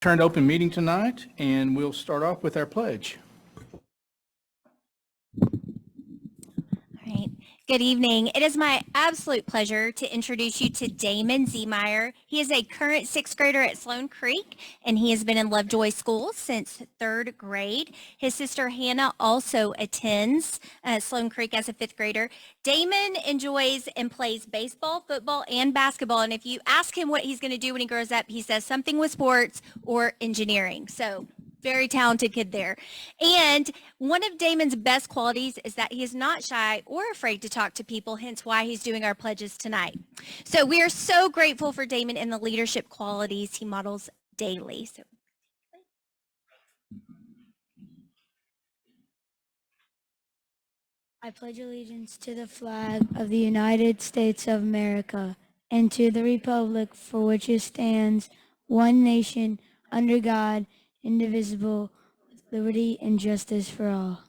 Turned open meeting tonight, and we'll start off with our pledge. All right. Good evening. It is my absolute pleasure to introduce you to Damon Zemeyer. He is a current sixth grader at Sloan Creek, and he has been in Lovejoy School since third grade. His sister Hannah also attends Sloan Creek as a fifth grader. Damon enjoys and plays baseball, football, and basketball. And if you ask him what he's going to do when he grows up, he says something with sports or engineering. So very talented kid there. And one of Damon's best qualities is that he is not shy or afraid to talk to people, hence why he's doing our pledges tonight. So we are so grateful for Damon and the leadership qualities he models daily. So I pledge allegiance to the flag of the United States of America and to the republic for which it stands, one nation, under God, indivisible, with liberty and justice for all.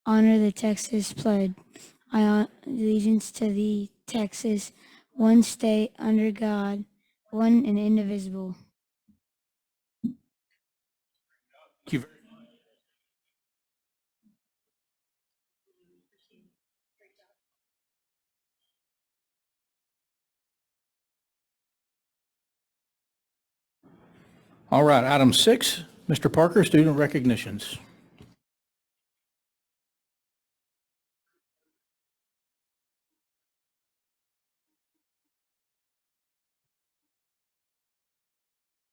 Honor the Texas pledge. I honor allegiance to the Texas, one state, under God, one and indivisible. Thank you very much. All right, item 6, Mr. Parker, student recognitions.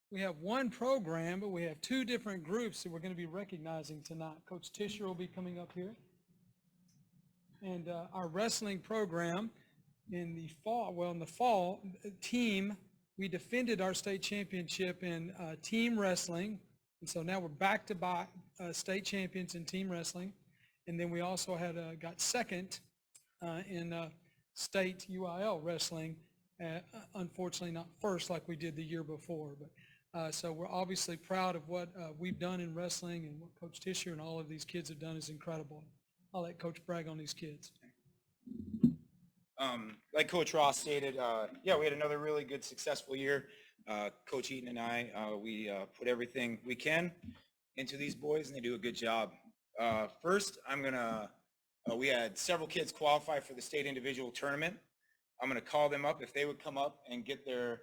We have one program, but we have two different groups that we're going to be recognizing tonight. Coach Tisher will be coming up here. And our wrestling program in the fall team, we defended our state championship in team wrestling. And so now we're back-to-back state champions in team wrestling. And then we also had got second in state UIL wrestling. Unfortunately not first like we did the year before. But so we're obviously proud of what we've done in wrestling, and what Coach Tisher and all of these kids have done is incredible. I'll let Coach brag on these kids. Like Coach Ross stated, we had another really good, successful year. Coach Eaton and I, we put everything we can into these boys, and they do a good job. First, we had several kids qualify for the state individual tournament. I'm going to call them up if they would come up and get their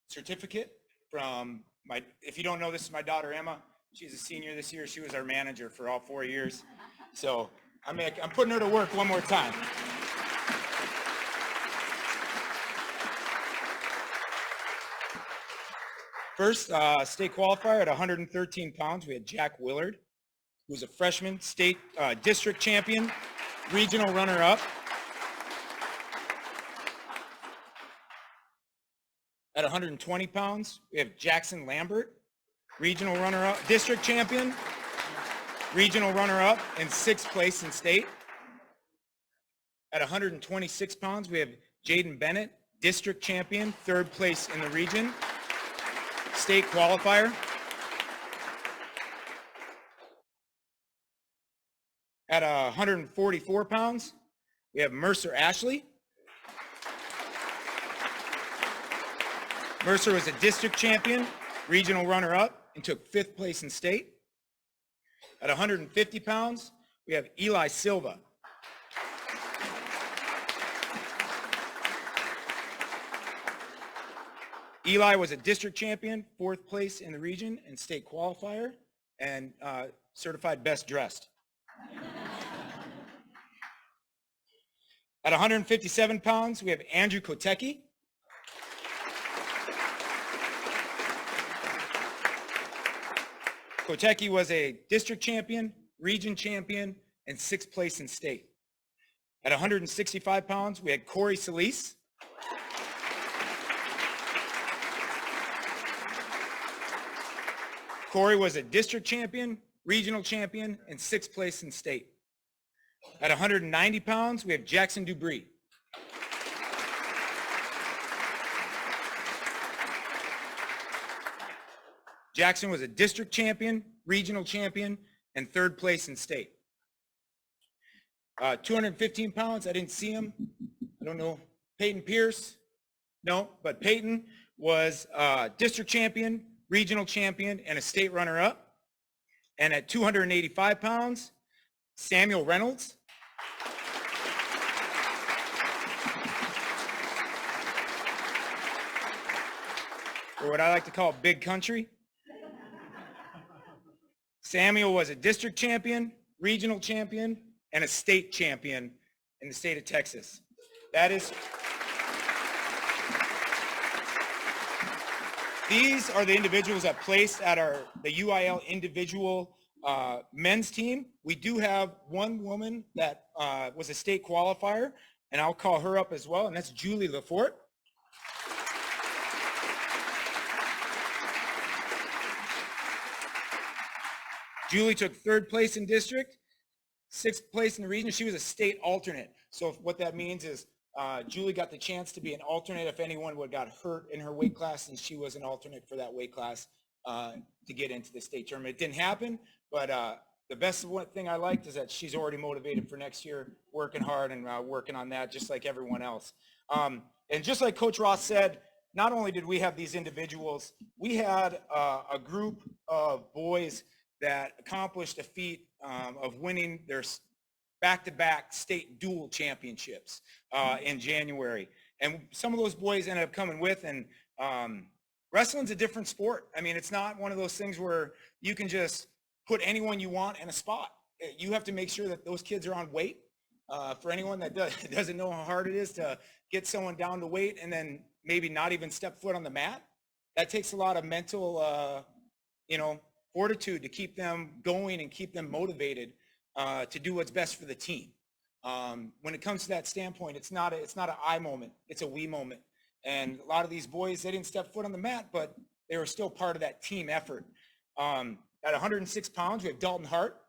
certificate from if you don't know, this is my daughter, Emma. She's a senior this year. She was our manager for all 4 years. So I'm putting her to work one more time. First, state qualifier at 113 pounds, we had Jack Willard, who was a freshman, state district champion, regional runner-up. At 120 pounds, we have Jackson Lambert, regional runner-up, district champion, regional runner-up, and 6th place in state. At 126 pounds, we have Jaden Bennett, district champion, 3rd place in the region, state qualifier. At 144 pounds, we have Mercer Ashley. Mercer was a district champion, regional runner-up, and took 5th place in state. At 150 pounds, we have Eli Silva. Eli was a district champion, 4th place in the region, and state qualifier, and certified best dressed. At 157 pounds, we have Andrew Kotecki. Kotecki was a district champion, region champion, and 6th place in state. At 165 pounds, we had Corey Solis. Corey was a district champion, regional champion, and 6th place in state. At 190 pounds, we have Jackson Dubree. Jackson was a district champion, regional champion, and 3rd place in state. 215 pounds, I didn't see him. I don't know. Peyton Pierce? No, but Peyton was district champion, regional champion, and a state runner-up. And at 285 pounds, Samuel Reynolds. Or what I like to call big country. Samuel was a district champion, regional champion, and a state champion in the state of Texas. These are the individuals that placed at the UIL individual men's team. We do have one woman that was a state qualifier, and I'll call her up as well, and that's Julie Lafort. Julie took 3rd place in district, 6th place in the region. She was a state alternate. So what that means is Julie got the chance to be an alternate if anyone would got hurt in her weight class, and she was an alternate for that weight class to get into the state tournament. It didn't happen, but the best thing I liked is that she's already motivated for next year, working hard and working on that just like everyone else. And just like Coach Ross said, not only did we have these individuals, we had a group of boys that accomplished a feat of winning their back-to-back state dual championships in January. And some of those boys ended up coming with, and wrestling's a different sport. I mean, it's not one of those things where you can just put anyone you want in a spot. You have to make sure that those kids are on weight. For anyone that doesn't know how hard it is to get someone down to weight and then maybe not even step foot on the mat, that takes a lot of mental, fortitude to keep them going and keep them motivated to do what's best for the team. When it comes to that standpoint, it's not an I moment, it's a we moment. And a lot of these boys, they didn't step foot on the mat, but they were still part of that team effort. At 106 pounds, we have Dalton Hart.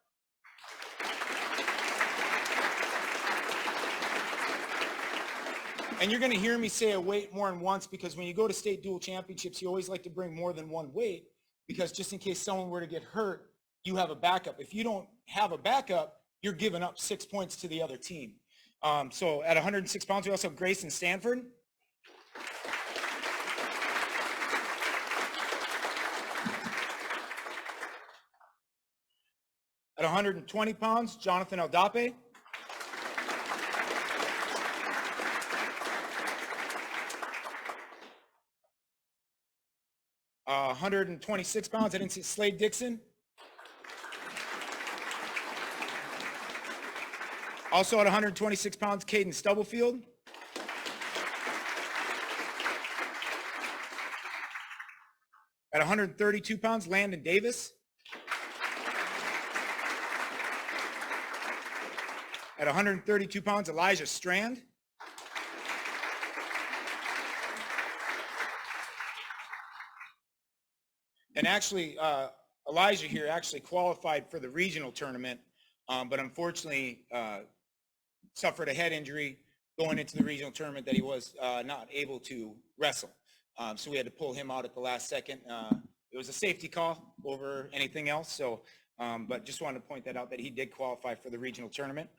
And you're going to hear me say a weight more than once, because when you go to state dual championships, you always like to bring more than one weight, because just in case someone were to get hurt, you have a backup. If you don't have a backup, you're giving up 6 points to the other team. So at 106 pounds, we also have Grayson Stanford. At 120 pounds, Jonathan Eldape. Uh, 126 pounds, I didn't see Slade Dixon. Also at 126 pounds, Caden Stubblefield. At 132 pounds, Landon Davis. At 132 pounds, Elijah Strand. And actually, Elijah here actually qualified for the regional tournament, but unfortunately suffered a head injury going into the regional tournament that he was not able to wrestle. So we had to pull him out at the last second. It was a safety call over anything else. So, but just wanted to point that out, that he did qualify for the regional tournament.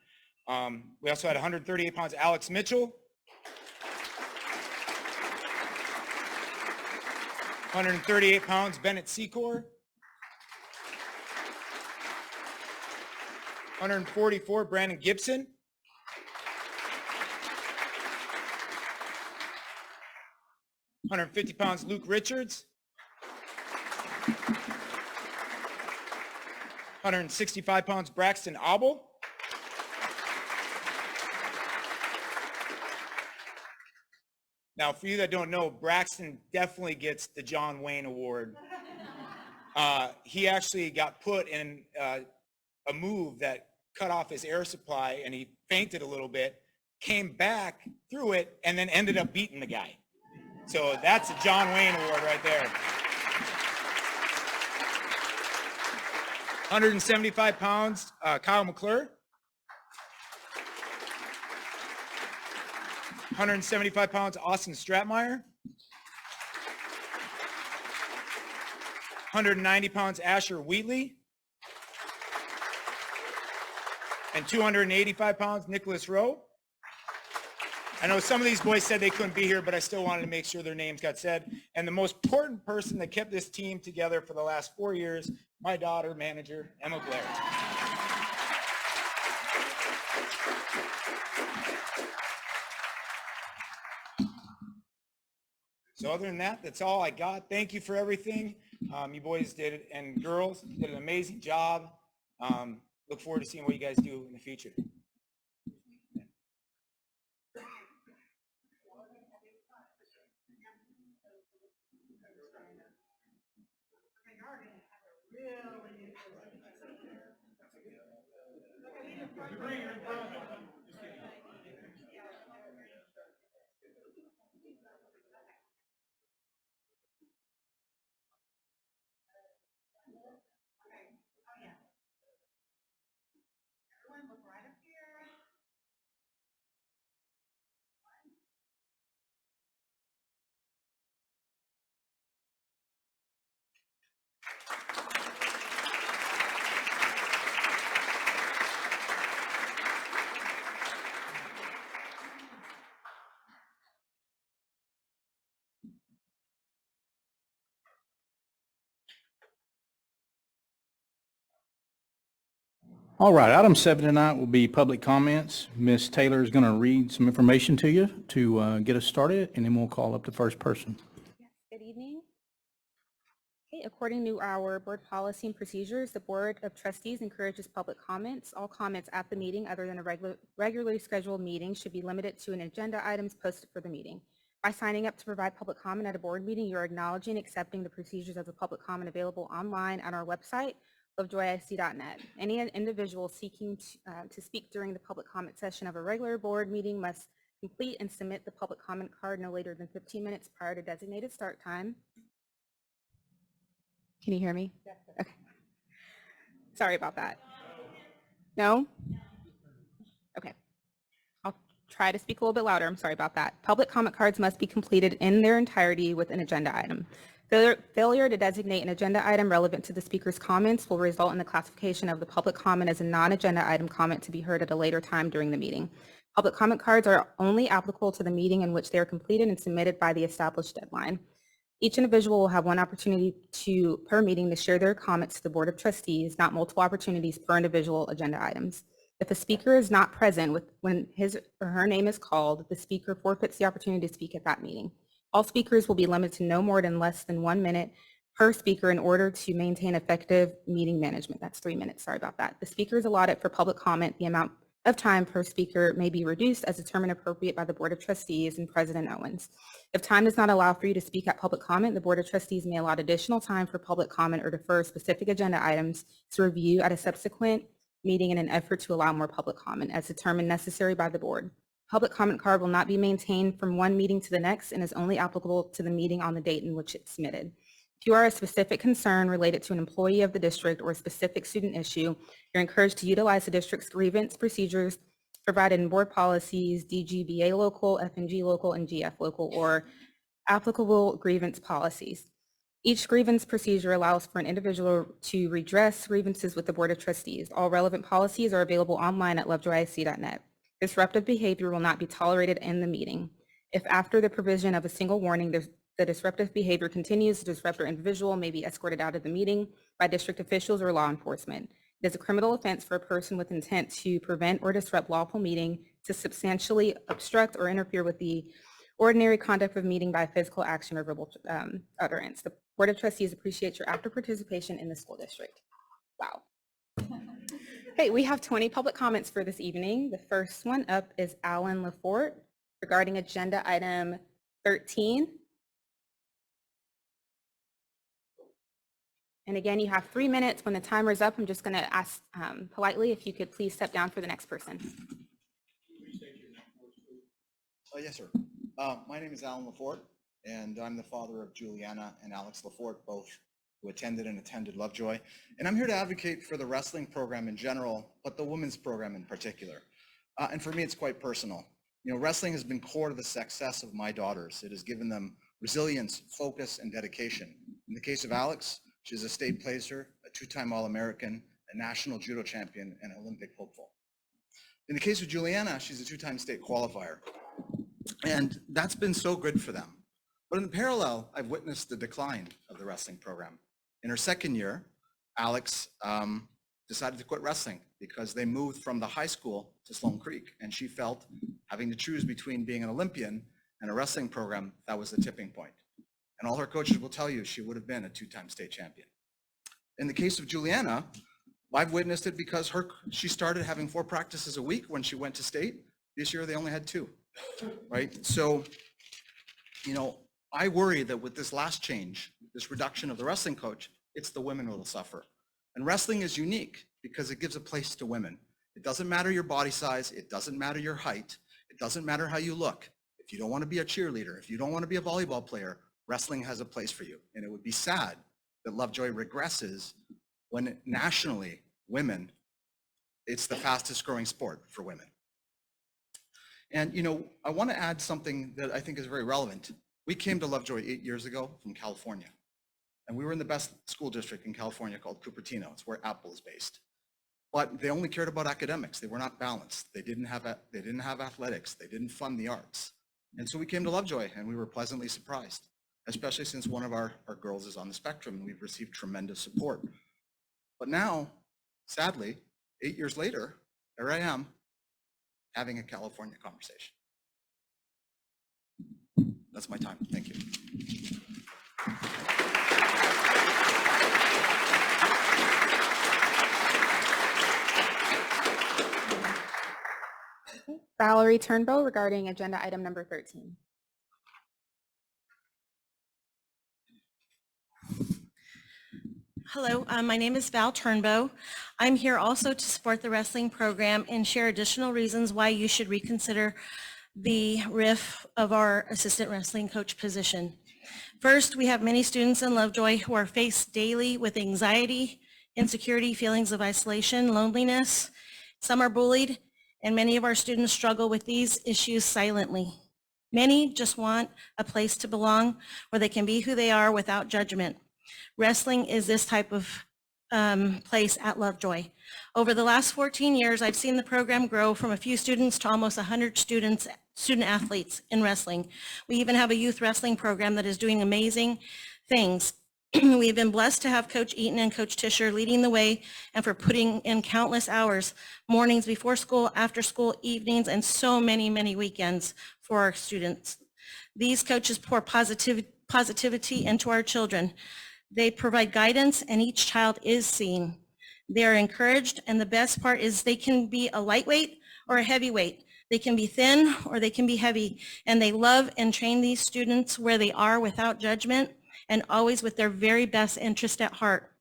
We also had 138 pounds, Alex Mitchell. 138 pounds, Bennett Secor. 144, Brandon Gibson. 150 pounds, Luke Richards. 165 pounds, Braxton Abel. Now, for you that don't know, Braxton definitely gets the John Wayne Award. He actually got put in a move that cut off his air supply, and he fainted a little bit, came back through it, and then ended up beating the guy. So that's a John Wayne Award right there. 175 pounds, Kyle McClure. 175 pounds, Austin Stratmeyer. 190 pounds, Asher Wheatley. And 285 pounds, Nicholas Rowe. I know some of these boys said they couldn't be here, but I still wanted to make sure their names got said. And the most important person that kept this team together for the last 4 years, my daughter, manager, Emma Blair. So other than that, that's all I got. Thank you for everything. You boys did, and girls did an amazing job. Look forward to seeing what you guys do in the future. All right, item 7 tonight will be public comments. Ms. Taylor is going to read some information to you to get us started, and then we'll call up the first person. Good evening. Okay, according to our board policy and procedures, the Board of Trustees encourages public comments. All comments at the meeting other than a regularly scheduled meeting should be limited to an agenda items posted for the meeting. By signing up to provide public comment at a board meeting, you are acknowledging and accepting the procedures of the public comment available online on our website, lovejoyisd.net. Any individual seeking to speak during the public comment session of a regular board meeting must complete and submit the public comment card no later than 15 minutes prior to designated start time. Can you hear me? Okay. Sorry about that. No? Okay. I'll try to speak a little bit louder. I'm sorry about that. Public comment cards must be completed in their entirety with an agenda item. Failure to designate an agenda item relevant to the speaker's comments will result in the classification of the public comment as a non-agenda item comment to be heard at a later time during the meeting. Public comment cards are only applicable to the meeting in which they are completed and submitted by the established deadline. Each individual will have one opportunity per meeting to share their comments to the Board of Trustees, not multiple opportunities per individual agenda items. If a speaker is not present when his or her name is called, the speaker forfeits the opportunity to speak at that meeting. All speakers will be limited to no more than less than 1 minute per speaker in order to maintain effective meeting management. That's 3 minutes, sorry about that. The speaker is allotted for public comment. The amount of time per speaker may be reduced as determined appropriate by the Board of Trustees and President Owens. If time does not allow for you to speak at public comment, the Board of Trustees may allot additional time for public comment or defer specific agenda items to review at a subsequent meeting in an effort to allow more public comment as determined necessary by the board. Public comment card will not be maintained from one meeting to the next and is only applicable to the meeting on the date in which it's submitted. If you are a specific concern related to an employee of the district or a specific student issue, you're encouraged to utilize the district's grievance procedures provided in board policies, DGBA local, FNG local, and GF local, or applicable grievance policies. Each grievance procedure allows for an individual to redress grievances with the Board of Trustees. All relevant policies are available online at lovejoyisd.net. Disruptive behavior will not be tolerated in the meeting. If after the provision of a single warning, the disruptive behavior continues, the disruptor individual may be escorted out of the meeting by district officials or law enforcement. It is a criminal offense for a person with intent to prevent or disrupt lawful meeting to substantially obstruct or interfere with the ordinary conduct of meeting by physical action or verbal utterance. The Board of Trustees appreciates your active participation in the school district. Wow. Okay, we have 20 public comments for this evening. The first one up is Alan Lafort regarding agenda item 13. And again, you have 3 minutes. When the timer is up, I'm just going to ask politely if you could please step down for the next person. Yes, sir. My name is Alan Lafort, and I'm the father of Juliana and Alex Lafort, both who attended Lovejoy. And I'm here to advocate for the wrestling program in general, but the women's program in particular. And for me, it's quite personal. You know, wrestling has been core to the success of my daughters. It has given them resilience, focus, and dedication. In the case of Alex, she's a state placer, a two-time All-American, a national judo champion, and an Olympic hopeful. In the case of Juliana, she's a two-time state qualifier. And that's been so good for them. But in parallel, I've witnessed the decline of the wrestling program. In her second year, Alex decided to quit wrestling because they moved from the high school to Sloan Creek. And she felt having to choose between being an Olympian and a wrestling program, that was the tipping point. And all her coaches will tell you she would have been a two-time state champion. In the case of Juliana, I've witnessed it because she started having 4 practices a week when she went to state. This year, they only had 2, right? So, you know, I worry that with this last change, this reduction of the wrestling coach, it's the women who will suffer. And wrestling is unique because it gives a place to women. It doesn't matter your body size. It doesn't matter your height. It doesn't matter how you look. If you don't want to be a cheerleader, if you don't want to be a volleyball player, wrestling has a place for you. And it would be sad that Lovejoy regresses when nationally, women, it's the fastest growing sport for women. And, you know, I want to add something that I think is very relevant. We came to Lovejoy 8 years ago from California, and we were in the best school district in California called Cupertino. It's where Apple is based. But they only cared about academics. They were not balanced. They didn't have athletics. They didn't fund the arts. And so we came to Lovejoy, and we were pleasantly surprised, especially since one of our girls is on the spectrum, and we've received tremendous support. But now, sadly, 8 years later, there I am having a California conversation. That's my time. Thank you. Valerie Turnbow regarding agenda item number 13. Hello, my name is Val Turnbow. I'm here also to support the wrestling program and share additional reasons why you should reconsider the RIF of our assistant wrestling coach position. First, we have many students in Lovejoy who are faced daily with anxiety, insecurity, feelings of isolation, loneliness. Some are bullied, and many of our students struggle with these issues silently. Many just want a place to belong where they can be who they are without judgment. Wrestling is this type of place at Lovejoy. Over the last 14 years, I've seen the program grow from a few students to almost 100 student athletes in wrestling. We even have a youth wrestling program that is doing amazing things. We've been blessed to have Coach Eaton and Coach Tischer leading the way and for putting in countless hours, mornings before school, after school, evenings, and so many, many weekends for our students. These coaches pour positivity into our children. They provide guidance, and each child is seen. They are encouraged, and the best part is they can be a lightweight or a heavyweight. They can be thin or they can be heavy, and they love and train these students where they are without judgment and always with their very best interest at heart.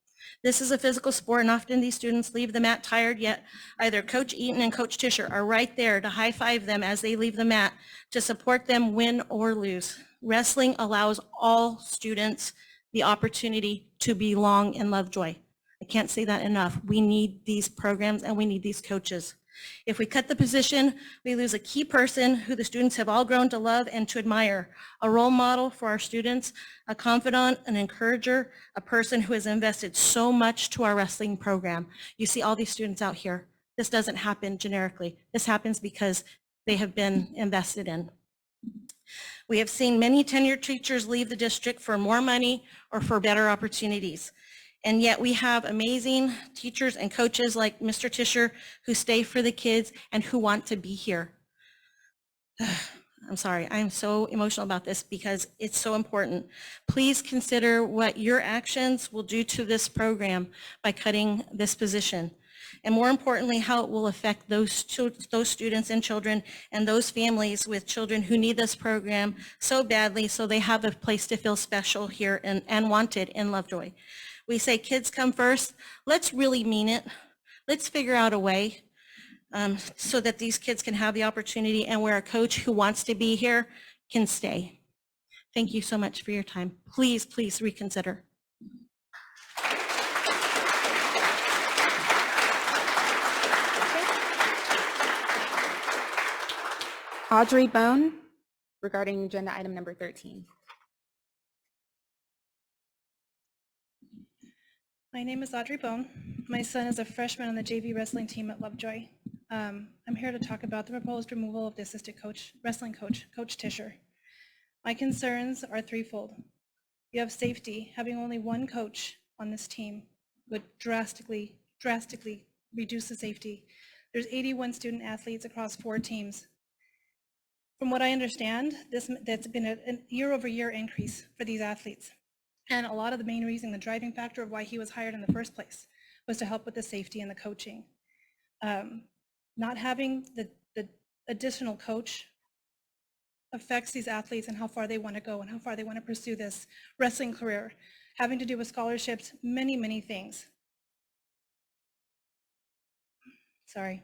This is a physical sport, and often these students leave the mat tired, yet either Coach Eaton and Coach Tischer are right there to high five them as they leave the mat to support them win or lose. Wrestling allows all students the opportunity to belong in Lovejoy. I can't say that enough. We need these programs and we need these coaches. If we cut the position, we lose a key person who the students have all grown to love and to admire, a role model for our students, a confidant, an encourager, a person who has invested so much to our wrestling program. You see all these students out here. This doesn't happen generically. This happens because they have been invested in. We have seen many tenured teachers leave the district for more money or for better opportunities. And yet we have amazing teachers and coaches like Mr. Tischer who stay for the kids and who want to be here. I'm sorry, I'm so emotional about this because it's so important. Please consider what your actions will do to this program by cutting this position. And more importantly, how it will affect those students and children and those families with children who need this program so badly so they have a place to feel special here and wanted in Lovejoy. We say kids come first. Let's really mean it. Let's figure out a way so that these kids can have the opportunity and where a coach who wants to be here can stay. Thank you so much for your time. Please, please reconsider. Audrey Bone regarding agenda item number 13. My name is Audrey Bone. My son is a freshman on the JV wrestling team at Lovejoy. I'm here to talk about the proposed removal of the assistant coach, wrestling coach, Coach Tischer. My concerns are threefold. You have safety. Having only one coach on this team would drastically reduce the safety. There's 81 student athletes across 4 teams. From what I understand, that's been a year-over-year increase for these athletes. And a lot of the main reason, the driving factor of why he was hired in the first place, was to help with the safety and the coaching. Not having the additional coach affects these athletes and how far they want to go and how far they want to pursue this wrestling career, having to do with scholarships, many, many things. Sorry.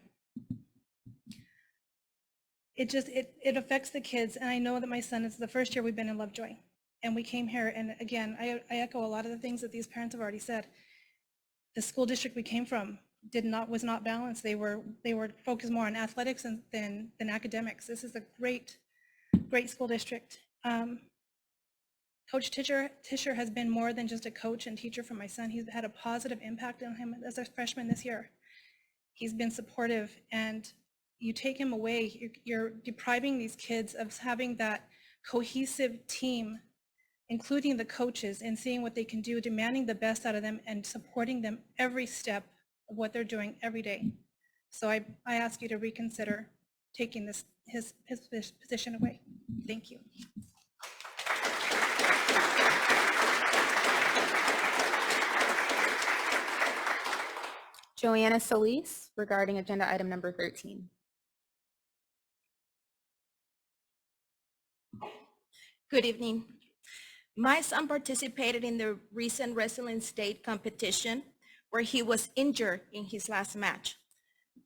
It affects the kids, and I know that my son, is the first year we've been in Lovejoy, and we came here, and again, I echo a lot of the things that these parents have already said. The school district we came from was not balanced. They were focused more on athletics than academics. This is a great school district. Coach Tischer has been more than just a coach and teacher for my son. He's had a positive impact on him as a freshman this year. He's been supportive, and you take him away, you're depriving these kids of having that cohesive team, including the coaches, and seeing what they can do, demanding the best out of them and supporting them every step of what they're doing every day. So I ask you to reconsider taking his position away. Thank you. Joanna Solis regarding agenda item number 13. Good evening. My son participated in the recent wrestling state competition where he was injured in his last match.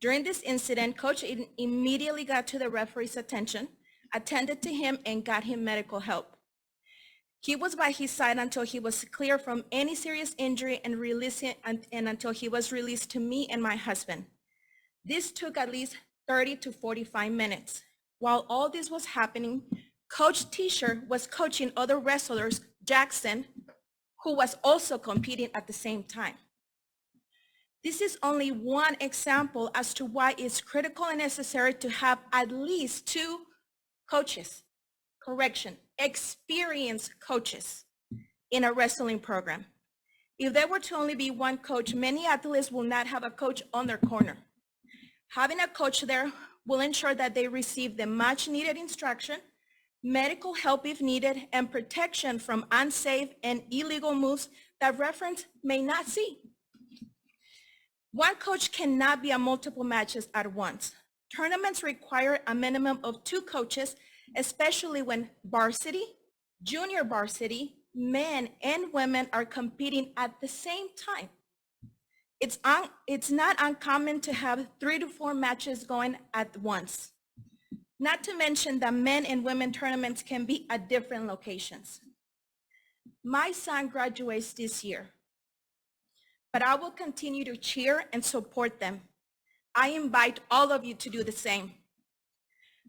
During this incident, Coach immediately got to the referee's attention, attended to him, and got him medical help. He was by his side until he was clear from any serious injury and until he was released to me and my husband. This took at least 30 to 45 minutes. While all this was happening, Coach Tischer was coaching other wrestlers, Jackson, who was also competing at the same time. This is only one example as to why it's critical and necessary to have at least 2 coaches, experienced coaches in a wrestling program. If there were to only be one coach, many athletes will not have a coach on their corner. Having a coach there will ensure that they receive the much needed instruction, medical help if needed, and protection from unsafe and illegal moves that referees may not see. One coach cannot be at multiple matches at once. Tournaments require a minimum of 2 coaches, especially when varsity, junior varsity, men and women are competing at the same time. It's not uncommon to have 3 to 4 matches going at once. Not to mention that men and women tournaments can be at different locations. My son graduates this year, but I will continue to cheer and support them. I invite all of you to do the same.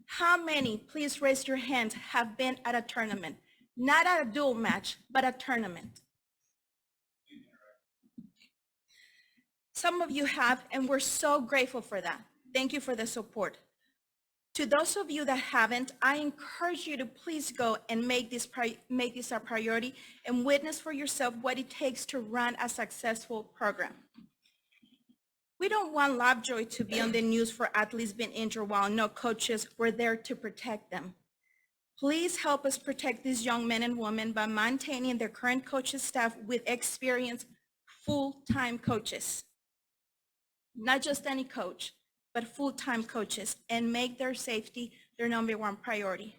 How many, please raise your hands, have been at a tournament? Not at a dual match, but a tournament. Some of you have, and we're so grateful for that. Thank you for the support. To those of you that haven't, I encourage you to please go and make this a priority and witness for yourself what it takes to run a successful program. We don't want Lovejoy to be on the news for athletes being injured while no coaches were there to protect them. Please help us protect these young men and women by maintaining their current coaching staff with experienced full-time coaches. Not just any coach, but full-time coaches, and make their safety their #1 priority.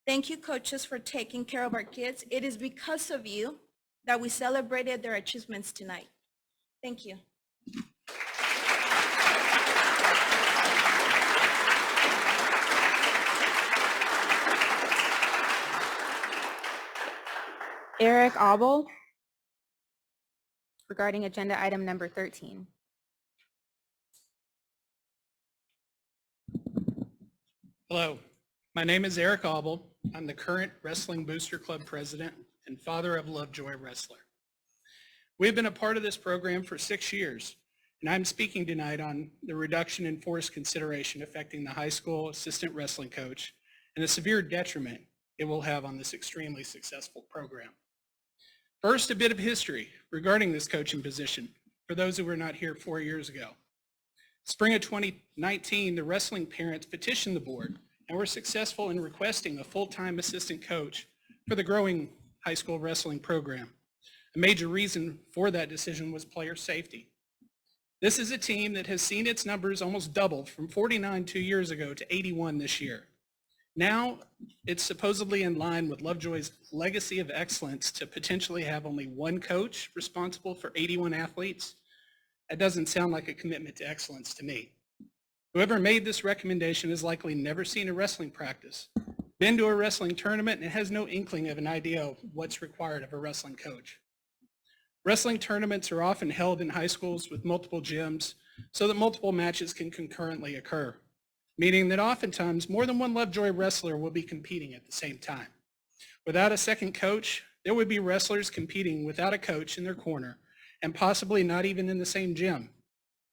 Thank you, coaches, for taking care of our kids. It is because of you that we celebrated their achievements tonight. Thank you. Eric Abel regarding agenda item number 13. Hello, my name is Eric Abel. I'm the current Wrestling Booster Club president and father of Lovejoy Wrestler. We've been a part of this program for 6 years, and I'm speaking tonight on the reduction in force consideration affecting the high school assistant wrestling coach and the severe detriment it will have on this extremely successful program. First, a bit of history regarding this coaching position for those who were not here 4 years ago. Spring of 2019, the wrestling parents petitioned the board and were successful in requesting a full-time assistant coach for the growing high school wrestling program. A major reason for that decision was player safety. This is a team that has seen its numbers almost doubled from 49 2 years ago to 81 this year. Now, it's supposedly in line with Lovejoy's legacy of excellence to potentially have only one coach responsible for 81 athletes. That doesn't sound like a commitment to excellence to me. Whoever made this recommendation has likely never seen a wrestling practice, been to a wrestling tournament, and has no inkling of an idea of what's required of a wrestling coach. Wrestling tournaments are often held in high schools with multiple gyms so that multiple matches can concurrently occur, meaning that oftentimes more than one Lovejoy wrestler will be competing at the same time. Without a second coach, there would be wrestlers competing without a coach in their corner and possibly not even in the same gym.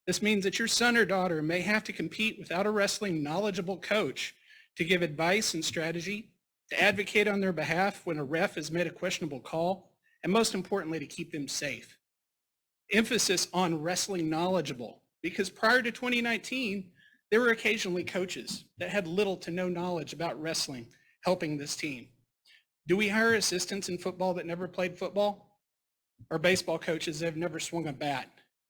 This means that your son or daughter may have to compete without a wrestling knowledgeable coach to give advice and strategy, to advocate on their behalf when a ref has made a questionable call, and most importantly, to keep them safe. Emphasis on wrestling knowledgeable, because prior to 2019, there were occasionally coaches that had little to no knowledge about wrestling helping this team. Do we hire assistants in football that never played football? Or baseball coaches that have never swung a bat?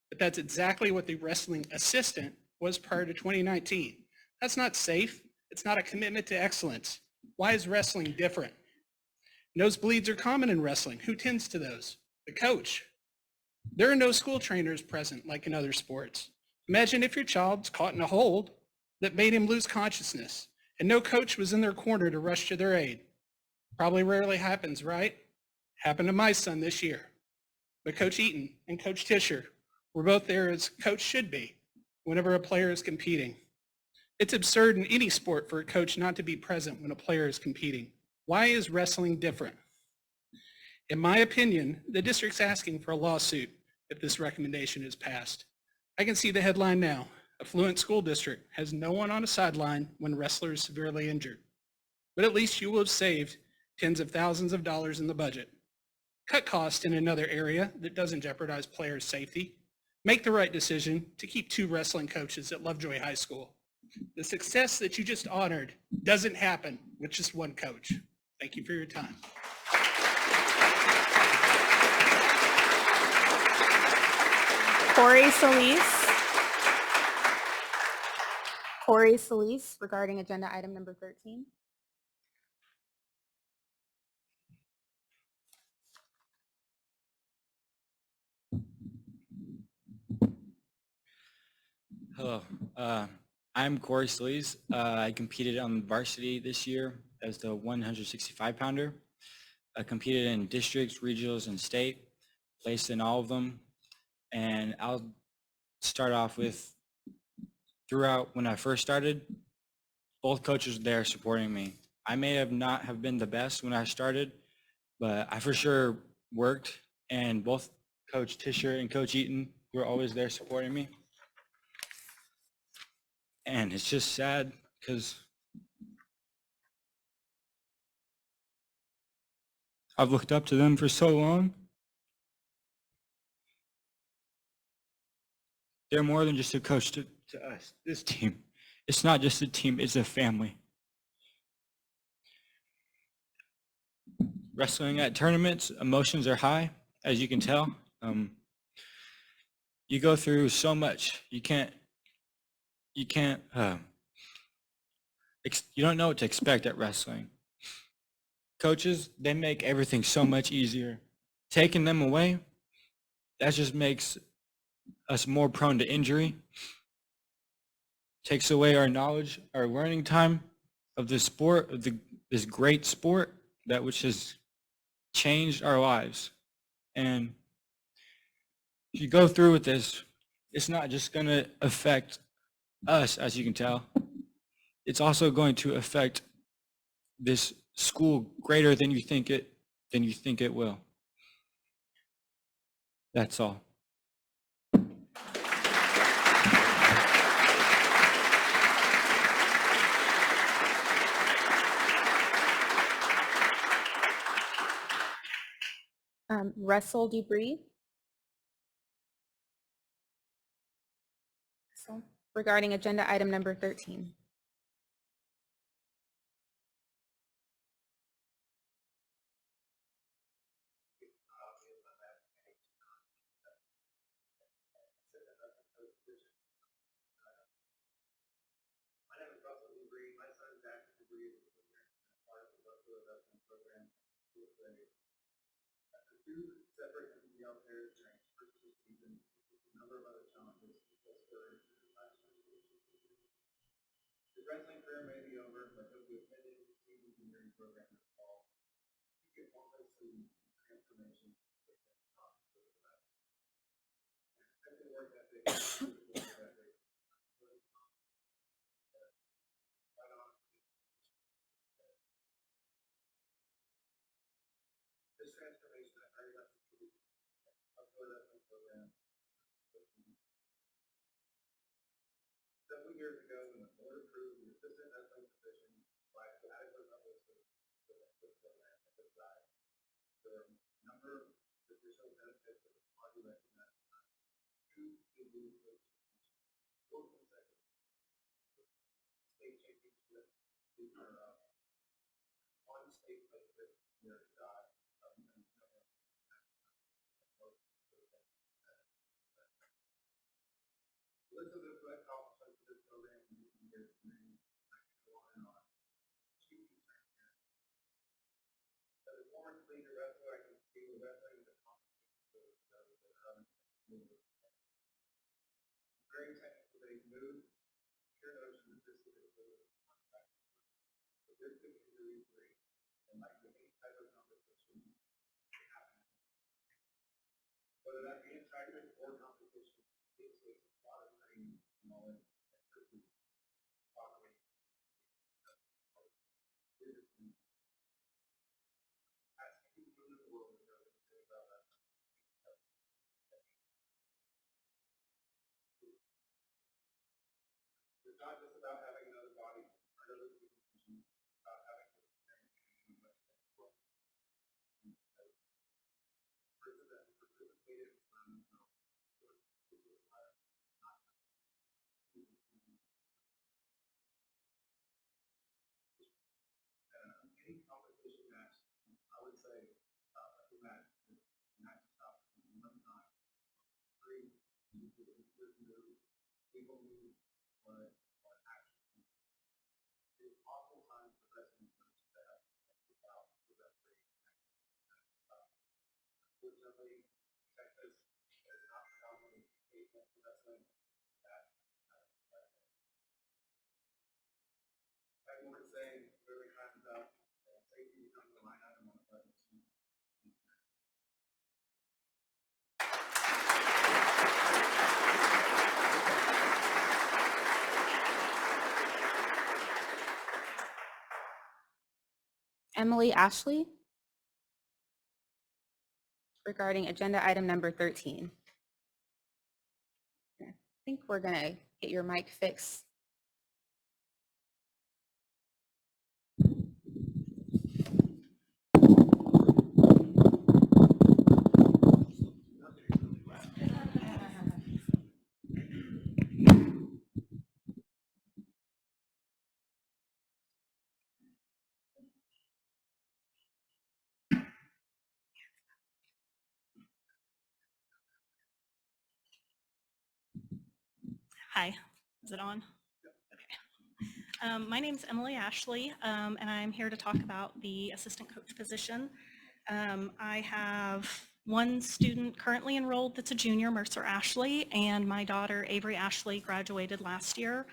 But that's exactly what the wrestling assistant was prior to 2019. That's not safe. It's not a commitment to excellence. Why is wrestling different? Nosebleeds are common in wrestling. Who tends to those? The coach. There are no school trainers present like in other sports. Imagine if your child's caught in a hold that made him lose consciousness and no coach was in their corner to rush to their aid. Probably rarely happens, right? Happened to my son this year. But Coach Eaton and Coach Tischer were both there as coach should be whenever a player is competing. It's absurd in any sport for a coach not to be present when a player is competing. Why is wrestling different? In my opinion, the district's asking for a lawsuit if this recommendation is passed. I can see the headline now. Affluent school district has no one on a sideline when wrestler is severely injured. But at least you will have saved tens of thousands of dollars in the budget. Cut costs in another area that doesn't jeopardize players' safety. Make the right decision to keep 2 wrestling coaches at Lovejoy High School. The success that you just honored doesn't happen with just one coach. Thank you for your time. Corey Solis regarding agenda item number 13. Hello, I'm Corey Slees. I competed on varsity this year as the 165 pounder. I competed in districts, regionals, and state, placed in all of them. And I'll start off with, throughout when I first started, both coaches were there supporting me. I may have not have been the best when I started, but I for sure worked, and both Coach Tischer and Coach Eaton were always there supporting me. And it's just sad because I've looked up to them for so long. They're more than just a coach to us, this team. It's not just a team, it's a family. Wrestling at tournaments, emotions are high, as you can tell. You go through so much. You don't know what to expect at wrestling. Coaches, they make everything so much easier. Taking them away, that just makes us more prone to injury. Takes away our knowledge, our learning time of this sport, of this great sport, that which has changed our lives. And if you go through with this, it's not just going to affect us, as you can tell. It's also going to affect this school greater than you think it will. That's all. Wrestle debris. So, regarding agenda item number 13. Emily Ashley. Regarding agenda item number 13. I think we're going to get your mic fixed. Hi, is it on? Okay. My name's Emily Ashley, and I'm here to talk about the assistant coach position. I have one student currently enrolled that's a junior, Mercer Ashley, and my daughter Avery Ashley graduated last year.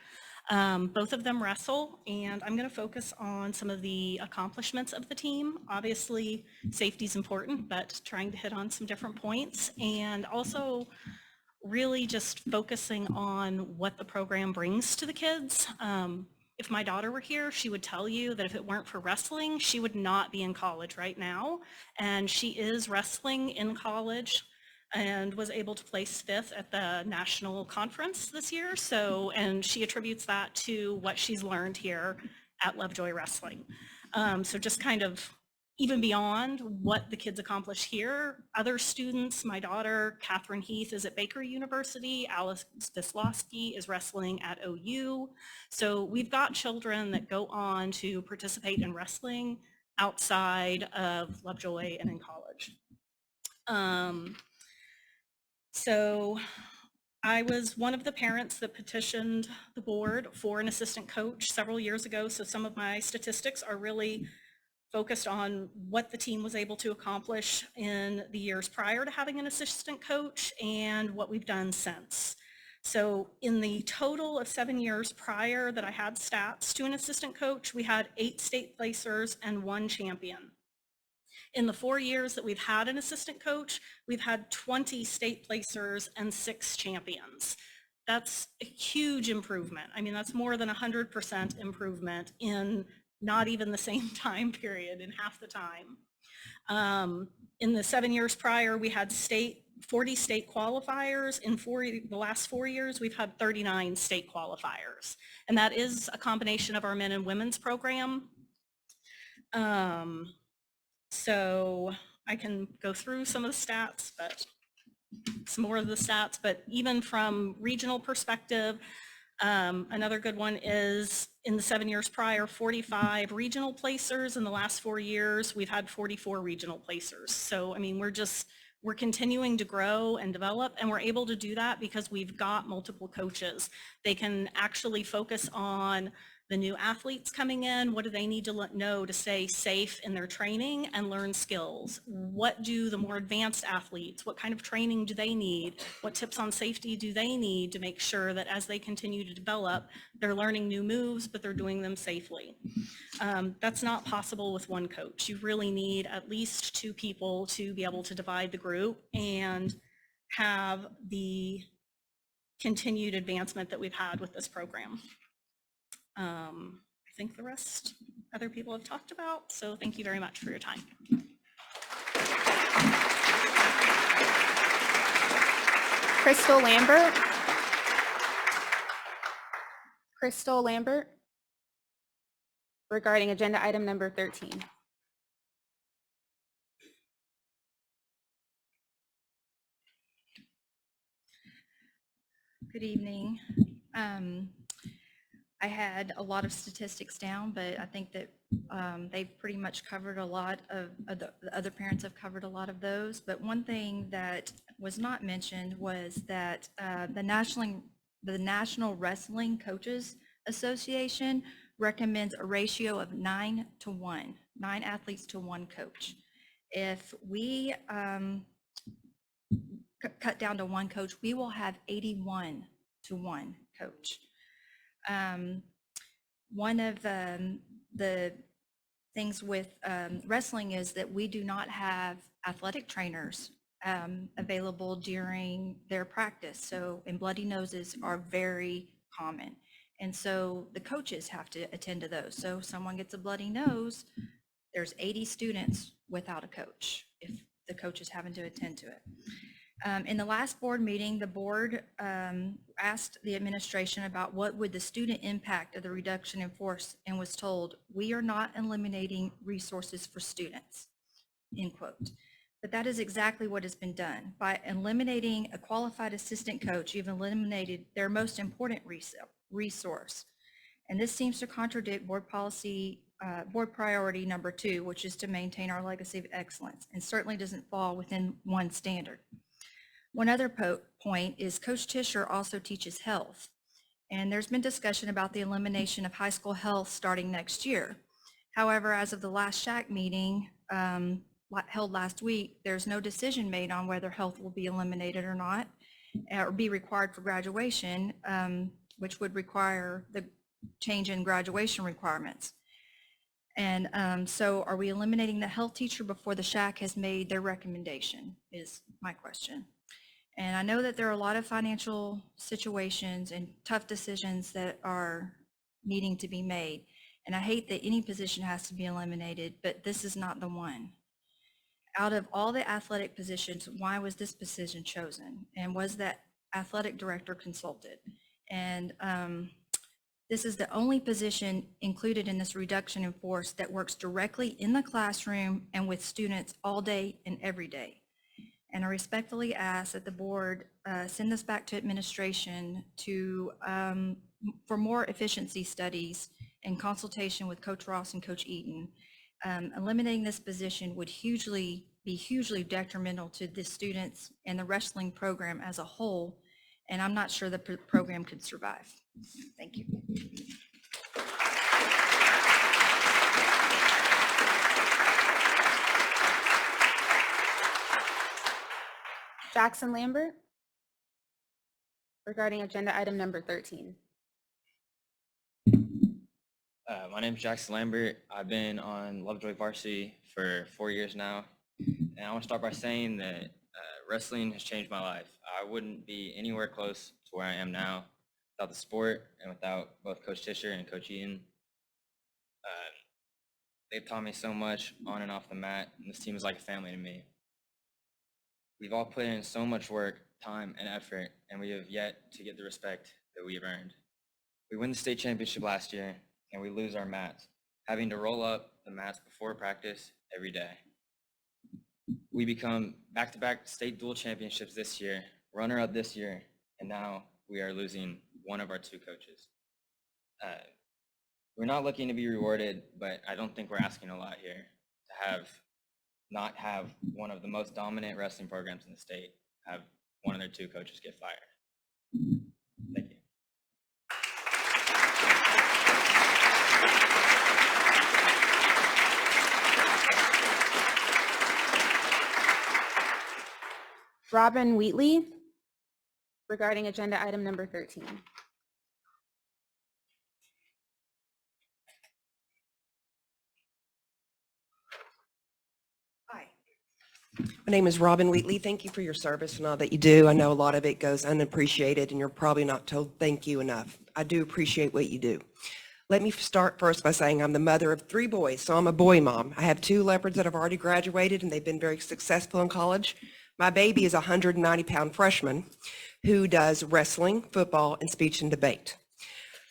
Both of them wrestle, and I'm going to focus on some of the accomplishments of the team. Obviously, safety is important, but trying to hit on some different points, and also really just focusing on what the program brings to the kids. If my daughter were here, she would tell you that if it weren't for wrestling, she would not be in college right now. And she is wrestling in college and was able to place 5th at the national conference this year. So, and she attributes that to what she's learned here at Lovejoy Wrestling. So just kind of even beyond what the kids accomplish here, other students, my daughter, Catherine Heath, is at Baker University. Alice Vislowski is wrestling at OU. So we've got children that go on to participate in wrestling outside of Lovejoy and in college. So I was one of the parents that petitioned the board for an assistant coach several years ago. So some of my statistics are really focused on what the team was able to accomplish in the years prior to having an assistant coach and what we've done since. So in the total of 7 years prior that I had stats to an assistant coach, we had 8 state placers and 1 champion. In the 4 years that we've had an assistant coach, we've had 20 state placers and 6 champions. That's a huge improvement. I mean, that's more than 100% improvement in not even the same time period, in half the time. In the 7 years prior, we had 40 state qualifiers. In the last 4 years, we've had 39 state qualifiers. And that is a combination of our men and women's program. So I can go through some of the stats, but some more of the stats, but even from regional perspective, another good one is in the 7 years prior, 45 regional placers. In the last 4 years, we've had 44 regional placers. So, I mean, we're continuing to grow and develop, and we're able to do that because we've got multiple coaches. They can actually focus on the new athletes coming in. What do they need to know to stay safe in their training and learn skills? What do the more advanced athletes, what kind of training do they need? What tips on safety do they need to make sure that as they continue to develop, they're learning new moves, but they're doing them safely? That's not possible with one coach. You really need at least 2 people to be able to divide the group and have the continued advancement that we've had with this program. I think the rest other people have talked about, so thank you very much for your time. Crystal Lambert. Crystal Lambert, regarding agenda item number 13. Good evening. I had a lot of statistics down, but I think that they've pretty much covered a lot of the other parents have covered a lot of those. But one thing that was not mentioned was that the National Wrestling Coaches Association recommends a ratio of 9 to 1, 9 athletes to 1 coach. If we cut down to 1 coach, we will have 81 to 1 coach. One of the things with wrestling is that we do not have athletic trainers available during their practice. So, and bloody noses are very common. And so the coaches have to attend to those. So if someone gets a bloody nose, there's 80 students without a coach if the coach is having to attend to it. In the last board meeting, the board asked the administration about what would the student impact of the reduction in force, and was told, we are not eliminating resources for students, end quote. But that is exactly what has been done. By eliminating a qualified assistant coach, you've eliminated their most important resource. And this seems to contradict board policy, board priority number 2, which is to maintain our legacy of excellence, and certainly doesn't fall within one standard. One other point is Coach Tischer also teaches health. And there's been discussion about the elimination of high school health starting next year. However, as of the last SHAC meeting held last week, there's no decision made on whether health will be eliminated or not, or be required for graduation, which would require the change in graduation requirements. And so are we eliminating the health teacher before the SHAC has made their recommendation, is my question. And I know that there are a lot of financial situations and tough decisions that are needing to be made. And I hate that any position has to be eliminated, but this is not the one. Out of all the athletic positions, why was this position chosen? And was that athletic director consulted? And This is the only position included in this reduction in force that works directly in the classroom and with students all day and every day. And I respectfully ask that the board send this back to administration to for more efficiency studies in consultation with Coach Ross and Coach Eaton. Eliminating this position would be hugely detrimental to the students and the wrestling program as a whole, and I'm not sure the program could survive. Thank you. Jackson Lambert, regarding agenda item number 13. My name is Jackson Lambert. I've been on Lovejoy varsity for 4 years now. And I want to start by saying that wrestling has changed my life. I wouldn't be anywhere close to where I am now without the sport and without both Coach Tischer and Coach Eaton. They've taught me so much on and off the mat, and this team is like a family to me. We've all put in so much work, time, and effort, and we have yet to get the respect that we have earned. We win the state championship last year, and we lose our mats, having to roll up the mats before practice every day. We become back-to-back state dual championships this year, runner-up this year, and now we are losing one of our two coaches. We're not looking to be rewarded, but I don't think we're asking a lot here to not have one of the most dominant wrestling programs in the state have one of their two coaches get fired. Thank you. Robin Wheatley, regarding agenda item number 13. Hi. My name is Robin Wheatley. Thank you for your service and all that you do. I know a lot of it goes unappreciated and you're probably not told thank you enough. I do appreciate what you do. Let me start first by saying I'm the mother of 3 boys, so I'm a boy mom. I have 2 leopards that have already graduated and they've been very successful in college. My baby is a 190-pound freshman who does wrestling, football, and speech and debate.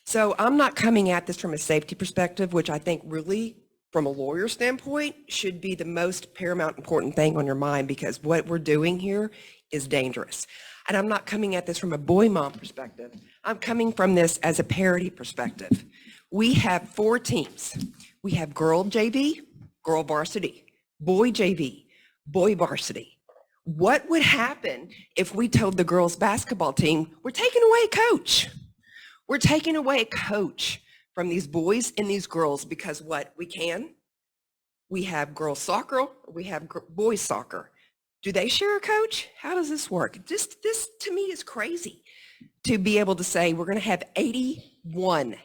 So I'm not coming at this from a safety perspective, which I think really, from a lawyer standpoint, should be the most paramount important thing on your mind, because what we're doing here is dangerous. And I'm not coming at this from a boy mom perspective. I'm coming from this as a parity perspective. We have 4 teams. We have girl JV, girl varsity, boy JV, boy varsity. What would happen if we told the girls basketball team, we're taking away a coach? We're taking away a coach from these boys and these girls because what we can? We have girls soccer, we have boys soccer. Do they share a coach? How does this work? This to me is crazy to be able to say we're going to have 81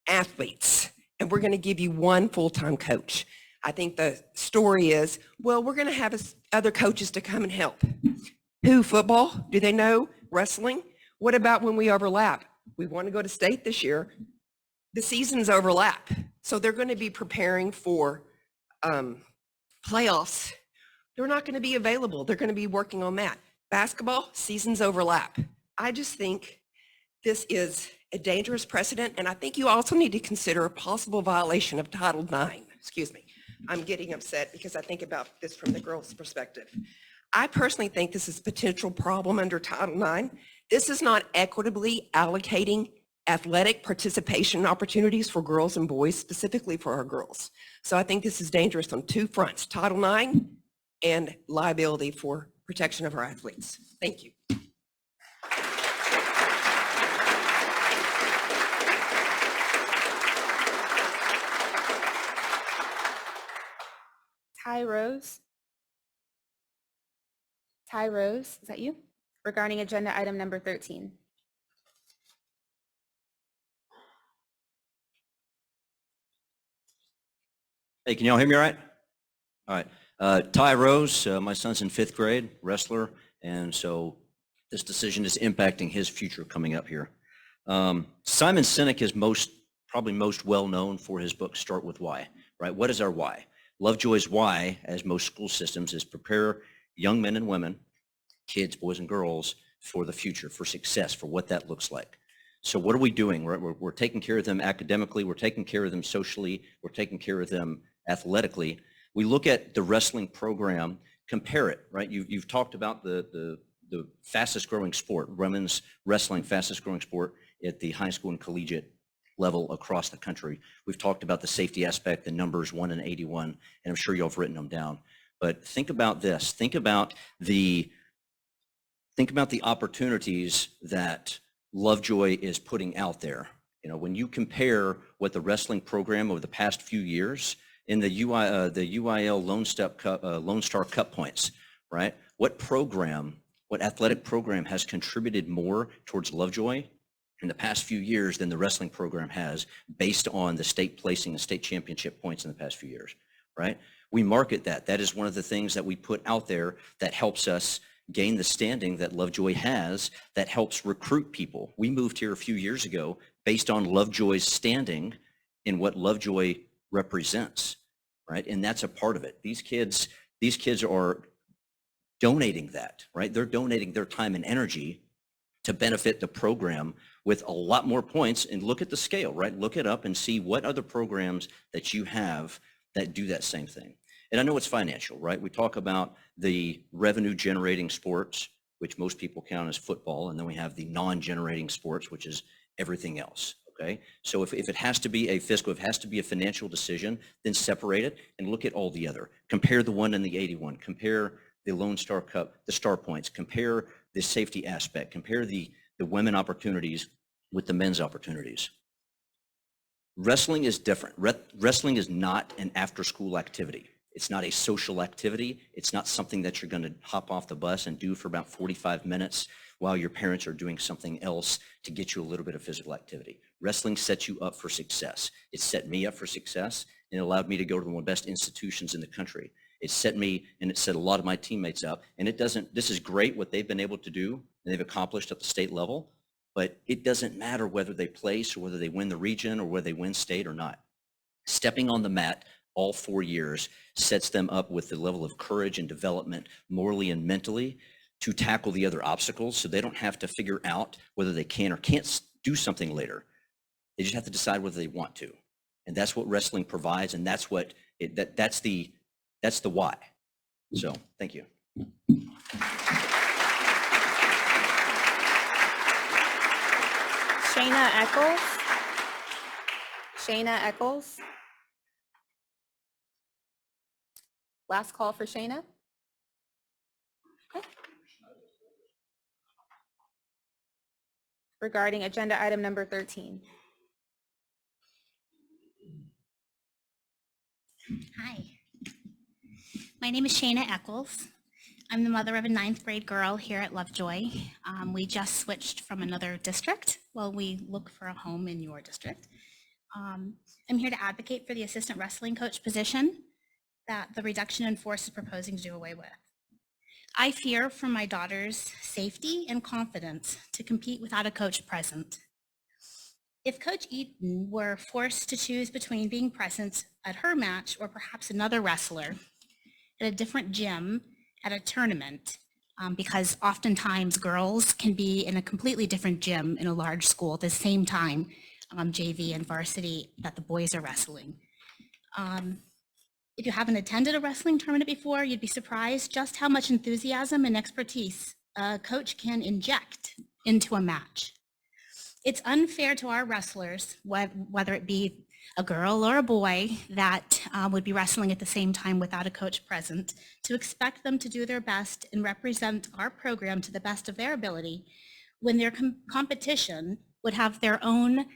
athletes and we're going to give you 1 full-time coach. I think the story is, well, we're going to have other coaches to come and help. Who? Football? Do they know? Wrestling? What about when we overlap? We want to go to state this year. The seasons overlap. So they're going to be preparing for playoffs. They're not going to be available. They're going to be working on that. Basketball, seasons overlap. I just think this is a dangerous precedent, and I think you also need to consider a possible violation of Title IX. Excuse me. I'm getting upset because I think about this from the girls' perspective. I personally think this is a potential problem under Title IX. This is not equitably allocating athletic participation opportunities for girls and boys, specifically for our girls. So I think this is dangerous on 2 fronts, Title IX and liability for protection of our athletes. Thank you. Ty Rose. Ty Rose, is that you? Regarding agenda item number 13. Hey, can y'all hear me all right? All right. Ty Rose, my son's in 5th grade, wrestler, and so this decision is impacting his future coming up here. Simon Sinek is probably most well known for his book, Start With Why, right? What is our why? Lovejoy's why, as most school systems, is prepare young men and women, kids, boys and girls, for the future, for success, for what that looks like. So what are we doing? We're taking care of them academically, we're taking care of them socially, we're taking care of them athletically. We look at the wrestling program, compare it, right? You've talked about the fastest growing sport, women's wrestling, fastest growing sport at the high school and collegiate level across the country. We've talked about the safety aspect, the numbers 1 in 81, and I'm sure y'all have written them down. But think about this, think about the opportunities that Lovejoy is putting out there. You know, when you compare what the wrestling program over the past few years in the UIL Lone Star Cup points, right? What athletic program has contributed more towards Lovejoy in the past few years than the wrestling program has, based on the state placing and state championship points in the past few years, right? We market that. That is one of the things that we put out there that helps us gain the standing that Lovejoy has, that helps recruit people. We moved here a few years ago based on Lovejoy's standing in what Lovejoy represents, right? And that's a part of it. These kids are donating that, right? They're donating their time and energy to benefit the program with a lot more points. And look at the scale, right? Look it up and see what other programs that you have that do that same thing. And I know it's financial, right? We talk about the revenue generating sports, which most people count as football. And then we have the non-generating sports, which is everything else, okay? So if it has to be a fiscal, if it has to be a financial decision, then separate it and look at all the other. Compare the 1 and the 81, compare the Lone Star Cup, the star points, compare the safety aspect, compare the women opportunities with the men's opportunities. Wrestling is different. Wrestling is not an after-school activity. It's not a social activity. It's not something that you're going to hop off the bus and do for about 45 minutes while your parents are doing something else to get you a little bit of physical activity. Wrestling sets you up for success. It set me up for success, and it allowed me to go to one of the best institutions in the country. It set me, and it set a lot of my teammates up. And this is great what they've been able to do and they've accomplished at the state level, but it doesn't matter whether they place or whether they win the region or whether they win state or not. Stepping on the mat all 4 years sets them up with the level of courage and development, morally and mentally, to tackle the other obstacles, so they don't have to figure out whether they can or can't do something later. They just have to decide whether they want to. And that's what wrestling provides, and that's what that's the why. So thank you. Shayna Eccles. Shayna Eccles. Last call for Shayna. Okay. Regarding agenda item number 13. Hi, my name is Shayna Eccles. I'm the mother of a 9th grade girl here at Lovejoy. We just switched from another district while we look for a home in your district. I'm here to advocate for the assistant wrestling coach position that the reduction in force is proposing to do away with. I fear for my daughter's safety and confidence to compete without a coach present. If Coach Eaton were forced to choose between being present at her match or perhaps another wrestler at a different gym at a tournament, because oftentimes girls can be in a completely different gym in a large school at the same time, JV and varsity, that the boys are wrestling. If you haven't attended a wrestling tournament before, you'd be surprised just how much enthusiasm and expertise a coach can inject into a match. It's unfair to our wrestlers, whether it be a girl or a boy that would be wrestling at the same time without a coach present, to expect them to do their best and represent our program to the best of their ability when their competition would have their own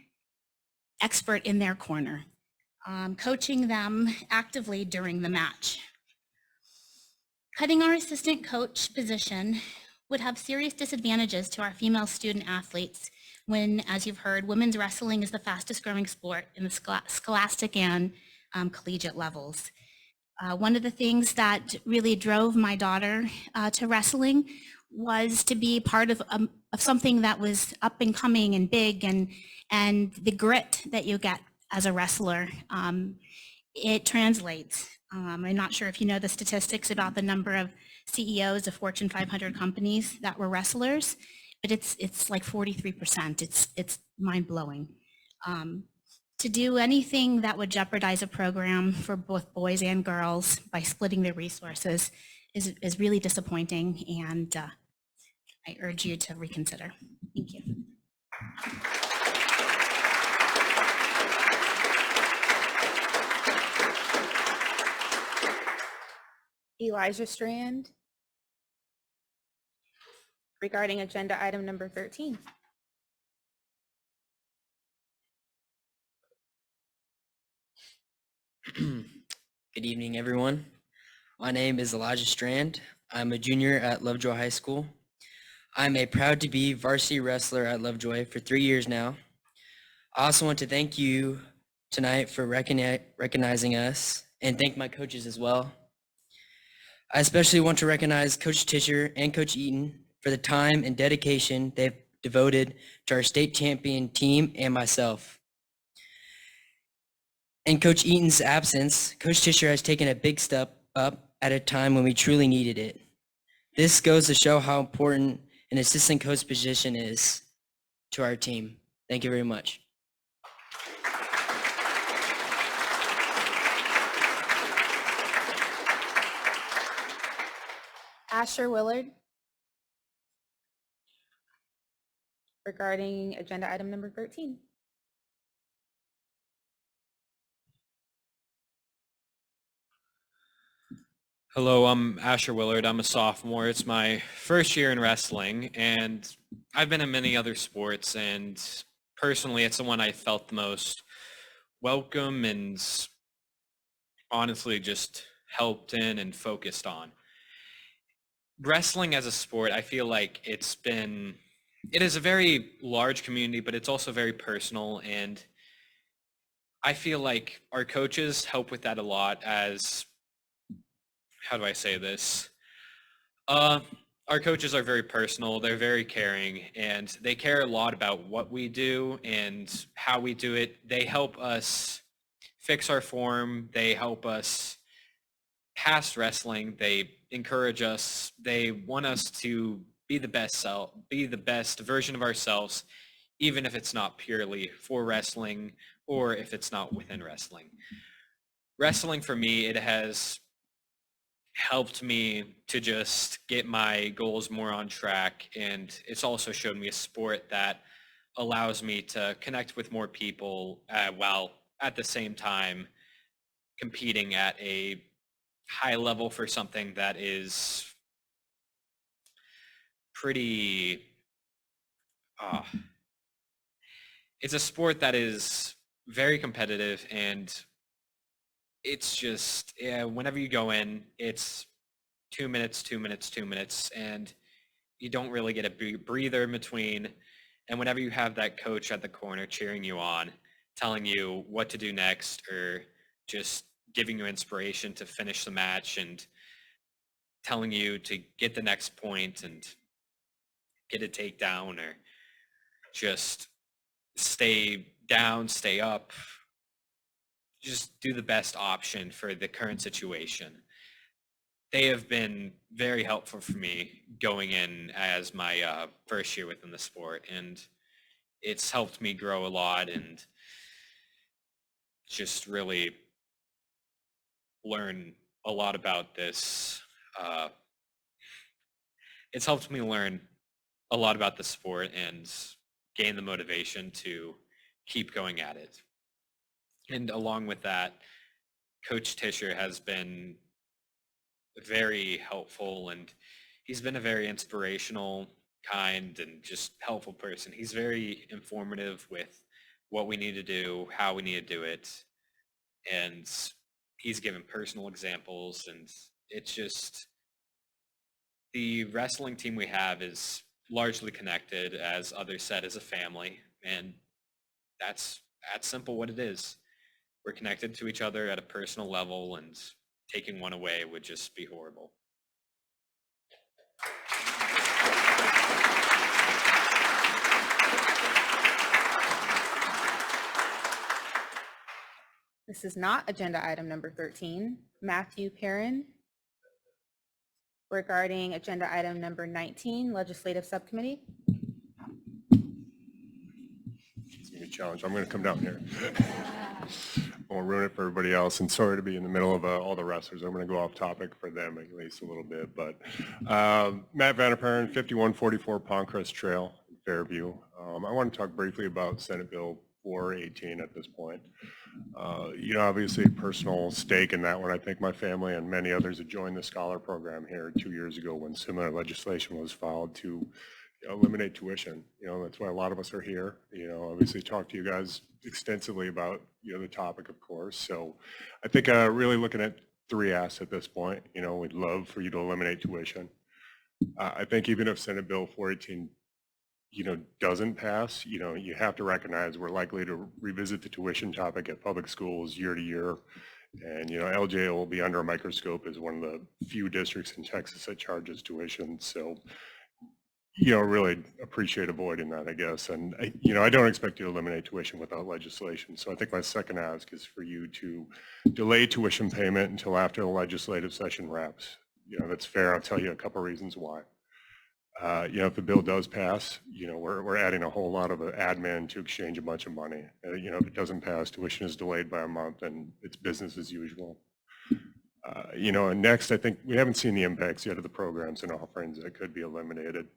expert in their corner, coaching them actively during the match. Cutting our assistant coach position would have serious disadvantages to our female student athletes when, as you've heard, women's wrestling is the fastest growing sport in the scholastic and collegiate levels. One of the things that really drove my daughter to wrestling was to be part of something that was up and coming and big, and the grit that you get as a wrestler, it translates. I'm not sure if you know the statistics about the number of CEOs of Fortune 500 companies that were wrestlers, but it's like 43%. It's mind blowing. To do anything that would jeopardize a program for both boys and girls by splitting their resources is really disappointing, and I urge you to reconsider. Thank you. Elijah Strand, regarding agenda item number 13. Good evening, everyone. My name is Elijah Strand. I'm a junior at Lovejoy High School. I'm a proud to be varsity wrestler at Lovejoy for 3 years now. I also want to thank you tonight for recognizing us and thank my coaches as well. I especially want to recognize Coach Tischer and Coach Eaton for the time and dedication they've devoted to our state champion team and myself. In Coach Eaton's absence, Coach Tischer has taken a big step up at a time when we truly needed it. This goes to show how important an assistant coach position is to our team. Thank you very much. Asher Willard, regarding agenda item number 13. Hello, I'm Asher Willard. I'm a sophomore. It's my first year in wrestling, and I've been in many other sports, and personally, it's the one I felt the most welcome and honestly just helped in and focused on. Wrestling as a sport, I feel like it is a very large community, but it's also very personal, and I feel like our coaches help with that a lot as, how do I say this? Our coaches are very personal, they're very caring, and they care a lot about what we do and how we do it. They help us fix our form, they help us past wrestling, they encourage us, they want us to be the best version of ourselves, even if it's not purely for wrestling or if it's not within wrestling. Wrestling for me, it has helped me to just get my goals more on track, and it's also showed me a sport that allows me to connect with more people while at the same time competing at a high level for something that is pretty it's a sport that is very competitive, and it's just, whenever you go in, it's 2 minutes, 2 minutes, 2 minutes, and you don't really get a breather in between. And whenever you have that coach at the corner cheering you on, telling you what to do next, or just giving you inspiration to finish the match and telling you to get the next point and get a takedown, or just stay down, stay up, just do the best option for the current situation. They have been very helpful for me going in as my first year within the sport, and it's helped me grow a lot and just really learn a lot about this. It's helped me learn a lot about the sport and gain the motivation to keep going at it. And along with that, Coach Tischer has been very helpful, and he's been a very inspirational, kind, and just helpful person. He's very informative with what we need to do, how we need to do it, and he's given personal examples, and it's just, the wrestling team we have is largely connected, as others said, as a family, and that's simple what it is. We're connected to each other at a personal level, and taking one away would just be horrible. This is not agenda item number 13. Matthew Perrin, regarding agenda item number 19, Legislative Subcommittee. me challenged. I'm going to come down here. I won't ruin it for everybody else. And sorry to be in the middle of all the wrestlers. I'm going to go off topic for them at least a little bit. But Matt Vanderpern, 5144 Pondcrest Trail, Fairview. I want to talk briefly about Senate Bill 418 at this point. Obviously personal stake in that one. I think my family and many others had joined the scholar program here 2 years ago when similar legislation was filed to eliminate tuition. That's why a lot of us are here. Obviously talked to you guys extensively about, the topic, of course. So I think really looking at 3 asks at this point. We'd love for you to eliminate tuition. I think even if Senate Bill 418 doesn't pass, you have to recognize we're likely to revisit the tuition topic at public schools year to year. And, LJ will be under a microscope as one of the few districts in Texas that charges tuition. So, really appreciate avoiding that, I guess. And, I don't expect you to eliminate tuition without legislation. So I think my second ask is for you to delay tuition payment until after the legislative session wraps. That's fair. I'll tell you a couple reasons why. If the bill does pass, we're adding a whole lot of admin to exchange a bunch of money. If it doesn't pass, tuition is delayed by a month and it's business as usual. And next, I think we haven't seen the impacts yet of the programs and offerings that could be eliminated.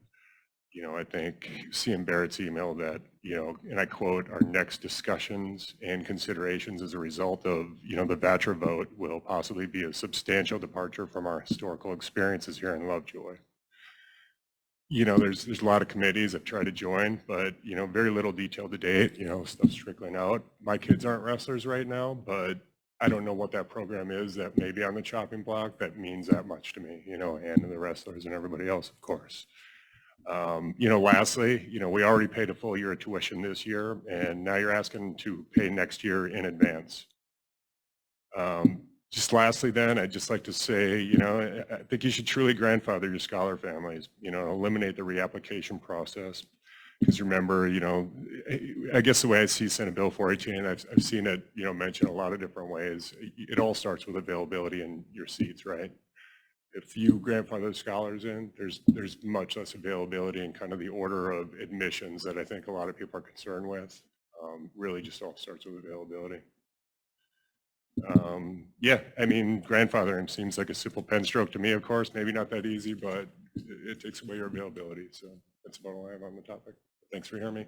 I think seeing Barrett's email that, and I quote, our next discussions and considerations as a result of, the VATRA vote will possibly be a substantial departure from our historical experiences here in Lovejoy. There's a lot of committees I've tried to join, but, very little detail to date, stuff's trickling out. My kids aren't wrestlers right now, but I don't know what that program is that may be on the chopping block that means that much to me, and to the wrestlers and everybody else, of course. Lastly, we already paid a full year of tuition this year, and now you're asking to pay next year in advance. Just lastly then, I'd just like to say, I think you should truly grandfather your scholar families, eliminate the reapplication process. Because remember, I guess the way I see Senate Bill 418, I've seen it, mentioned a lot of different ways. It all starts with availability in your seats, right? If you grandfather scholars in, there's much less availability in kind of the order of admissions that I think a lot of people are concerned with. Really just all starts with availability. Grandfathering seems like a simple pen stroke to me, of course, maybe not that easy, but it takes away your availability. So that's about all I have on the topic. Thanks for hearing me.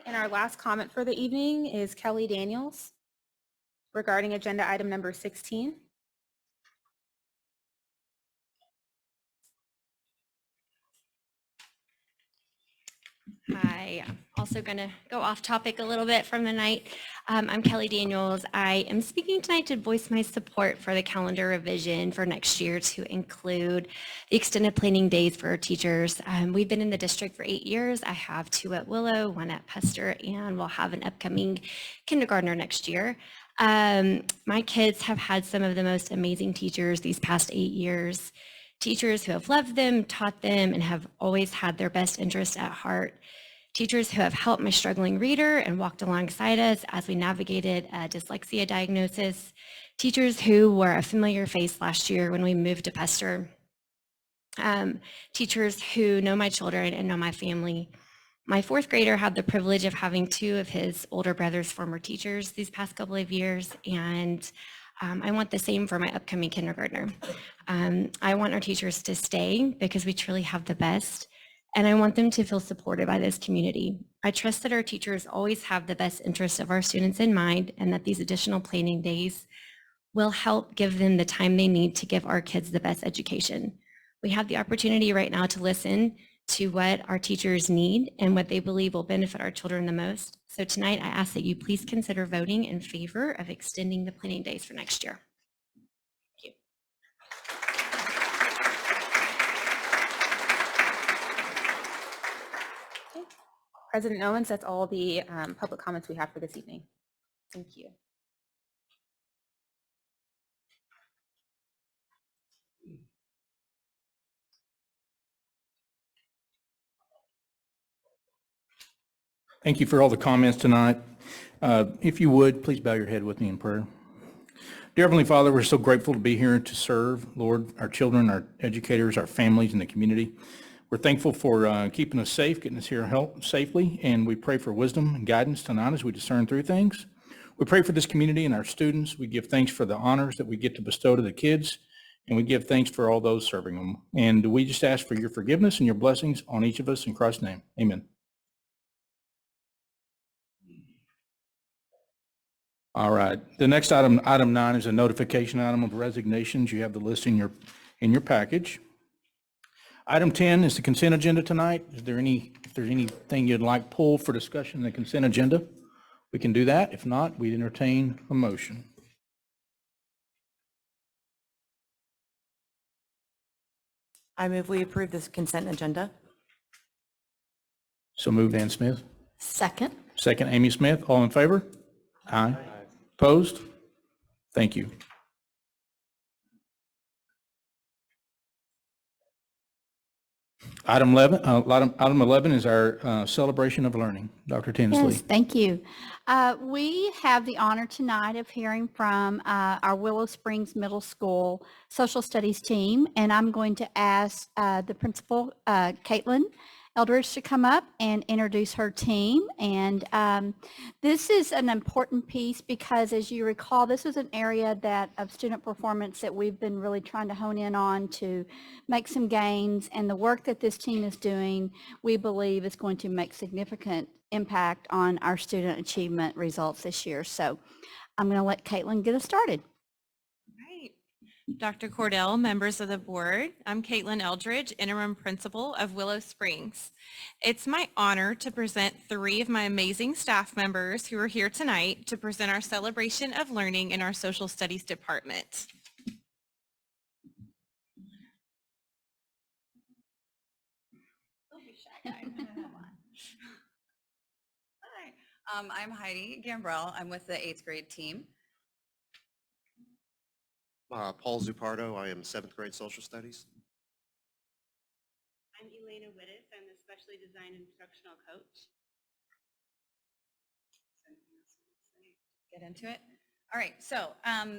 And our last comment for the evening is Kelly Daniels regarding agenda item number 16. Hi, I'm also going to go off topic a little bit from the night. I'm Kelly Daniels. I am speaking tonight to voice my support for the calendar revision for next year to include the extended planning days for our teachers. We've been in the district for 8 years. I have 2 at Willow, 1 at Pester, and we'll have an upcoming kindergartner next year. My kids have had some of the most amazing teachers these past 8 years. Teachers who have loved them, taught them, and have always had their best interest at heart. Teachers who have helped my struggling reader and walked alongside us as we navigated a dyslexia diagnosis. Teachers who were a familiar face last year when we moved to Pester. Teachers who know my children and know my family. My 4th grader had the privilege of having 2 of his older brother's former teachers these past couple of years, and I want the same for my upcoming kindergartner. I want our teachers to stay because we truly have the best, and I want them to feel supported by this community. I trust that our teachers always have the best interests of our students in mind, and that these additional planning days will help give them the time they need to give our kids the best education. We have the opportunity right now to listen to what our teachers need and what they believe will benefit our children the most. So tonight, I ask that you please consider voting in favor of extending the planning days for next year. Thank you. Okay. President Owens, that's all the public comments we have for this evening. Thank you. Thank you for all the comments tonight. If you would, please bow your head with me in prayer. Dear Heavenly Father, we're so grateful to be here to serve, Lord, our children, our educators, our families, and the community. We're thankful for keeping us safe, getting us here safely, and we pray for wisdom and guidance tonight as we discern through things. We pray for this community and our students. We give thanks for the honors that we get to bestow to the kids, and we give thanks for all those serving them. And we just ask for your forgiveness and your blessings on each of us in Christ's name. Amen. All right. The next item, item 9, is a notification item of resignations. You have the list in your package. Item 10 is the consent agenda tonight. If there's anything you'd like pulled for discussion in the consent agenda, we can do that. If not, we'd entertain a motion. I move we approve this consent agenda. So moved, Ann Smith. Second. Second, Amy Smith. All in favor? Aye. Opposed? Thank you. Item 11 is our celebration of learning. Dr. Tinsley. Yes, thank you. We have the honor tonight of hearing from our Willow Springs Middle School Social Studies team, and I'm going to ask the principal, Caitlin Eldridge, to come up and introduce her team. And this is an important piece because, as you recall, this is an area of student performance that we've been really trying to hone in on to make some gains. And the work that this team is doing, we believe, is going to make significant impact on our student achievement results this year. So I'm going to let Caitlin get us started. Dr. Cordell, members of the board, I'm Caitlin Eldridge, interim principal of Willow Springs. It's my honor to present 3 of my amazing staff members who are here tonight to present our celebration of learning in our social studies department. Hi, I'm Heidi Gambrell. I'm with the 8th grade team. Paul Zupardo, I am 7th grade social studies. I'm Elena Wittes. I'm the specially designed instructional coach. Get into it. All right, so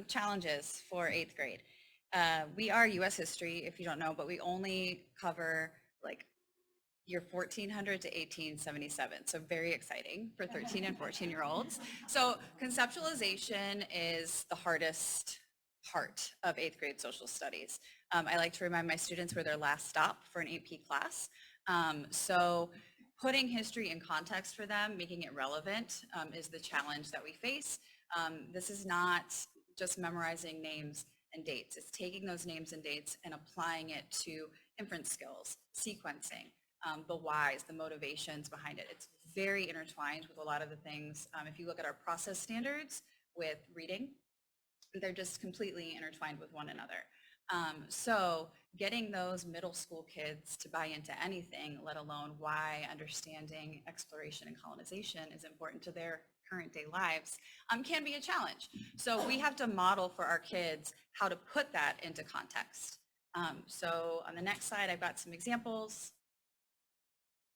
challenges for 8th grade. We are U.S. history, if you don't know, but we only cover like year 1400 to 1877. So very exciting for 13 and 14-year-olds. So conceptualization is the hardest part of 8th grade social studies. I like to remind my students we're their last stop for an AP class. So putting history in context for them, making it relevant, is the challenge that we face. This is not just memorizing names and dates. It's taking those names and dates and applying it to inference skills, sequencing, the whys, the motivations behind it. It's very intertwined with a lot of the things. If you look at our process standards with reading, they're just completely intertwined with one another. So getting those middle school kids to buy into anything, let alone why understanding exploration and colonization is important to their current day lives, can be a challenge. So we have to model for our kids how to put that into context. So on the next slide, I've got some examples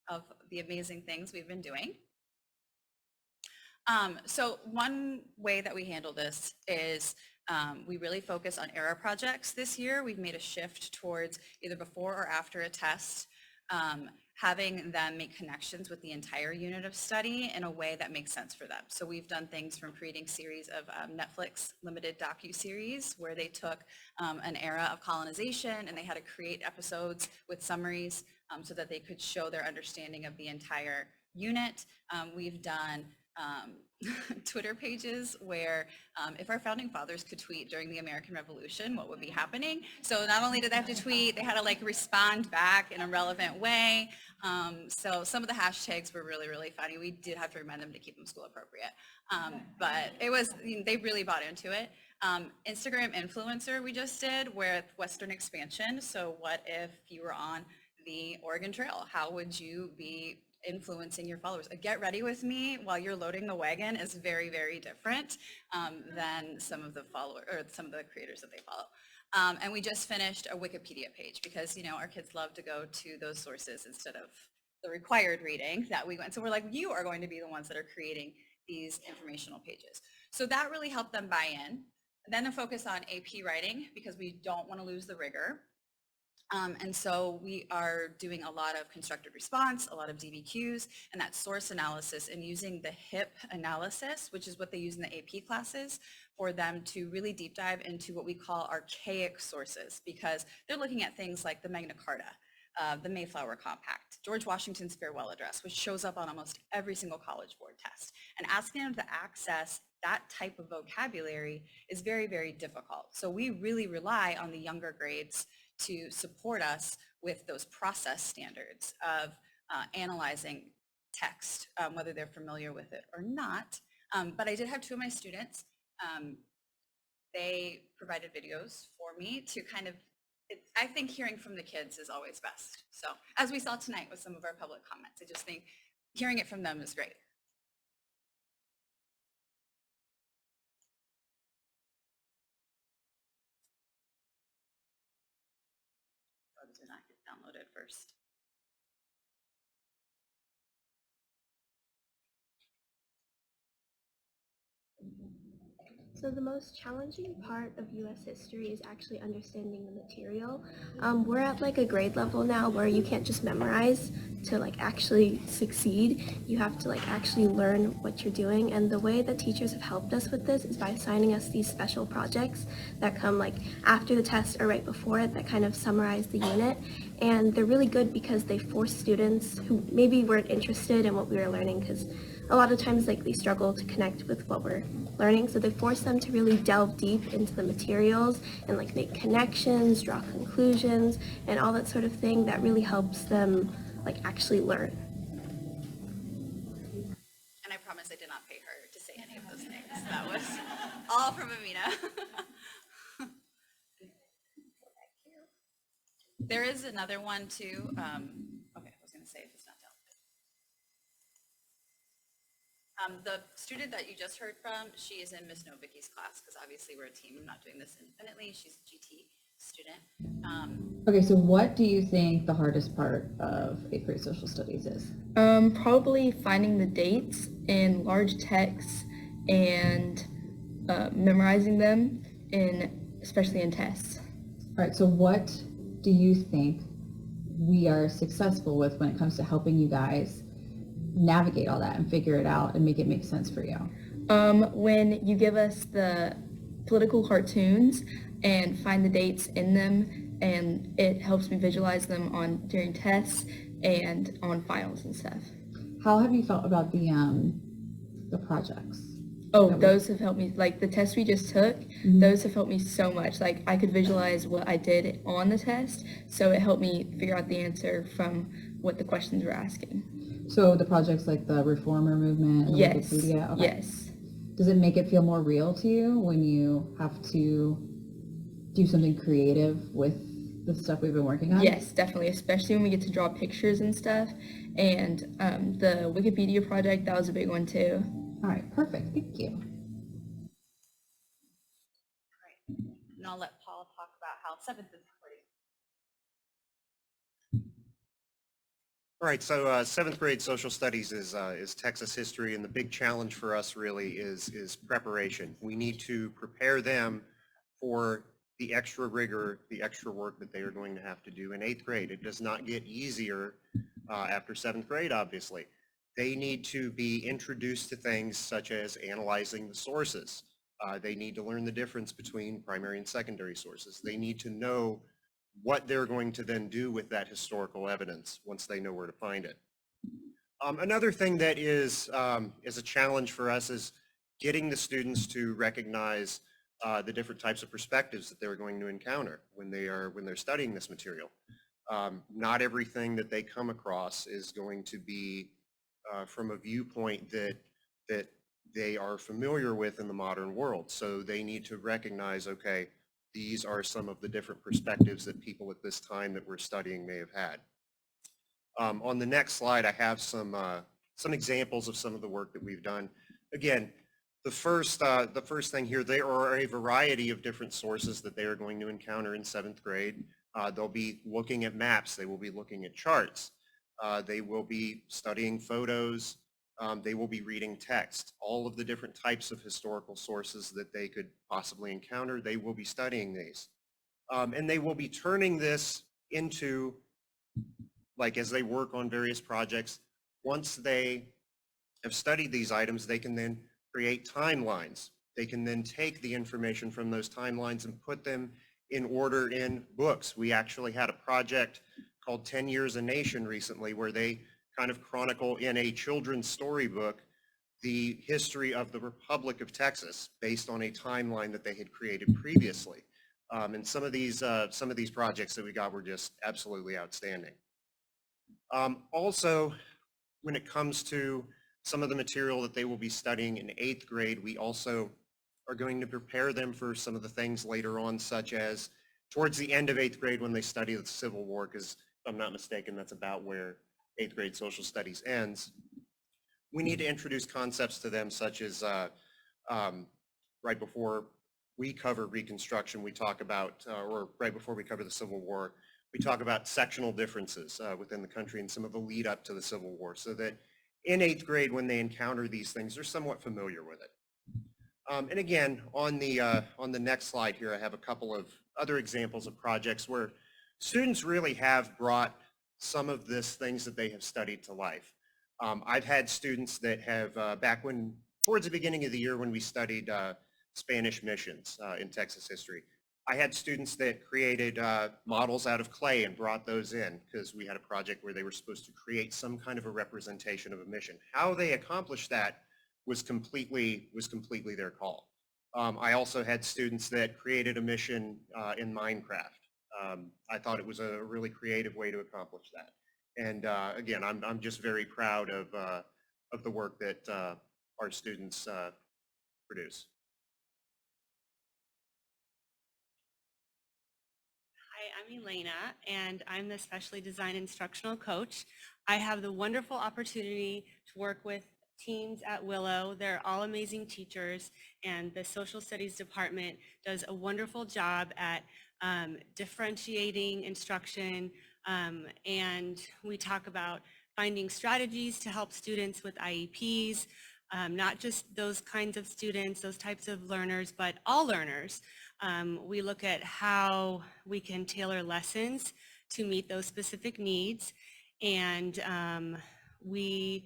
of the amazing things we've been doing. So one way that we handle this is we really focus on era projects this year. We've made a shift towards either before or after a test, having them make connections with the entire unit of study in a way that makes sense for them. So we've done things from creating series of Netflix limited docu-series where they took an era of colonization and they had to create episodes with summaries so that they could show their understanding of the entire unit. We've done Twitter pages where if our founding fathers could tweet during the American Revolution, what would be happening? So not only did they have to tweet, they had to like respond back in a relevant way. So some of the hashtags were really, really funny. We did have to remind them to keep them school appropriate. But it was, they really bought into it. Instagram influencer we just did with Western expansion. So what if you were on the Oregon Trail? How would you be influencing your followers? Get ready with me while you're loading the wagon is very, very different than some of the followers or some of the creators that they follow. And we just finished a Wikipedia page because, our kids love to go to those sources instead of the required reading that we went. So we're like, you are going to be the ones that are creating these informational pages. So that really helped them buy in. Then a focus on AP writing because we don't want to lose the rigor. And so we are doing a lot of constructed response, a lot of DBQs, and that source analysis, and using the HIP analysis, which is what they use in the AP classes, for them to really deep dive into what we call archaic sources, because they're looking at things like the Magna Carta, the Mayflower Compact, George Washington's farewell address, which shows up on almost every single College Board test. And asking them to access that type of vocabulary is very, very difficult. So we really rely on the younger grades to support us with those process standards of analyzing text, whether they're familiar with it or not. But I did have two of my students. They provided videos for me to kind of, I think hearing from the kids is always best. So as we saw tonight with some of our public comments, I just think hearing it from them is great. Did not get downloaded first. So the most challenging part of U.S. history is actually understanding the material. We're at like a grade level now where you can't just memorize to like actually succeed. You have to like actually learn what you're doing. And the way that teachers have helped us with this is by assigning us these special projects that come like after the test or right before it that kind of summarize the unit. And they're really good because they force students who maybe weren't interested in what we were learning, because a lot of times like they struggle to connect with what we're learning, so they force them to really delve deep into the materials and like make connections, draw conclusions, and all that sort of thing that really helps them like actually learn. And I promise I did not pay her to say any of those things. That was all from Amina. There is another one too. Okay, I was going to say if it's not down. The student that you just heard from, she is in Miss Novicki's class because obviously we're a team. I'm not doing this independently. She's a GT student. Okay, so what do you think the hardest part of 8th grade social studies is? Probably finding the dates in large texts and memorizing them, especially in tests. All right, so what do you think we are successful with when it comes to helping you guys navigate all that and figure it out and make it make sense for you? When you give us the political cartoons and find the dates in them, and it helps me visualize them during tests and on finals and stuff. How have you felt about the projects? Oh, those have helped me. Like the test we just took, those have helped me so much. Like I could visualize what I did on the test, so it helped me figure out the answer from what the questions were asking. So the projects like the reformer movement and Yes. Wikipedia? Okay. Yes. Does it make it feel more real to you when you have to do something creative with the stuff we've been working on? Yes, definitely, especially when we get to draw pictures and stuff. And the Wikipedia project, that was a big one too. All right, perfect. Thank you. Right. And I'll let Paul talk about how 7th is supporting. All right, so 7th grade social studies is Texas history, and the big challenge for us really is preparation. We need to prepare them for the extra rigor, the extra work that they are going to have to do in 8th grade. It does not get easier after 7th grade, obviously. They need to be introduced to things such as analyzing the sources. They need to learn the difference between primary and secondary sources. They need to know what they're going to then do with that historical evidence once they know where to find it. Another thing that is a challenge for us is getting the students to recognize the different types of perspectives that they're going to encounter when they're studying this material. Not everything that they come across is going to be from a viewpoint that they are familiar with in the modern world. So they need to recognize, okay, these are some of the different perspectives that people at this time that we're studying may have had. On the next slide, I have some examples of some of the work that we've done. Again, the first thing here, there are a variety of different sources that they are going to encounter in 7th grade. They'll be looking at maps. They will be looking at charts. They will be studying photos. They will be reading text, all of the different types of historical sources that they could possibly encounter. They will be studying these. And they will be turning this into, like as they work on various projects, once they have studied these items, they can then create timelines. They can then take the information from those timelines and put them in order in books. We actually had a project called 10 Years a Nation recently where they kind of chronicle in a children's storybook the history of the Republic of Texas based on a timeline that they had created previously. And some of these projects that we got were just absolutely outstanding. Also, when it comes to some of the material that they will be studying in 8th grade, we also are going to prepare them for some of the things later on, such as towards the end of 8th grade when they study the Civil War, because if I'm not mistaken, that's about where 8th grade social studies ends. We need to introduce concepts to them such as right before we cover Reconstruction, we talk about, or right before we cover the Civil War, we talk about sectional differences within the country and some of the lead up to the Civil War, so that in 8th grade when they encounter these things, they're somewhat familiar with it. And again, on the next slide here, I have a couple of other examples of projects where students really have brought some of these things that they have studied to life. I've had students that have, back when, towards the beginning of the year when we studied Spanish missions in Texas history, I had students that created models out of clay and brought those in because we had a project where they were supposed to create some kind of a representation of a mission. How they accomplished that was completely their call. I also had students that created a mission in Minecraft. I thought it was a really creative way to accomplish that. And again, I'm just very proud of the work that our students produce. Hi, I'm Elena, and I'm the Specially Designed Instructional Coach. I have the wonderful opportunity to work with teams at Willow. They're all amazing teachers, and the Social Studies Department does a wonderful job at differentiating instruction, and we talk about finding strategies to help students with IEPs, not just those kinds of students, those types of learners, but all learners. We look at how we can tailor lessons to meet those specific needs, and we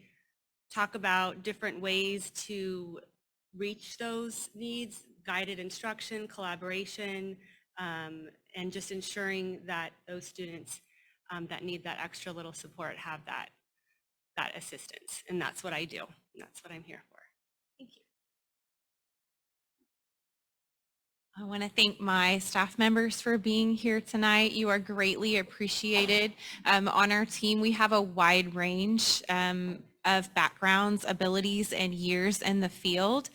talk about different ways to reach those needs, guided instruction, collaboration, and just ensuring that those students that need that extra little support have that assistance. And that's what I do. And that's what I'm here for. Thank you. I want to thank my staff members for being here tonight. You are greatly appreciated. On our team, we have a wide range of backgrounds, abilities, and years in the field.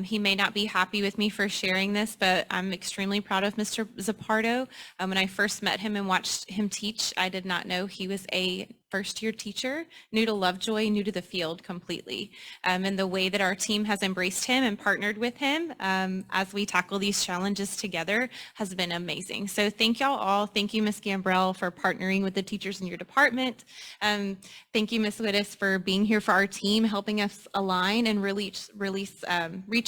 He may not be happy with me for sharing this, but I'm extremely proud of Mr. Zapardo. When I first met him and watched him teach, I did not know he was a first-year teacher, new to Lovejoy, new to the field completely. And the way that our team has embraced him and partnered with him as we tackle these challenges together has been amazing. So thank y'all all. Thank you, Ms. Gambrell, for partnering with the teachers in your department. Thank you, Ms. Wittes, for being here for our team, helping us align and reach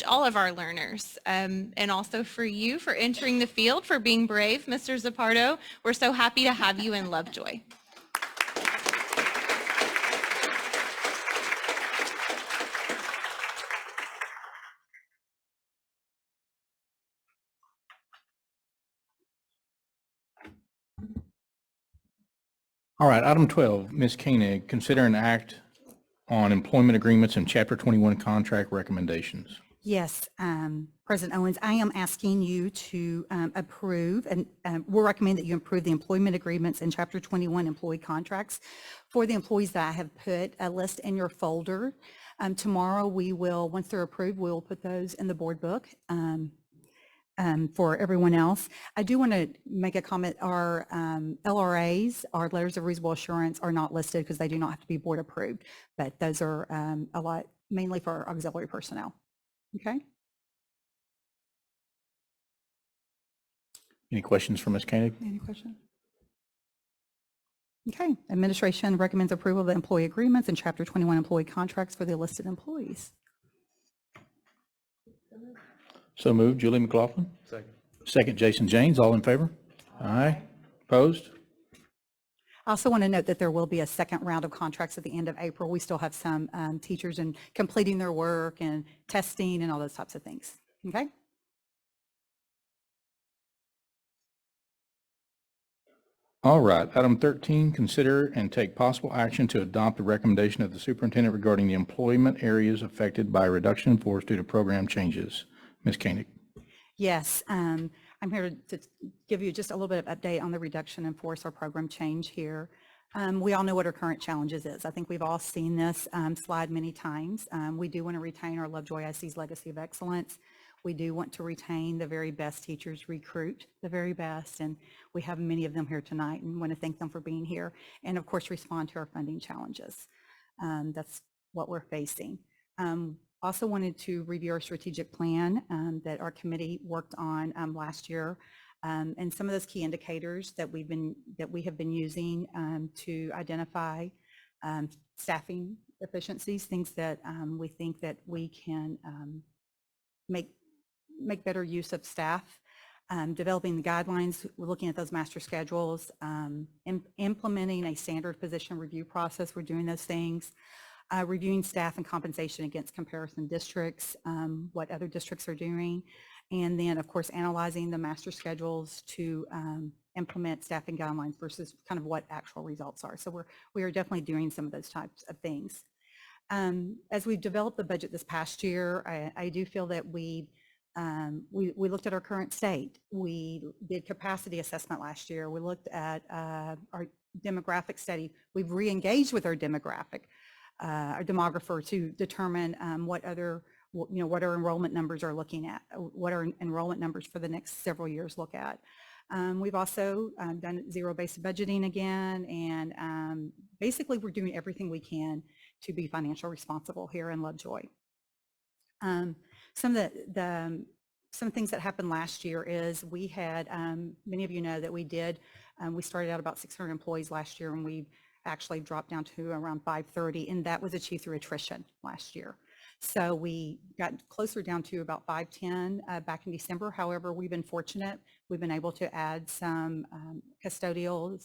all of our learners. And also for you for entering the field, for being brave, Mr. Zapardo. We're so happy to have you in Lovejoy. All right, item 12, Ms. Koenig, consider an act on employment agreements and Chapter 21 contract recommendations. Yes, President Owens, I am asking you to approve, and we'll recommend that you approve the employment agreements and Chapter 21 employee contracts for the employees that I have put a list in your folder. Tomorrow we will, once they're approved, we'll put those in the board book. For everyone else. I do want to make a comment. Our LRAs, our letters of reasonable assurance, are not listed because they do not have to be board approved, but those are a lot, mainly for our auxiliary personnel. Okay. Any questions for Ms. Koenig? Any questions? Okay, administration recommends approval of the employee agreements and Chapter 21 employee contracts for the listed employees. So moved. Julie McLaughlin. Second. Second, Jason James. All in favor? Aye. Opposed? I also want to note that there will be a second round of contracts at the end of April. We still have some teachers in completing their work and testing and all those types of things. Okay? All right, item 13, consider and take possible action to adopt the recommendation of the superintendent regarding the employment areas affected by reduction in force due to program changes. Ms. Koenig. Yes, I'm here to give you just a little bit of update on the reduction in force or program change here. We all know what our current challenges is. I think we've all seen this slide many times. We do want to retain our Lovejoy ISD's legacy of excellence. We do want to retain the very best teachers, recruit the very best, and we have many of them here tonight and want to thank them for being here, and of course respond to our funding challenges. That's what we're facing. Also wanted to review our strategic plan that our committee worked on last year, and some of those key indicators that we have been using to identify staffing efficiencies, things that we think that we can make better use of staff, developing the guidelines. We're looking at those master schedules, implementing a standard position review process. We're doing those things, reviewing staff and compensation against comparison districts, what other districts are doing, and then of course analyzing the master schedules to implement staffing guidelines versus kind of what actual results are. So we are definitely doing some of those types of things. As we've developed the budget this past year, I do feel that we looked at our current state. We did capacity assessment last year. We looked at our demographic study. We've re-engaged with our demographer to determine what our enrollment numbers are looking at, what our enrollment numbers for the next several years look at. We've also done zero-based budgeting again, and basically we're doing everything we can to be financially responsible here in Lovejoy. Some things that happened last year is we had, many of you know that we started out about 600 employees last year, and we actually dropped down to around 530, and that was achieved through attrition last year. So we got closer down to about 510 back in December. However, we've been fortunate. We've been able to add some custodian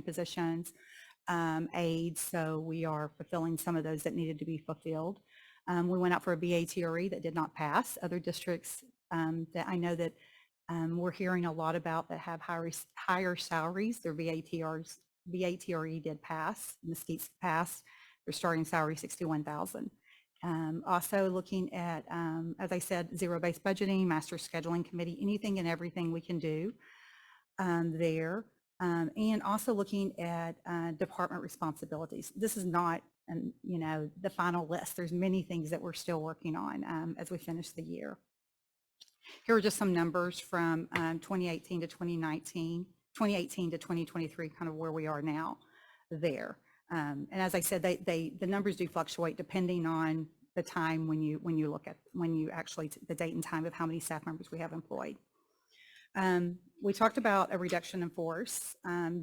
positions, aides, so we are fulfilling some of those that needed to be fulfilled. We went out for a BATRE that did not pass. Other districts that I know that we're hearing a lot about that have higher salaries, their BATRE did pass. Mesquite's passed. Their starting salary $61,000. Also looking at, as I said, zero-based budgeting, master scheduling committee, anything and everything we can do there. And also looking at department responsibilities. This is not the final list. There's many things that we're still working on as we finish the year. Here are just some numbers from 2018 to 2019, 2018 to 2023, kind of where we are now there. And as I said, the numbers do fluctuate depending on the time when you look at, the date and time of how many staff members we have employed. We talked about a reduction in force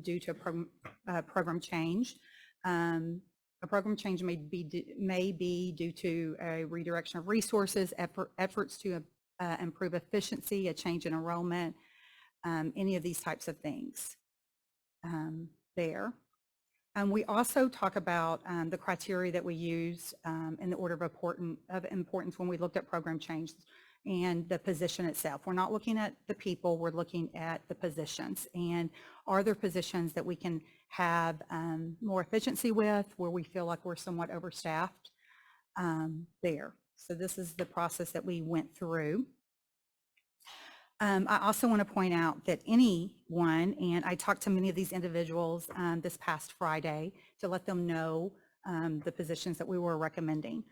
due to a program change. A program change may be due to a redirection of resources, efforts to improve efficiency, a change in enrollment, any of these types of things there. We also talk about the criteria that we use in the order of importance when we looked at program change and the position itself. We're not looking at the people, we're looking at the positions. And are there positions that we can have more efficiency with, where we feel like we're somewhat overstaffed there. So this is the process that we went through. I also want to point out that anyone, and I talked to many of these individuals this past Friday to let them know the positions that we were recommending.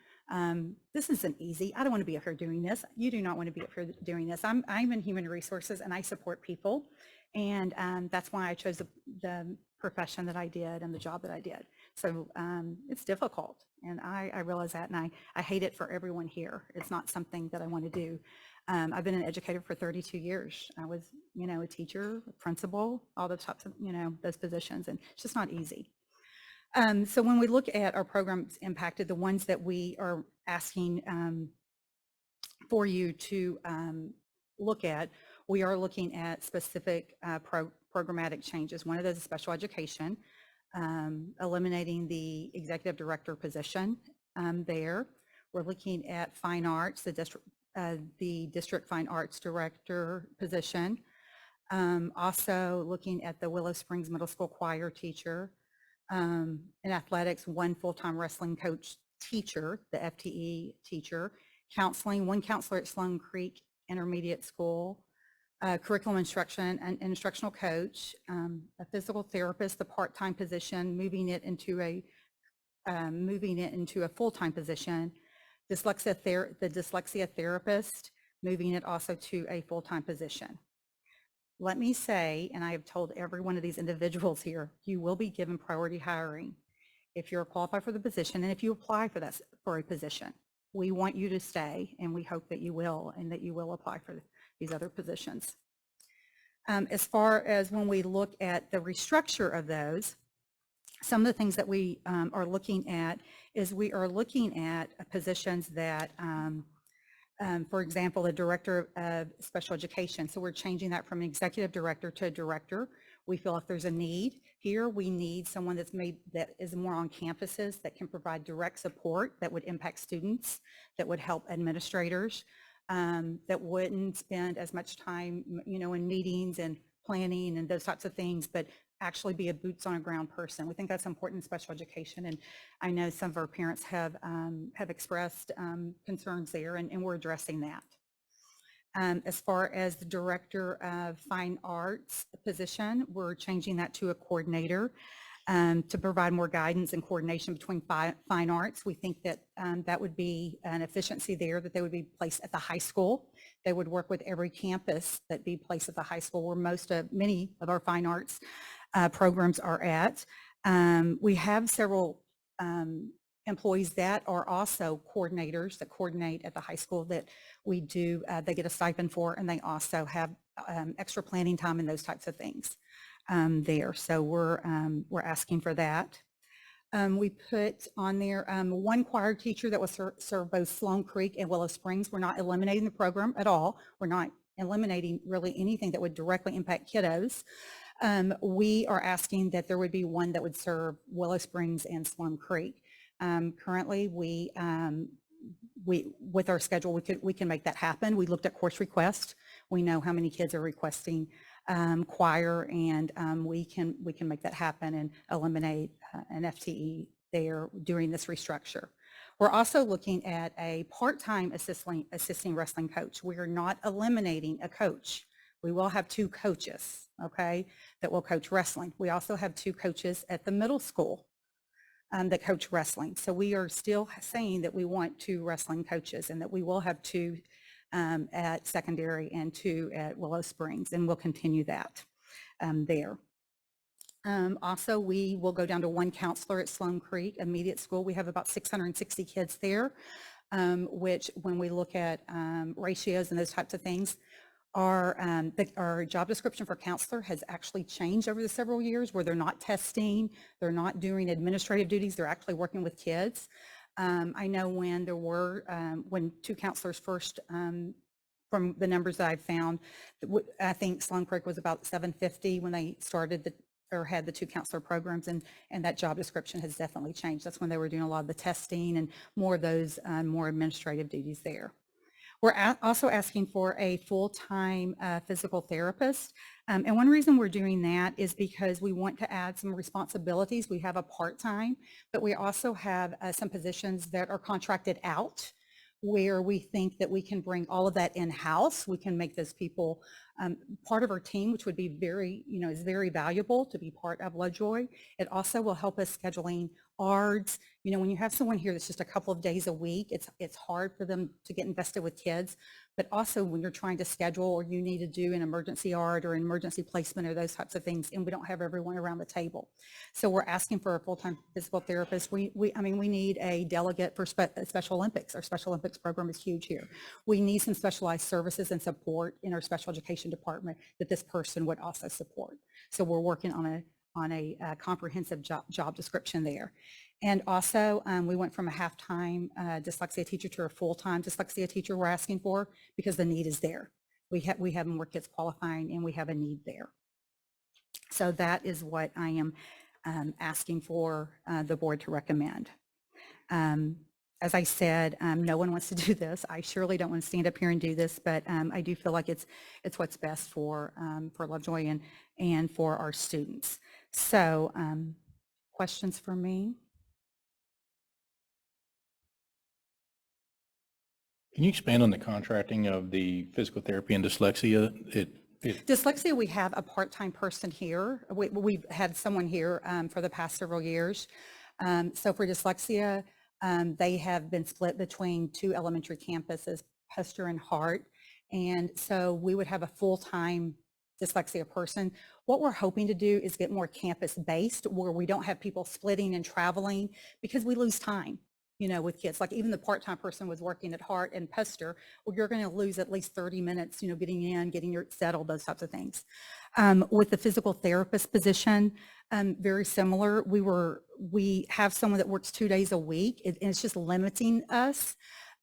This isn't easy. I don't want to be up here doing this. You do not want to be up here doing this. I'm in human resources and I support people. And that's why I chose the profession that I did and the job that I did. So it's difficult. And I realize that, and I hate it for everyone here. It's not something that I want to do. I've been an educator for 32 years. I was, a teacher, a principal, all the types of, those positions, and it's just not easy. So when we look at our programs impacted, the ones that we are asking for you to look at, we are looking at specific programmatic changes. One of those is special education, eliminating the executive director position there. We're looking at fine arts, the district fine arts director position. Also looking at the Willow Springs Middle School choir teacher. In athletics, 1 full-time wrestling coach teacher, the FTE teacher. Counseling, 1 counselor at Sloan Creek Intermediate School. Curriculum instruction, an instructional coach, a physical therapist, the part-time position, moving it into a full-time position. The dyslexia therapist, moving it also to a full-time position. Let me say, and I have told every one of these individuals here, you will be given priority hiring if you're qualified for the position and if you apply for a position. We want you to stay, and we hope that you will, and that you will apply for these other positions. As far as when we look at the restructure of those, some of the things that we are looking at is we are looking at positions that, for example, the director of special education. So we're changing that from an executive director to a director. We feel if there's a need here, we need someone that is more on campuses, that can provide direct support, that would impact students, that would help administrators, that wouldn't spend as much time, in meetings and planning and those types of things, but actually be a boots on the ground person. We think that's important in special education, and I know some of our parents have expressed concerns there, and we're addressing that. As far as the director of fine arts position, we're changing that to a coordinator to provide more guidance and coordination between fine arts. We think that that would be an efficiency there, that they would be placed at the high school. They would work with every campus that be placed at the high school where many of our fine arts programs are at. We have several employees that are also coordinators that coordinate at the high school that we do, they get a stipend for, and they also have extra planning time and those types of things there. So we're asking for that. We put on there 1 choir teacher that will serve both Sloan Creek and Willow Springs. We're not eliminating the program at all. We're not eliminating really anything that would directly impact kiddos. We are asking that there would be 1 that would serve Willow Springs and Sloan Creek. Currently, we with our schedule, we can make that happen. We looked at course requests. We know how many kids are requesting choir, and we can make that happen and eliminate an FTE there during this restructure. We're also looking at a part-time assisting wrestling coach. We are not eliminating a coach. We will have 2 coaches, okay, that will coach wrestling. We also have 2 coaches at the middle school that coach wrestling. So we are still saying that we want 2 wrestling coaches, and that we will have 2 at secondary and 2 at Willow Springs, and we'll continue that there. Also, we will go down to 1 counselor at Sloan Creek Immediate School. We have about 660 kids there, which when we look at ratios and those types of things, our job description for counselor has actually changed over the several years, where they're not testing, they're not doing administrative duties, they're actually working with kids. I know when there were, when 2 counselors first, from the numbers that I've found, I think Sloan Creek was about 750 when they started or had the 2 counselor programs, and that job description has definitely changed. That's when they were doing a lot of the testing and more of those more administrative duties there. We're also asking for a full-time physical therapist. And one reason we're doing that is because we want to add some responsibilities. We have a part-time, but we also have some positions that are contracted out, where we think that we can bring all of that in-house. We can make those people part of our team, which would be very, is very valuable to be part of Lovejoy. It also will help us scheduling ARDs. When you have someone here that's just a couple of days a week, it's hard for them to get invested with kids. but also when you're trying to schedule or you need to do an emergency art or an emergency placement or those types of things, and we don't have everyone around the table. So we're asking for a full-time physical therapist. I mean, we need a delegate for Special Olympics. Our Special Olympics program is huge here. We need some specialized services and support in our special education department that this person would also support. So we're working on a comprehensive job description there. And also, we went from a half-time dyslexia teacher to a full-time dyslexia teacher we're asking for because the need is there. We have more kids qualifying and we have a need there. So that is what I am asking for the board to recommend. As I said, no one wants to do this. I surely don't want to stand up here and do this, but I do feel like it's what's best for Lovejoy and for our students. So questions for me? Can you expand on the contracting of the physical therapy and dyslexia? Dyslexia, we have a part-time person here. We've had someone here for the past several years. So for dyslexia, they have been split between two elementary campuses, Hester and Hart. And so we would have a full-time dyslexia person. What we're hoping to do is get more campus-based where we don't have people splitting and traveling because we lose time, you know, with kids. Like even the part-time person was working at Hart and Hester, well, you're going to lose at least 30 minutes, you know, getting in, getting your settled, those types of things. With the physical therapist position, very similar. We have someone that works 2 days a week, and it's just limiting us.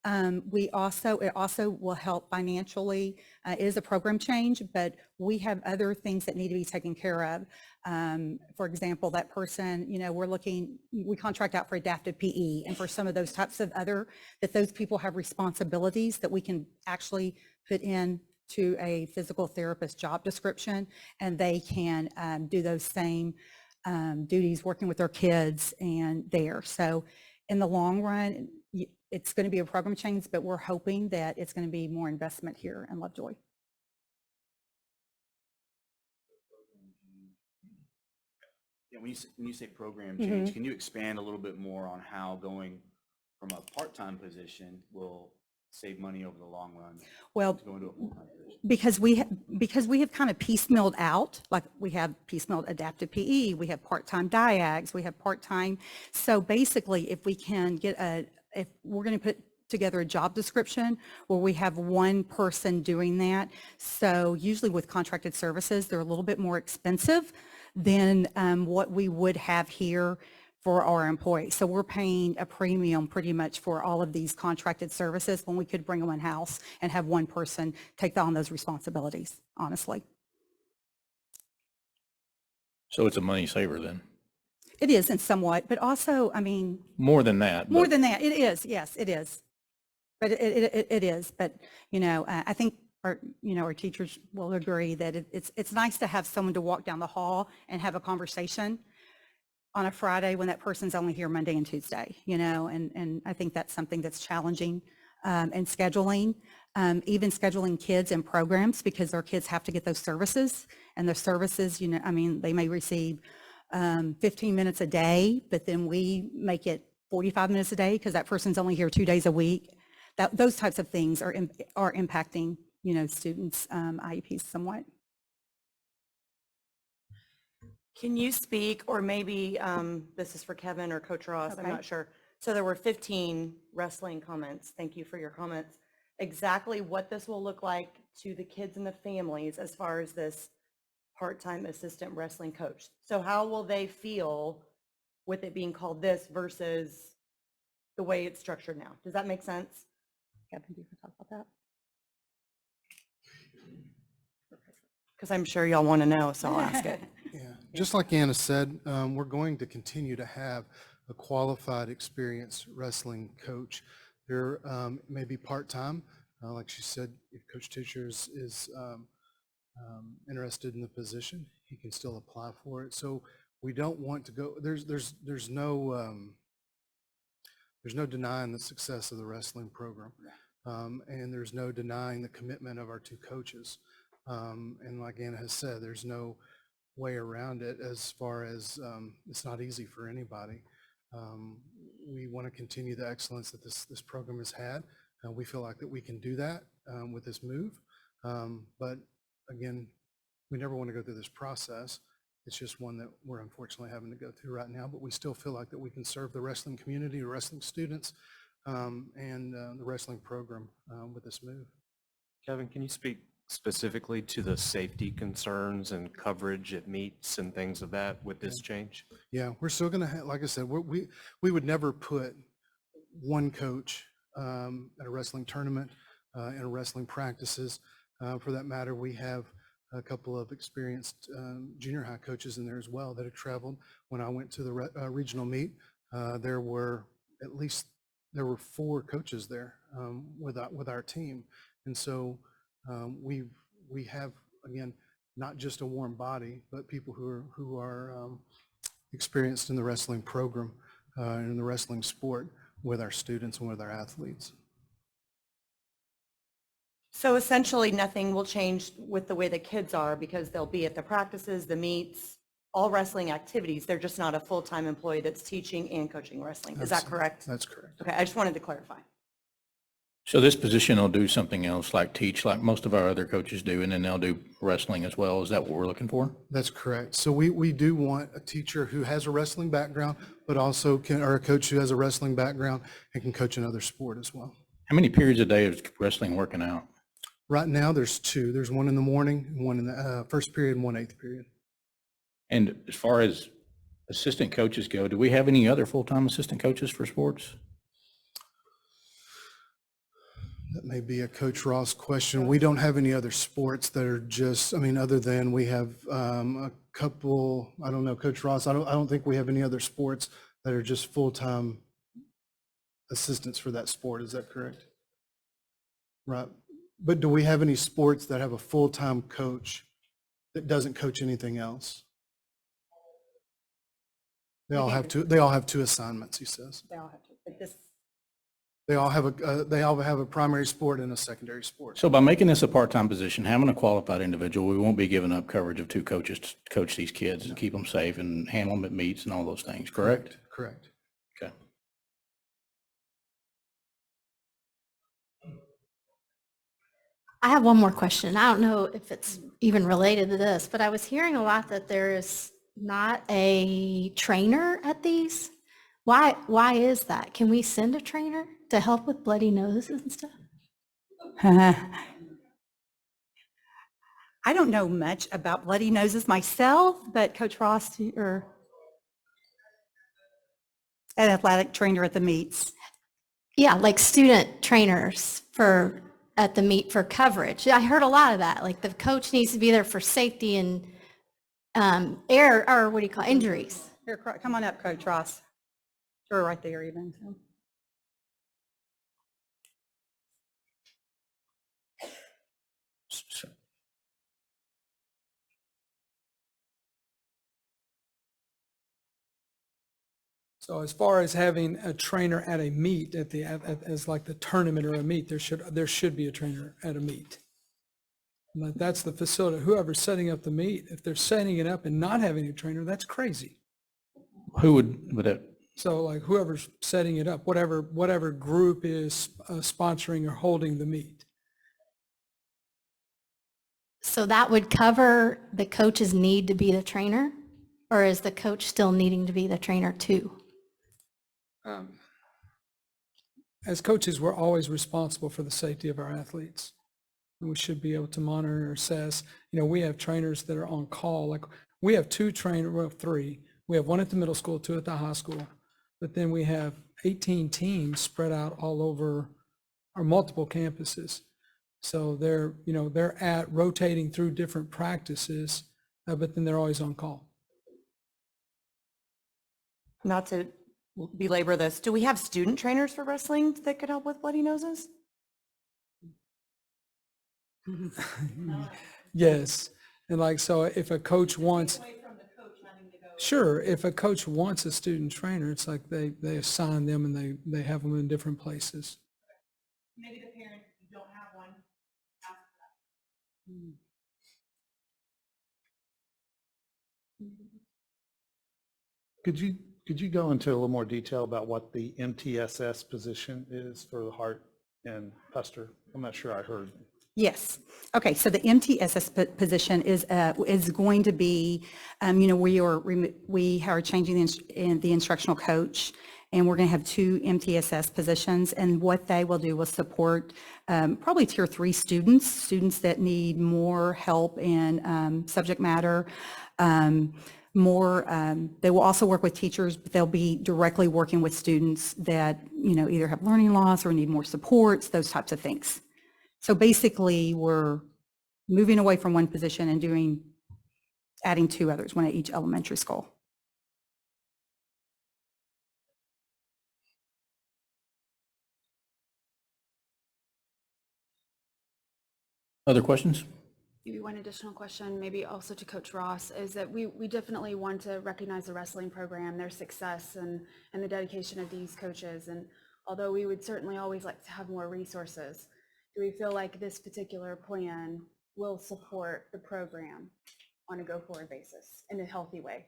It also will help financially. It is a program change, but we have other things that need to be taken care of. For example, that person, you know, we contract out for adaptive PE and for some of those types of that those people have responsibilities that we can actually put in to a physical therapist job description, and they can do those same duties working with their kids and there. So in the long run, it's going to be a program change, but we're hoping that it's going to be more investment here in Lovejoy. Yeah, when you say program change, can you expand a little bit more on how going from a part-time position will save money over the long run? Well, to go into a full-time position? because we have kind of piecemealed out, like we have piecemealed adaptive PE, we have part-time diags, we have part-time. So basically, if we can if we're going to put together a job description where we have one person doing that. So usually with contracted services, they're a little bit more expensive than what we would have here for our employees. So we're paying a premium pretty much for all of these contracted services when we could bring them in-house and have one person take on those responsibilities, honestly. So it's a money saver then? It is in somewhat, but also, I mean. More than that. More than that, it is, yes, it is. But it is, but, you know, I think our teachers will agree that it's nice to have someone to walk down the hall and have a conversation on a Friday when that person's only here Monday and Tuesday, you know, and I think that's something that's challenging and scheduling, even scheduling kids and programs because our kids have to get those services, and the services, you know, I mean, they may receive 15 minutes a day, but then we make it 45 minutes a day because that person's only here 2 days a week. Those types of things are impacting, you know, students' IEPs somewhat. Can you speak, or maybe this is for Kevin or Coach Ross, I'm Okay. not sure. So there were 15 wrestling comments. Thank you for your comments. Exactly what this will look like to the kids and the families as far as this part-time assistant wrestling coach. So how will they feel with it being called this versus the way it's structured now? Does that make sense? Kevin, do you want to talk about that? Because I'm sure y'all want to know, so I'll ask it. Yeah, just like Anna said, we're going to continue to have a qualified, experienced wrestling coach. There may be part-time, like she said, if Coach Tischer is interested in the position, he can still apply for it. So we don't want to go, there's no denying the success of the wrestling program. And there's no denying the commitment of our two coaches. And like Anna has said, there's no way around it as far as it's not easy for anybody. We want to continue the excellence that this program has had. We feel like that we can do that with this move. But again, we never want to go through this process. It's just one that we're unfortunately having to go through right now, but we still feel like that we can serve the wrestling community, the wrestling students, and the wrestling program with this move. Kevin, can you speak specifically to the safety concerns and coverage at meets and things of that with this change? Yeah, we're still going to have, like I said, we would never put one coach at a wrestling tournament and wrestling practices. For that matter, we have a couple of experienced junior high coaches in there as well that have traveled. When I went to the regional meet, there were 4 coaches there with our team. And so we have, again, not just a warm body, but people who are experienced in the wrestling program and in the wrestling sport with our students and with our athletes. So essentially, nothing will change with the way the kids are because they'll be at the practices, the meets, all wrestling activities. They're just not a full-time employee that's teaching and coaching wrestling. Is that correct? That's correct. Okay, I just wanted to clarify. So this position will do something else like teach, like most of our other coaches do, and then they'll do wrestling as well. Is that what we're looking for? That's correct. So we do want a teacher who has a wrestling background, but also or a coach who has a wrestling background and can coach another sport as well. How many periods a day is wrestling working out? Right now, there's 2. There's one in the morning, and one in the first period, and one 8th period. And as far as assistant coaches go, do we have any other full-time assistant coaches for sports? That may be a Coach Ross question. We don't have any other sports that are just, other than we have a couple, I don't know, Coach Ross, I don't think we have any other sports that are just full-time assistants for that sport. Is that correct? Right. But do we have any sports that have a full-time coach that doesn't coach anything else? They all have 2 assignments, he says. They all have to, but this. They all have a primary sport and a secondary sport. So by making this a part-time position, having a qualified individual, we won't be giving up coverage of 2 coaches to coach these kids and keep them safe and handle them at meets and all those things, correct? Correct. Okay. I have one more question. I don't know if it's even related to this, but I was hearing a lot that there is not a trainer at these. Why is that? Can we send a trainer to help with bloody noses and stuff? I don't know much about bloody noses myself, but Coach Ross or an athletic trainer at the meets. Yeah, like student trainers at the meet for coverage. I heard a lot of that. Like the coach needs to be there for safety and injuries. Here, come on up, Coach Ross. Or right there even. So as far as having a trainer at a meet as like the tournament or a meet, there should be a trainer at a meet. But that's the facility. Whoever's setting up the meet, if they're setting it up and not having a trainer, that's crazy. Who would it? So like whoever's setting it up, whatever group is sponsoring or holding the meet. So that would cover the coach's need to be the trainer, or is the coach still needing to be the trainer too? As coaches, we're always responsible for the safety of our athletes. And we should be able to monitor and assess. We have trainers that are on call. Like we have 2 trainers, well, 3. We have 1 at the middle school, 2 at the high school. But then we have 18 teams spread out all over our multiple campuses. So they're rotating through different practices, but then they're always on call. Not to belabor this, do we have student trainers for wrestling that could help with bloody noses? Yes. And so if a coach wants, sure, if a coach wants a student trainer, it's like they assign them and they have them in different places. Maybe the parent, if you don't have one, ask that. Could you go into a little more detail about what the MTSS position is for the heart And Pastor, I'm not sure I heard. Yes. Okay. So the MTSS position is going to be, we are changing the instructional coach, and we're going to have 2 MTSS positions. And what they will do will support probably tier 3 students that need more help in subject matter. They will also work with teachers, but they'll be directly working with students that, either have learning loss or need more supports, those types of things. So basically, we're moving away from one position and adding 2 others, one at each elementary school. Other questions? Maybe one additional question, maybe also to Coach Ross, is that we definitely want to recognize the wrestling program, their success, and the dedication of these coaches. And although we would certainly always like to have more resources, do we feel like this particular plan will support the program on a go-forward basis in a healthy way?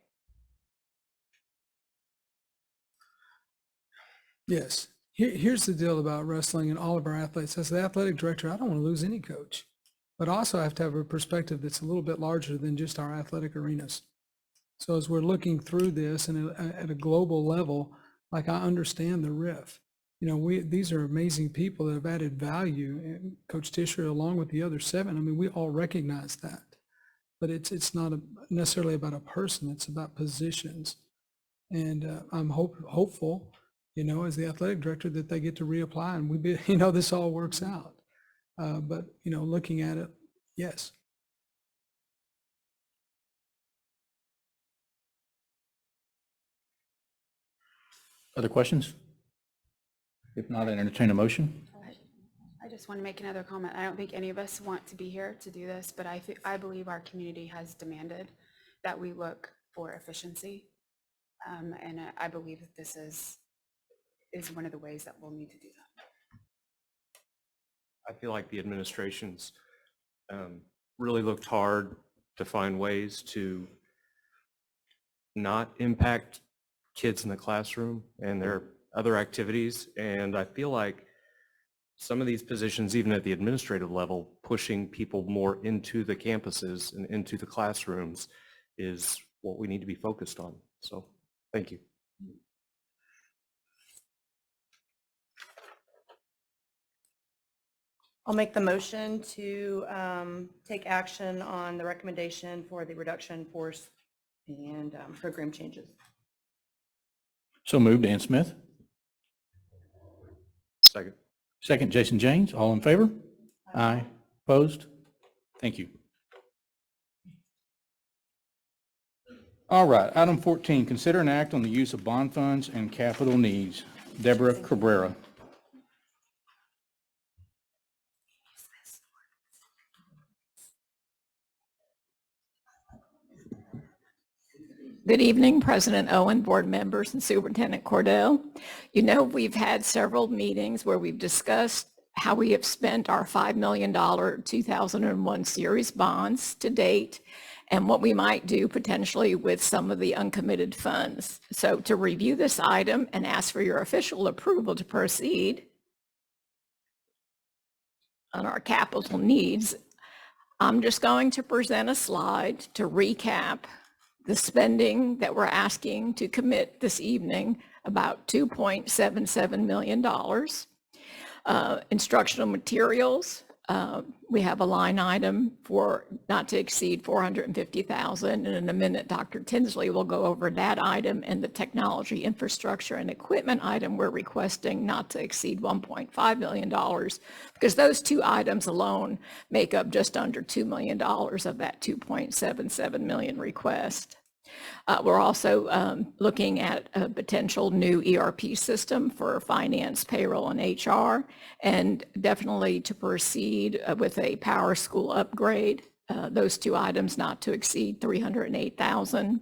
Yes. Here's the deal about wrestling and all of our athletes. As the athletic director, I don't want to lose any coach, but also I have to have a perspective that's a little bit larger than just our athletic arenas. So as we're looking through this and at a global level, like I understand the RIF. These are amazing people that have added value, and Coach Tischer, along with the other 7, we all recognize that. But it's not necessarily about a person, it's about positions. And I'm hopeful, as the athletic director, that they get to reapply and this all works out. But, looking at it, yes. Other questions? If not, I entertain a motion. I just want to make another comment. I don't think any of us want to be here to do this, but I believe our community has demanded that we look for efficiency. And I believe that this is one of the ways that we'll need to do that. I feel like the administration's really looked hard to find ways to not impact kids in the classroom and their other activities. And I feel like some of these positions, even at the administrative level, pushing people more into the campuses and into the classrooms is what we need to be focused on. So thank you. I'll make the motion to take action on the recommendation for the reduction force and program changes. So moved, Dan Smith. Second. Second, Jason James. All in favor? Aye. Opposed? Thank you. All right, item 14, consider an act on the use of bond funds and capital needs. Deborah Cabrera. Good evening, President Owen, board members, and Superintendent Cordell. We've had several meetings where we've discussed how we have spent our $5 million 2001 series bonds to date and what we might do potentially with some of the uncommitted funds. So to review this item and ask for your official approval to proceed on our capital needs, I'm just going to present a slide to recap the spending that we're asking to commit this evening, about $2.77 million. Instructional materials, we have a line item for not to exceed $450,000, and in a minute, Dr. Tinsley will go over that item, and the technology infrastructure and equipment item we're requesting not to exceed $1.5 million, because those 2 items alone make up just under $2 million of that $2.77 million request. We're also looking at a potential new ERP system for finance, payroll, and HR, and definitely to proceed with a power school upgrade. Those 2 items not to exceed $308,000.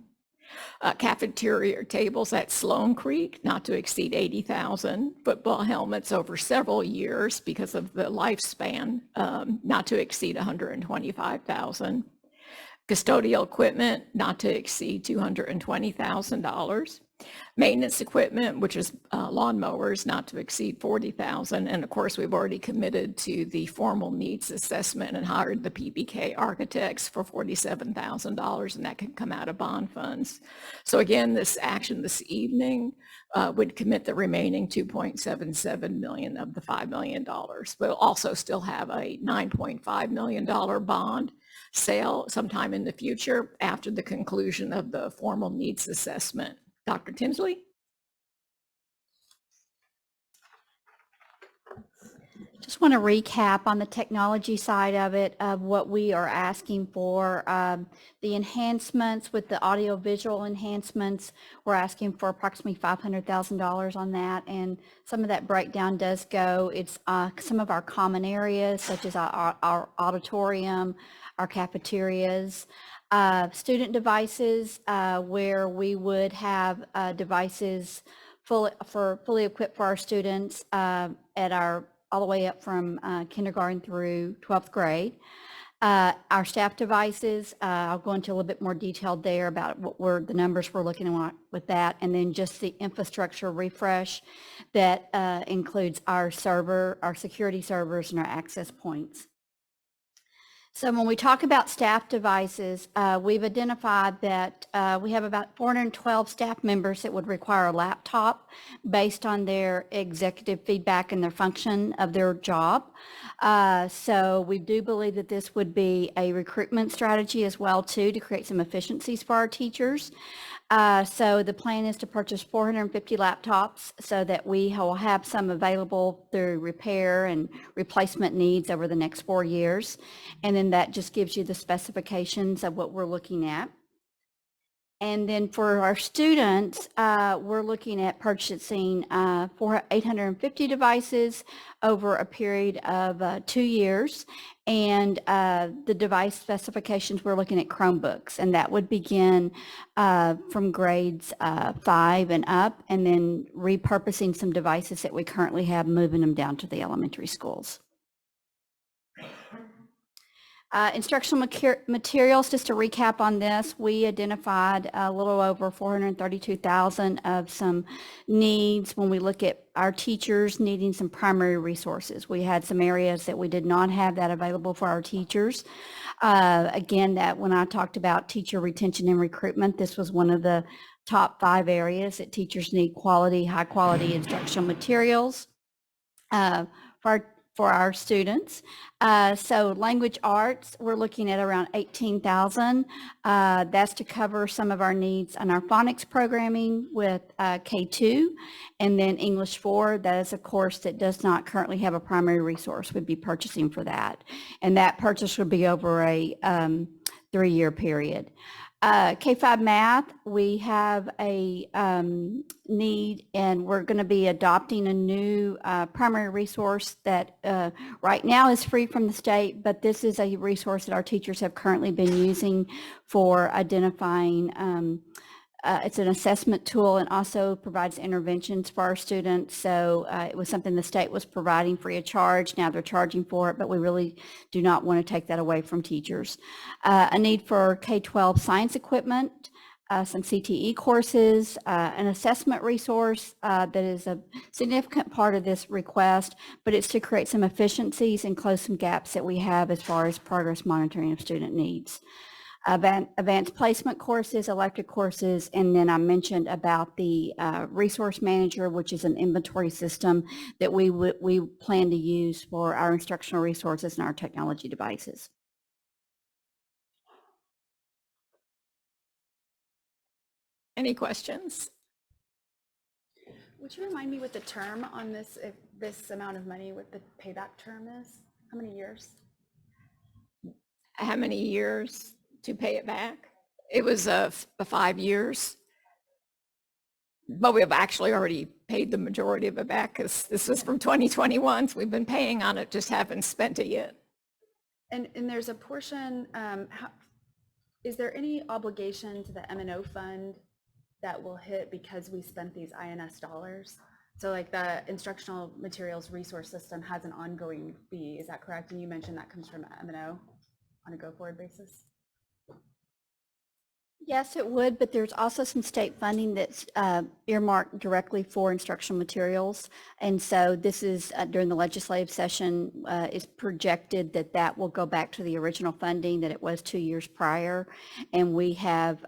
Cafeteria tables at Sloan Creek not to exceed $80,000. Football helmets over several years because of the lifespan not to exceed $125,000. Custodial equipment not to exceed $220,000. Maintenance equipment, which is lawnmowers, not to exceed $40,000. And of course, we've already committed to the formal needs assessment and hired the PBK architects for $47,000, and that can come out of bond funds. So again, this action this evening would commit the remaining $2.77 million of the $5 million. We'll also still have a $9.5 million bond sale sometime in the future after the conclusion of the formal needs assessment. Dr. Tinsley? Just want to recap on the technology side of it, of what we are asking for. The enhancements with the audio-visual enhancements, we're asking for approximately $500,000 on that, and some of that breakdown does go, it's some of our common areas, such as our auditorium, our cafeterias, student devices, where we would have devices fully equipped for our students at our all the way up from kindergarten through 12th grade. Our staff devices, I'll go into a little bit more detail there about the numbers we're looking at with that, and then just the infrastructure refresh that includes our security servers and our access points. So when we talk about staff devices, we've identified that we have about 412 staff members that would require a laptop based on their executive feedback and their function of their job. So we do believe that this would be a recruitment strategy as well too, to create some efficiencies for our teachers. So the plan is to purchase 450 laptops so that we will have some available through repair and replacement needs over the next 4 years. And then that just gives you the specifications of what we're looking at. And then for our students, we're looking at purchasing 850 devices over a period of 2 years. And the device specifications, we're looking at Chromebooks, and that would begin from grades 5 and up, and then repurposing some devices that we currently have, moving them down to the elementary schools. Instructional materials, just to recap on this, we identified a little over 432,000 of some needs when we look at our teachers needing some primary resources. We had some areas that we did not have that available for our teachers. Again, that when I talked about teacher retention and recruitment, this was one of the top 5 areas that teachers need high quality instructional materials for our students. So language arts, we're looking at around 18,000. That's to cover some of our needs on our phonics programming with K2, and then English 4, that is a course that does not currently have a primary resource. We'd be purchasing for that. And that purchase would be over a 3-year period. K-5 math, we have a need, and we're going to be adopting a new primary resource that right now is free from the state, but this is a resource that our teachers have currently been using for identifying. It's an assessment tool and also provides interventions for our students. So it was something the state was providing free of charge. Now they're charging for it, but we really do not want to take that away from teachers. A need for K-12 science equipment, some CTE courses, an assessment resource that is a significant part of this request, but it's to create some efficiencies and close some gaps that we have as far as progress monitoring of student needs. Advanced placement courses, elective courses, and then I mentioned about the resource manager, which is an inventory system that we plan to use for our instructional resources and our technology devices. Any questions? Would you remind me what the term on this, if this amount of money, what the payback term is? How many years? How many years to pay it back? It was 5 years, but we have actually already paid the majority of it back because this was from 2021. So we've been paying on it, just haven't spent it yet. And there's a portion, is there any obligation to the M&O fund that will hit because we spent these INS dollars? So like the instructional materials resource system has an ongoing fee, is that correct? And you mentioned that comes from M&O on a go-forward basis? Yes, it would, but there's also some state funding that's earmarked directly for instructional materials. And so this is during the legislative session, is projected that that will go back to the original funding that it was 2 years prior. And we have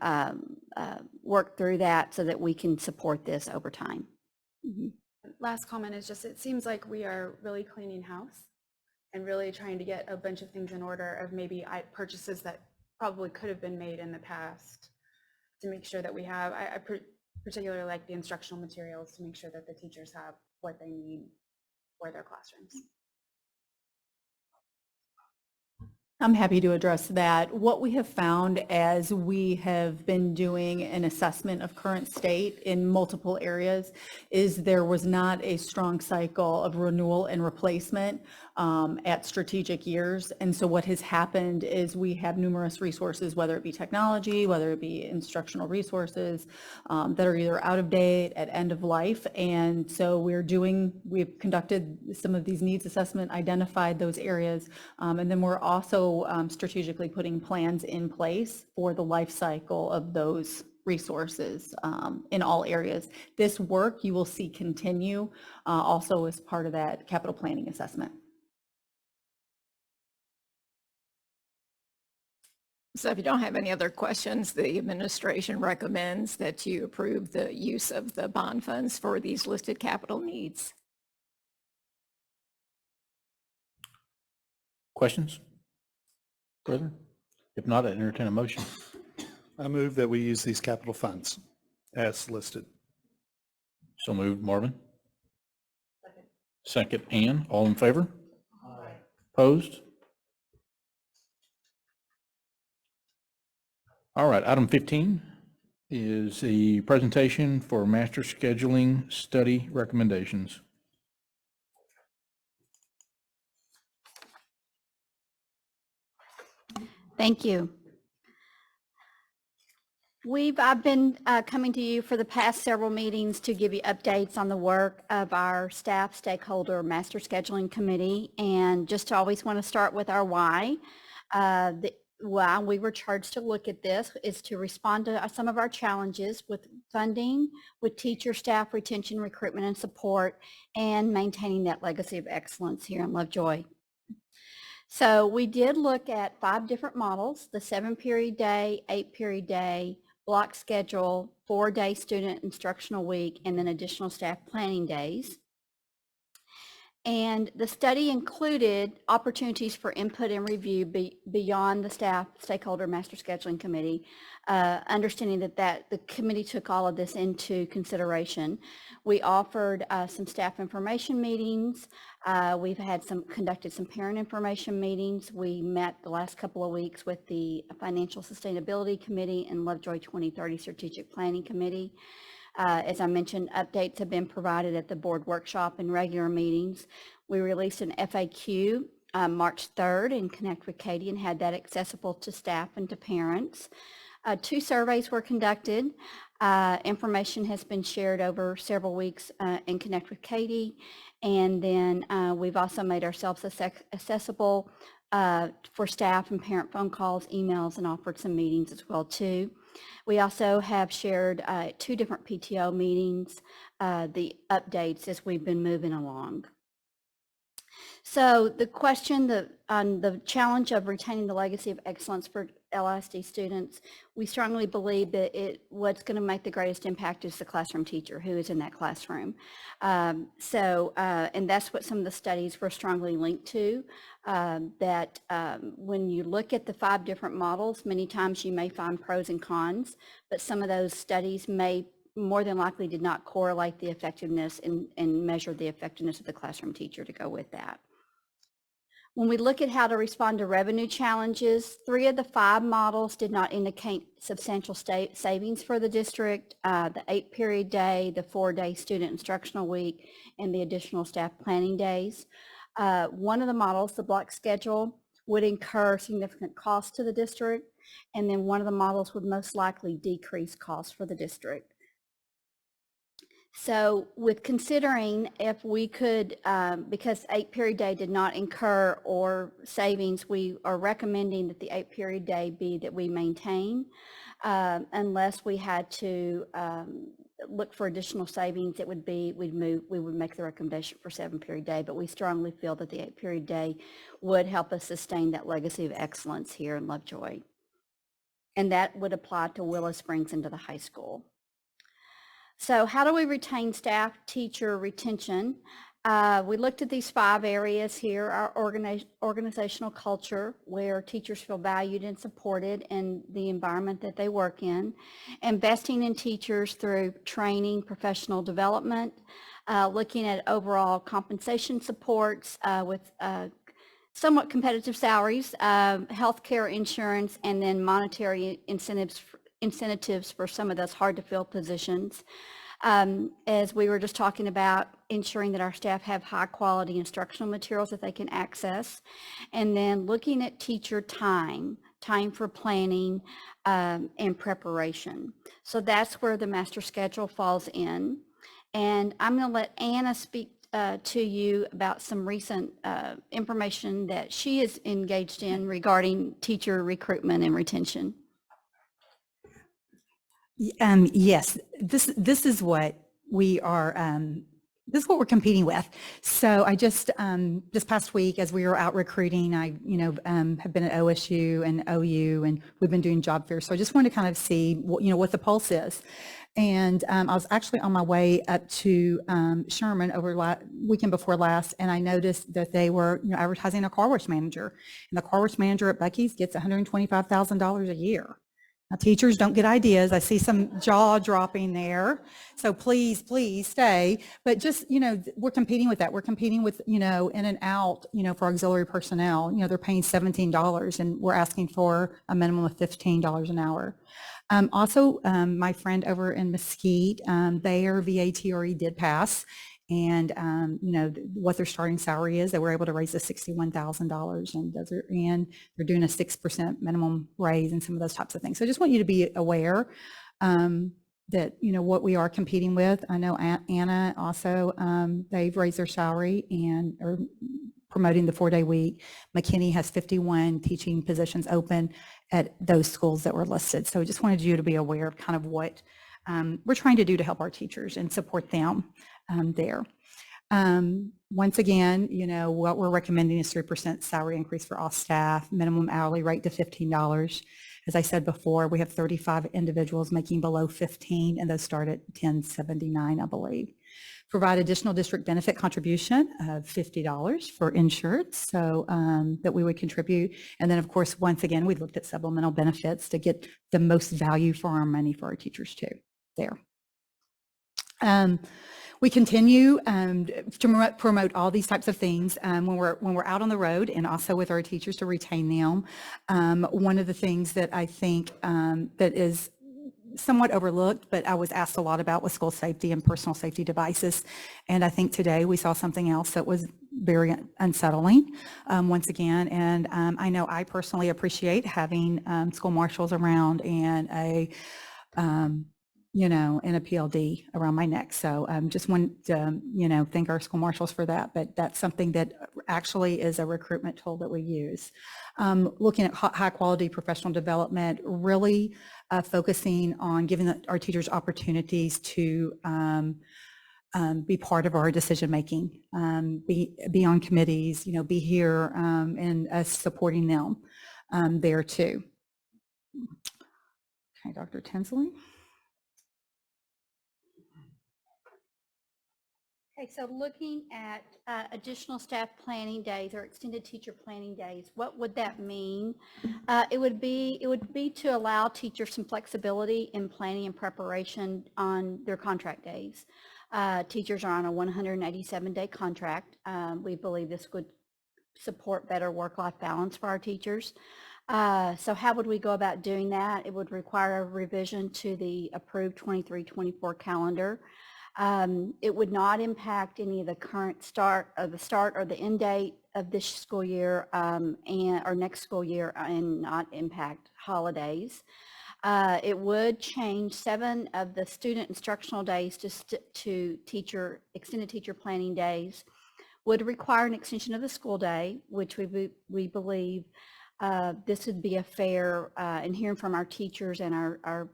worked through that so that we can support this over time. Mhm. Last comment is just, it seems like we are really cleaning house and really trying to get a bunch of things in order of maybe purchases that probably could have been made in the past to make sure that we have, I particularly like the instructional materials to make sure that the teachers have what they need for their classrooms. I'm happy to address that. What we have found as we have been doing an assessment of current state in multiple areas is there was not a strong cycle of renewal and replacement at strategic years. And so what has happened is we have numerous resources, whether it be technology, whether it be instructional resources that are either out of date, at end of life. And so we've conducted some of these needs assessment, identified those areas, and then we're also strategically putting plans in place for the life cycle of those resources in all areas. This work you will see continue also as part of that capital planning assessment. So if you don't have any other questions, the administration recommends that you approve the use of the bond funds for these listed capital needs. Questions? Further? If not, I entertain a motion. I move that we use these capital funds as listed. So moved, Marvin. Second, Ann. All in favor? Aye. Opposed? All right, item 15 is the presentation for master scheduling study recommendations. Thank you. I've been coming to you for the past several meetings to give you updates on the work of our staff stakeholder master scheduling committee. And just always want to start with our why. Why we were charged to look at this is to respond to some of our challenges with funding, with teacher staff retention, recruitment, and support, and maintaining that legacy of excellence here in Lovejoy. So we did look at 5 different models: the 7-period day, 8-period day, block schedule, 4-day student instructional week, and then additional staff planning days. And the study included opportunities for input and review beyond the staff stakeholder master scheduling committee, understanding that the committee took all of this into consideration. We offered some staff information meetings. We've conducted some parent information meetings. We met the last couple of weeks with the Financial Sustainability Committee and Lovejoy 2030 Strategic Planning Committee. As I mentioned, updates have been provided at the board workshop and regular meetings. We released an FAQ March 3rd in Connect with Katie and had that accessible to staff and to parents. 2 surveys were conducted. Information has been shared over several weeks in Connect with Katie. And then we've also made ourselves accessible for staff and parent phone calls, emails, and offered some meetings as well too. We also have shared 2 different PTO meetings, the updates as we've been moving along. So the question on the challenge of retaining the legacy of excellence for LISD students, we strongly believe that what's going to make the greatest impact is the classroom teacher who is in that classroom. And that's what some of the studies were strongly linked to, that when you look at the 5 different models, many times you may find pros and cons, but some of those studies more than likely did not correlate the effectiveness and measure the effectiveness of the classroom teacher to go with that. When we look at how to respond to revenue challenges, 3 of the 5 models did not indicate substantial savings for the district. The 8-period day, the 4-day student instructional week, and the additional staff planning days. One of the models, the block schedule, would incur significant costs to the district, and then one of the models would most likely decrease costs for the district. So with considering if we could, because 8-period day did not incur or savings, we are recommending that the 8-period day be that we maintain. Unless we had to look for additional savings, it would be, we would make the recommendation for 7-period day, but we strongly feel that the 8-period day would help us sustain that legacy of excellence here in Lovejoy. And that would apply to Willow Springs and to the high school. So how do we retain staff teacher retention? We looked at these 5 areas here: our organizational culture, where teachers feel valued and supported in the environment that they work in; investing in teachers through training, professional development; looking at overall compensation supports with somewhat competitive salaries, healthcare insurance, and then monetary incentives for some of those hard to fill positions. As we were just talking about, ensuring that our staff have high quality instructional materials that they can access, and then looking at teacher time for planning and preparation. So that's where the master schedule falls in. And I'm going to let Anna speak to you about some recent information that she is engaged in regarding teacher recruitment and retention. Yes, this is what we are, this is what we're competing with. So I just, this past week, as we were out recruiting, I, have been at OSU and OU, and we've been doing job fairs. So I just wanted to kind of see what, what the pulse is. And I was actually on my way up to Sherman over weekend before last, and I noticed that they were, advertising a car wash manager. And the car wash manager at Buc-ee's gets $125,000 a year. Now, teachers, don't get ideas. I see some jaw dropping there. So please stay. But just, we're competing with that. We're competing with, in and out, for auxiliary personnel. They're paying $17, and we're asking for a minimum of $15 an hour. Also, my friend over in Mesquite, their VATRE did pass. And, what their starting salary is, they were able to raise to $61,000, and they're doing a 6% minimum raise and some of those types of things. So I just want you to be aware that, what we are competing with. I know Anna also, they've raised their salary and are promoting the 4-day week. McKinney has 51 teaching positions open at those schools that were listed. So I just wanted you to be aware of kind of what we're trying to do to help our teachers and support them there. Once again, what we're recommending is 3% salary increase for all staff, minimum hourly rate to $15. As I said before, we have 35 individuals making below 15, and those start at $10.79, I believe. Provide additional district benefit contribution of $50 for insurance, so that we would contribute. And then, of course, once again, we looked at supplemental benefits to get the most value for our money for our teachers too there. We continue to promote all these types of things when we're out on the road, and also with our teachers to retain them. One of the things that I think that is somewhat overlooked, but I was asked a lot about, was school safety and personal safety devices. And I think today we saw something else that was very unsettling once again. And I know I personally appreciate having school marshals around and a and a PLD around my neck. So just want to, thank our school marshals for that. But that's something that actually is a recruitment tool that we use. Looking at high quality professional development, really focusing on giving our teachers opportunities to be part of our decision making, be on committees, be here and us supporting them there too. Okay, Dr. Tinsley. Okay, so looking at additional staff planning days or extended teacher planning days, what would that mean? It would be to allow teachers some flexibility in planning and preparation on their contract days. Teachers are on a 187-day contract. We believe this would support better work-life balance for our teachers. So how would we go about doing that? It would require a revision to the approved 23-24 calendar. It would not impact any of the current start or the end date of this school year or next school year, and not impact holidays. It would change 7 of the student instructional days to extended teacher planning days. Would require an extension of the school day, which we believe this would be a fair, and hearing from our teachers and our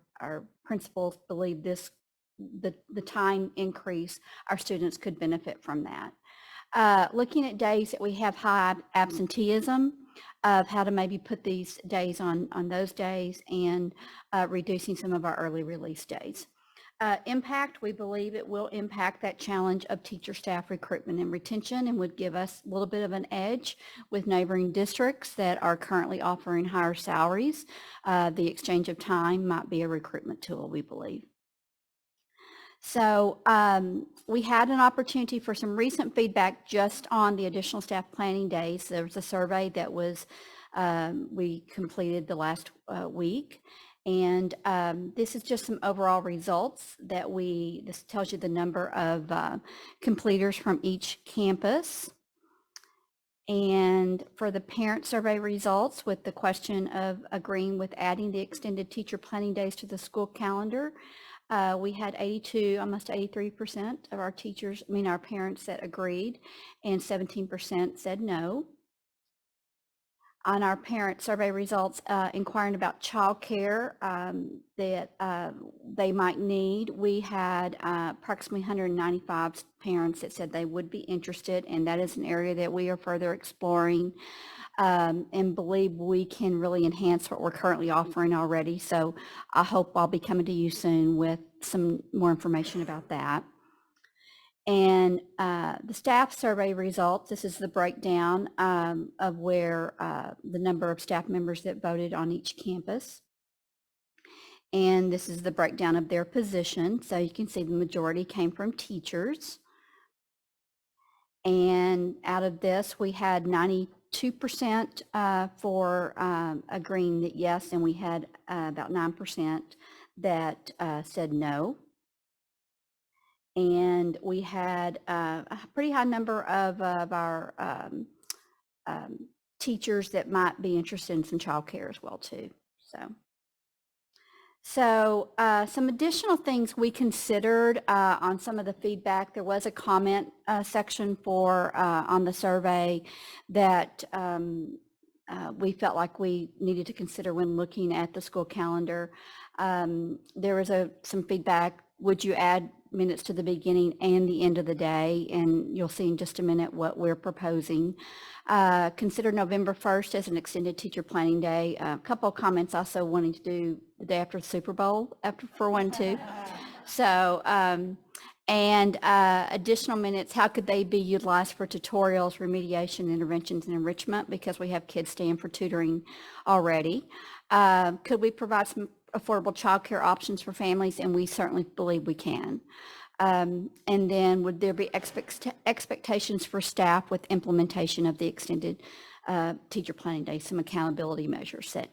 principals believe this, the time increase, our students could benefit from that. Looking at days that we have high absenteeism, of how to maybe put these days on those days, and reducing some of our early release days. Impact, we believe it will impact that challenge of teacher staff recruitment and retention, and would give us a little bit of an edge with neighboring districts that are currently offering higher salaries. The exchange of time might be a recruitment tool, we believe. So we had an opportunity for some recent feedback just on the additional staff planning days. There was a survey that was we completed the last week. And this is just some overall results that this tells you the number of completers from each campus. And for the parent survey results, with the question of agreeing with adding the extended teacher planning days to the school calendar, we had 82, almost 83% of our teachers, our parents that agreed, and 17% said no. On our parent survey results, inquiring about childcare that they might need, we had approximately 195 parents that said they would be interested, and that is an area that we are further exploring and believe we can really enhance what we're currently offering already. So I hope I'll be coming to you soon with some more information about that. And the staff survey results, this is the breakdown of where the number of staff members that voted on each campus. And this is the breakdown of their position. So you can see the majority came from teachers. And out of this, we had 92% for agreeing that yes, and we had about 9% that said no. And we had a pretty high number of our teachers that might be interested in some childcare as well too. So some additional things we considered on some of the feedback. There was a comment section on the survey that we felt like we needed to consider when looking at the school calendar. There was some feedback. Would you add minutes to the beginning and the end of the day? And you'll see in just a minute what we're proposing. Consider November 1st as an extended teacher planning day. A couple of comments also wanting to do the day after the Super Bowl for one too. So, and additional minutes, how could they be utilized for tutorials, remediation, interventions, and enrichment, because we have kids staying for tutoring already. Could we provide some affordable childcare options for families? And we certainly believe we can. And then would there be expectations for staff with implementation of the extended teacher planning day, some accountability measures that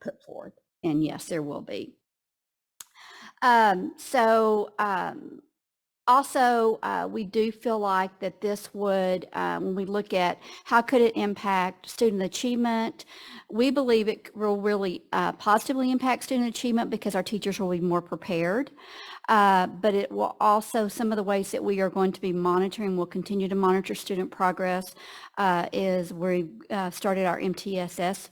put forth? And yes, there will be. Also, we do feel like that this would, when we look at how could it impact student achievement, we believe it will really positively impact student achievement because our teachers will be more prepared. But it will also, some of the ways that we are going to be monitoring, we'll continue to monitor student progress, is we started our MTSS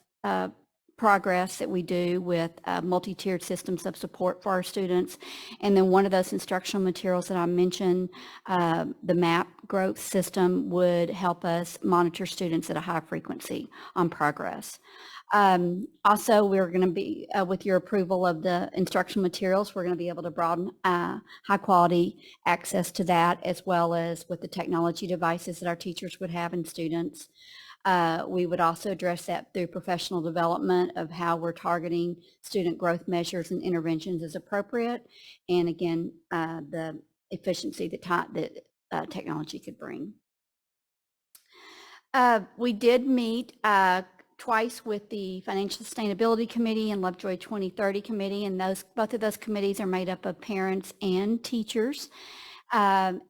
progress that we do with multi-tiered systems of support for our students. And then one of those instructional materials that I mentioned, the MAP growth system, would help us monitor students at a high frequency on progress. Also, we're going to be, with your approval of the instructional materials, we're going to be able to broaden high quality access to that, as well as with the technology devices that our teachers would have and students. We would also address that through professional development of how we're targeting student growth measures and interventions as appropriate. And again, the efficiency that technology could bring. We did meet twice with the Financial Sustainability Committee and Lovejoy 2030 Committee, and both of those committees are made up of parents and teachers. So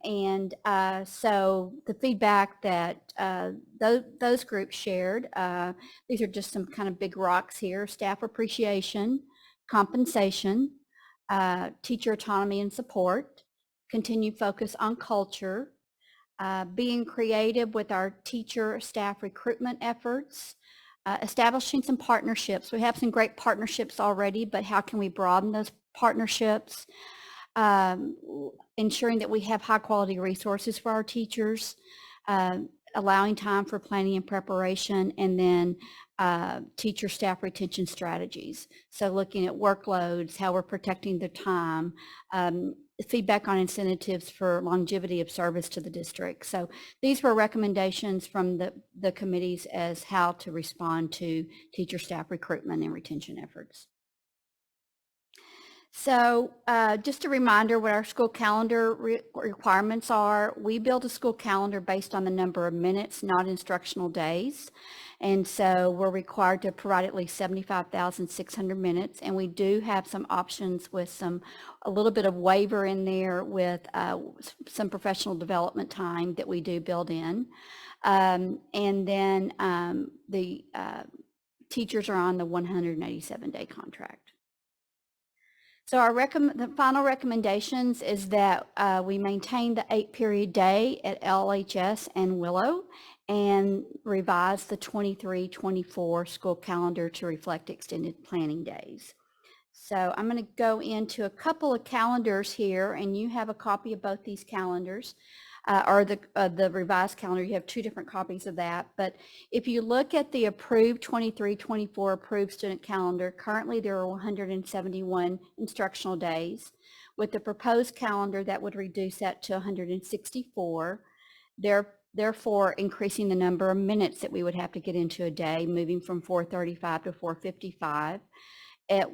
the feedback that those groups shared, these are just some kind of big rocks here: staff appreciation, compensation, teacher autonomy and support, continued focus on culture, being creative with our teacher staff recruitment efforts, establishing some partnerships. We have some great partnerships already, but how can we broaden those partnerships? Ensuring that we have high quality resources for our teachers, allowing time for planning and preparation, and then teacher staff retention strategies. So looking at workloads, how we're protecting their time, feedback on incentives for longevity of service to the district. So these were recommendations from the committees as how to respond to teacher staff recruitment and retention efforts. So just a reminder what our school calendar requirements are. We build a school calendar based on the number of minutes, not instructional days. And so we're required to provide at least 75,600 minutes. And we do have some options with a little bit of waiver in there with some professional development time that we do build in. And then the teachers are on the 187-day contract. So the final recommendations is that we maintain the 8-period day at LHS and Willow and revise the 23-24 school calendar to reflect extended planning days. So I'm going to go into a couple of calendars here, and you have a copy of both these calendars. Or the revised calendar, you have two different copies of that. But if you look at the approved 23-24 approved student calendar, currently there are 171 instructional days. With the proposed calendar, that would reduce that to 164. Therefore, increasing the number of minutes that we would have to get into a day, moving from 435 to 455. At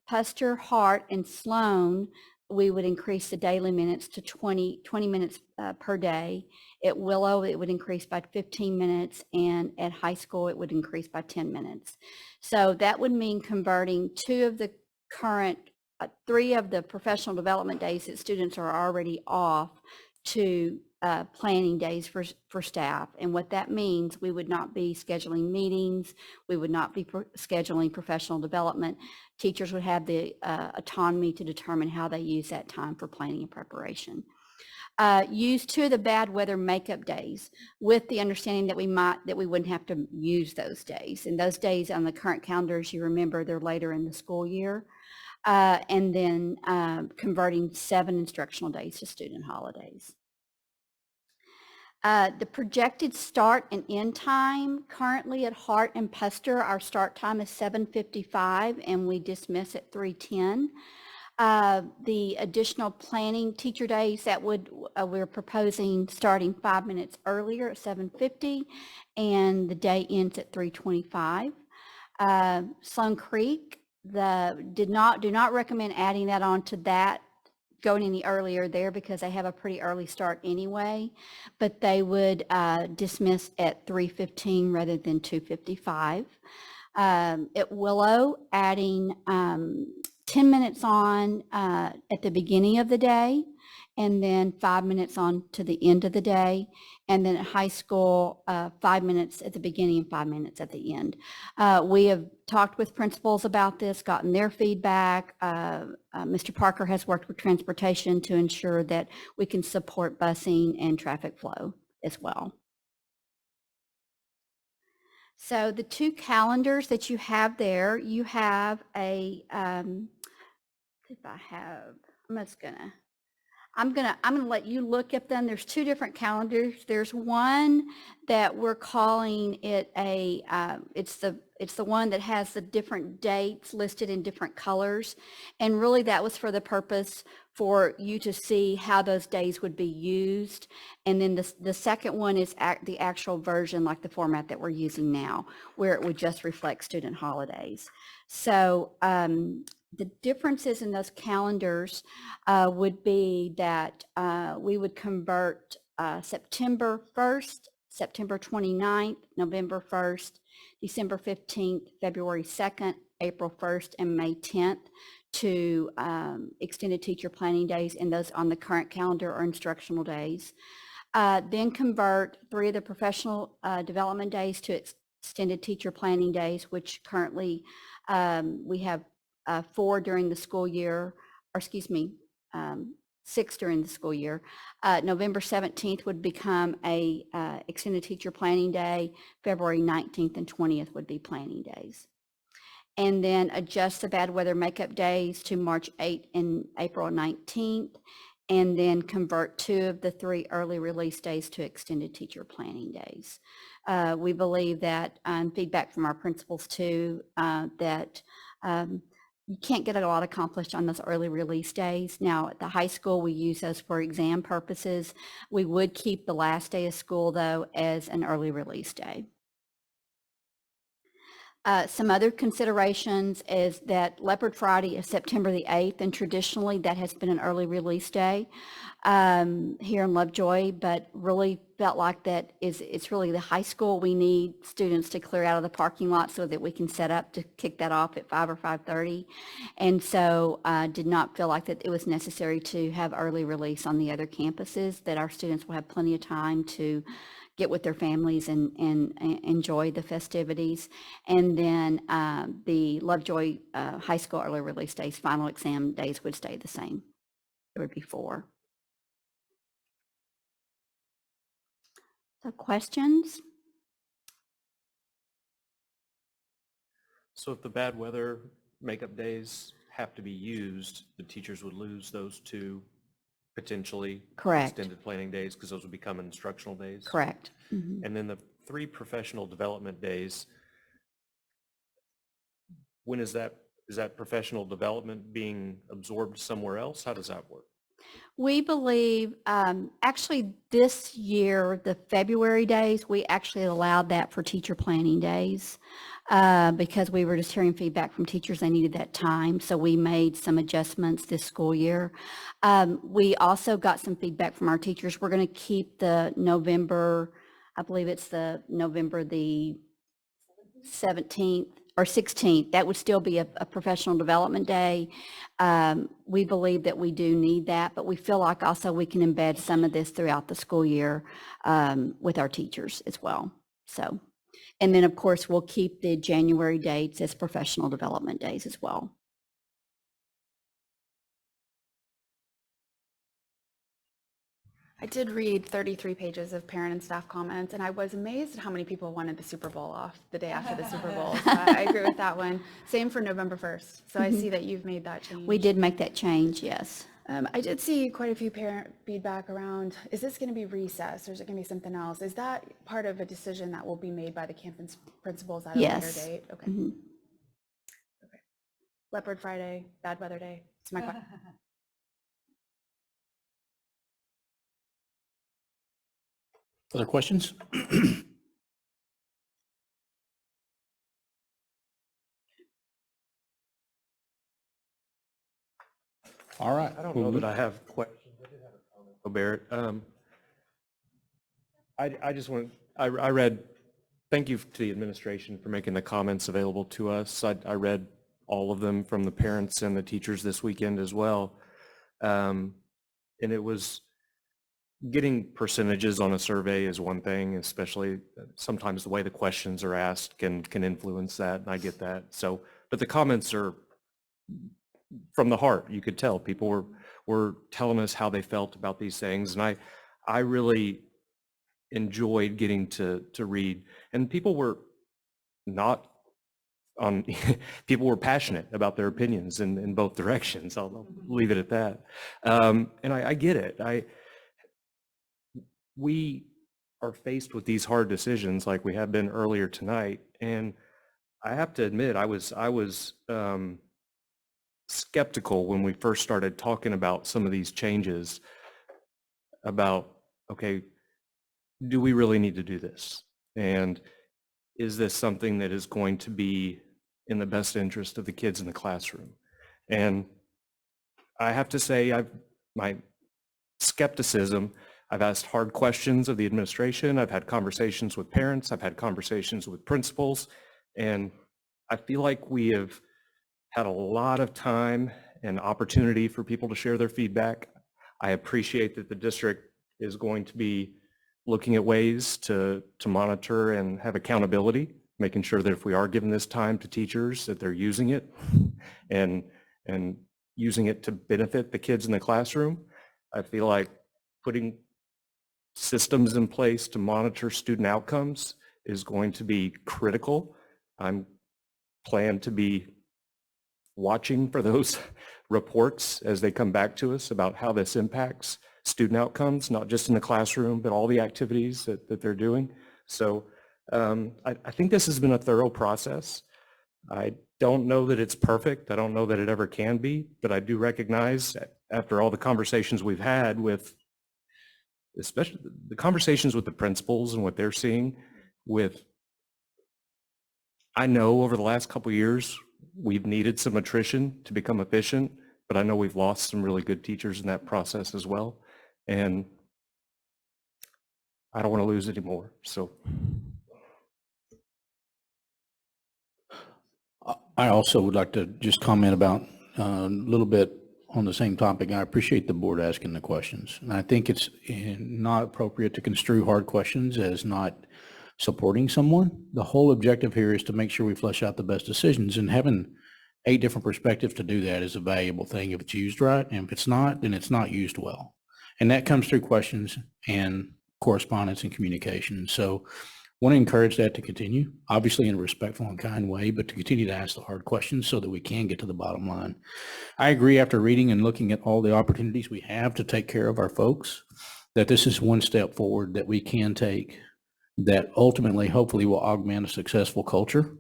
Puster, Hart, and Sloan, we would increase the daily minutes to 20 minutes per day. At Willow, it would increase by 15 minutes, and at high school, it would increase by 10 minutes. So that would mean converting 2 of the current, 3 of the professional development days that students are already off to planning days for staff. And what that means, we would not be scheduling meetings, we would not be scheduling professional development. Teachers would have the autonomy to determine how they use that time for planning and preparation. Use 2 of the bad weather makeup days with the understanding that we wouldn't have to use those days. And those days on the current calendar, as you remember, they're later in the school year. And then converting 7 instructional days to student holidays. The projected start and end time currently at Hart and Puster, our start time is 7:55 and we dismiss at 3:10. The additional planning teacher days that we're proposing starting 5 minutes earlier at 7:50 and the day ends at 3:25. Sloan Creek, do not recommend adding that on to that, going any earlier there because they have a pretty early start anyway, but they would dismiss at 3:15 rather than 2:55. At Willow, adding 10 minutes on at the beginning of the day and then 5 minutes on to the end of the day. And then at high school, 5 minutes at the beginning and 5 minutes at the end. We have talked with principals about this, gotten their feedback. Mr. Parker has worked with transportation to ensure that we can support busing and traffic flow as well. So the 2 calendars that you have there, you have a, I'm gonna let you look at them. There's 2 different calendars. There's one that we're calling it it's the one that has the different dates listed in different colors. And really that was for the purpose for you to see how those days would be used. And then the second one is the actual version, like the format that we're using now, where it would just reflect student holidays. So the differences in those calendars would be that we would convert September 1st, September 29th, November 1st, December 15th, February 2nd, April 1st, and May 10th to extended teacher planning days, and those on the current calendar are instructional days. Then convert 3 of the professional development days to extended teacher planning days, which currently we have 4 during the school year, or excuse me, 6 during the school year. November 17th would become a extended teacher planning day. February 19th and 20th would be planning days. And then adjust the bad weather makeup days to March 8th and April 19th, and then convert 2 of the 3 early release days to extended teacher planning days. We believe that feedback from our principals too, that you can't get a lot accomplished on those early release days. Now, at the high school, we use those for exam purposes. We would keep the last day of school, though, as an early release day. Some other considerations is that Leopard Friday is September the 8th, and traditionally that has been an early release day here in Lovejoy, but really felt like it's really the high school. We need students to clear out of the parking lot so that we can set up to kick that off at 5 or 5:30. And so did not feel like that it was necessary to have early release on the other campuses, that our students will have plenty of time to get with their families and enjoy the festivities. And then the Lovejoy High School early release days, final exam days would stay the same. There would be 4. So questions? So if the bad weather makeup days have to be used, the teachers would lose those 2 potentially Correct. extended planning days, because those would become instructional days? Correct. Mm-hmm. And then the 3 professional development days, when is that professional development being absorbed somewhere else? How does that work? We believe, actually this year, the February days, we actually allowed that for teacher planning days because we were just hearing feedback from teachers, they needed that time. So we made some adjustments this school year. We also got some feedback from our teachers. We're going to keep the November, I believe it's the November the 17th or 16th. That would still be a professional development day. We believe that we do need that, but we feel like also we can embed some of this throughout the school year with our teachers as well. So, and then of course we'll keep the January dates as professional development days as well. I did read 33 pages of parent and staff comments, and I was amazed at how many people wanted the Super Bowl off the day after the Super Bowl. So I agree with that one. Same for November 1st. So I see that you've made that change. We did make that change, yes. I did see quite a few parent feedback around, is this going to be recess or is it going to be something else? Is that part of a decision that will be made by the campus principals at a later date? Okay. Mm-hmm. Okay. Leopard Friday, bad weather day. It's my question. Other questions? All right. I don't know that I have questions. I did have a comment. Oh, Barrett. I just want, I read, thank you to the administration for making the comments available to us. I read all of them from the parents and the teachers this weekend as well. And it was, getting percentages on a survey is one thing, especially sometimes the way the questions are asked can influence that, and I get that. So, but the comments are from the heart. You could tell people were telling us how they felt about these things, and I really enjoyed getting to read, and people were not on people were passionate about their opinions in both directions. I'll leave it at that. And I get it. We are faced with these hard decisions like we have been earlier tonight, and I have to admit I was skeptical when we first started talking about some of these changes about, okay, do we really need to do this? And is this something that is going to be in the best interest of the kids in the classroom? And I have to say, my skepticism, I've asked hard questions of the administration. I've had conversations with parents. I've had conversations with principals. And I feel like we have had a lot of time and opportunity for people to share their feedback. I appreciate that the district is going to be looking at ways to monitor and have accountability, making sure that if we are giving this time to teachers, that they're using it and using it to benefit the kids in the classroom. I feel like putting systems in place to monitor student outcomes is going to be critical. I'm plan to be watching for those reports as they come back to us about how this impacts student outcomes, not just in the classroom, but all the activities that they're doing. So I think this has been a thorough process. I don't know that it's perfect. I don't know that it ever can be, but I do recognize after all the conversations we've had with, especially the conversations with the principals and what they're seeing with, I know over the last couple of years, we've needed some attrition to become efficient, but I know we've lost some really good teachers in that process as well. And I don't want to lose any more. So I also would like to just comment about a little bit on the same topic. I appreciate the board asking the questions. And I think it's not appropriate to construe hard questions as not supporting someone. The whole objective here is to make sure we flesh out the best decisions, and having 8 different perspectives to do that is a valuable thing if it's used right. And if it's not, then it's not used well. And that comes through questions and correspondence and communication. So want to encourage that to continue, obviously in a respectful and kind way, but to continue to ask the hard questions so that we can get to the bottom line. I agree, after reading and looking at all the opportunities we have to take care of our folks, that this is one step forward that we can take that ultimately, hopefully, will augment a successful culture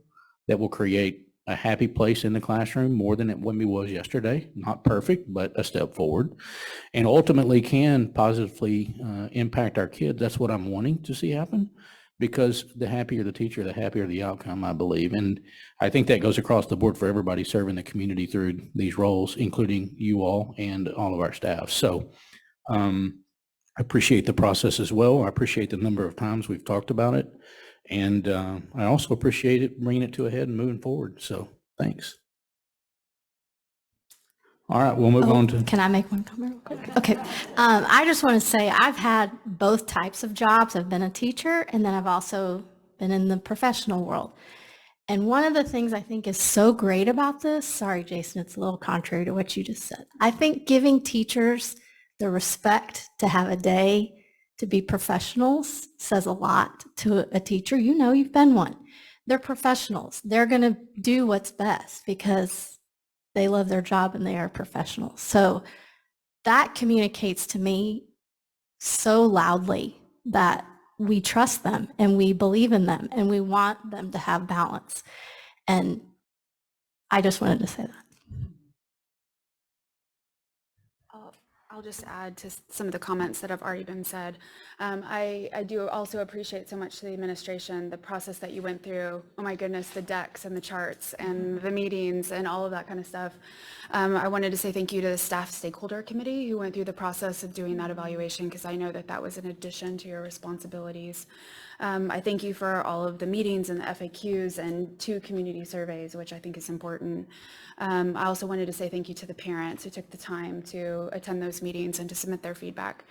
that will create a happy place in the classroom more than it was yesterday. Not perfect, but a step forward, and ultimately can positively impact our kids. That's what I'm wanting to see happen, because the happier the teacher, the happier the outcome, I believe. And I think that goes across the board for everybody serving the community through these roles, including you all and all of our staff. So I appreciate the process as well. I appreciate the number of times we've talked about it. And I also appreciate it bringing it to a head and moving forward. So thanks. All right, we'll move on to. Can I make one comment real quick? Okay. I just want to say I've had both types of jobs. I've been a teacher, and then I've also been in the professional world. And one of the things I think is so great about this, sorry, Jason, it's a little contrary to what you just said. I think giving teachers the respect to have a day to be professionals says a lot to a teacher. You know, you've been one. They're professionals. They're going to do what's best because they love their job and they are professionals. So that communicates to me so loudly that we trust them and we believe in them and we want them to have balance. And I just wanted to say that. I'll just add to some of the comments that have already been said. I do also appreciate so much the administration, the process that you went through. Oh my goodness, the decks and the charts and the meetings and all of that kind of stuff. I wanted to say thank you to the staff stakeholder committee who went through the process of doing that evaluation, because I know that that was an addition to your responsibilities. I thank you for all of the meetings and the FAQs and 2 community surveys, which I think is important. I also wanted to say thank you to the parents who took the time to attend those meetings and to submit their feedback.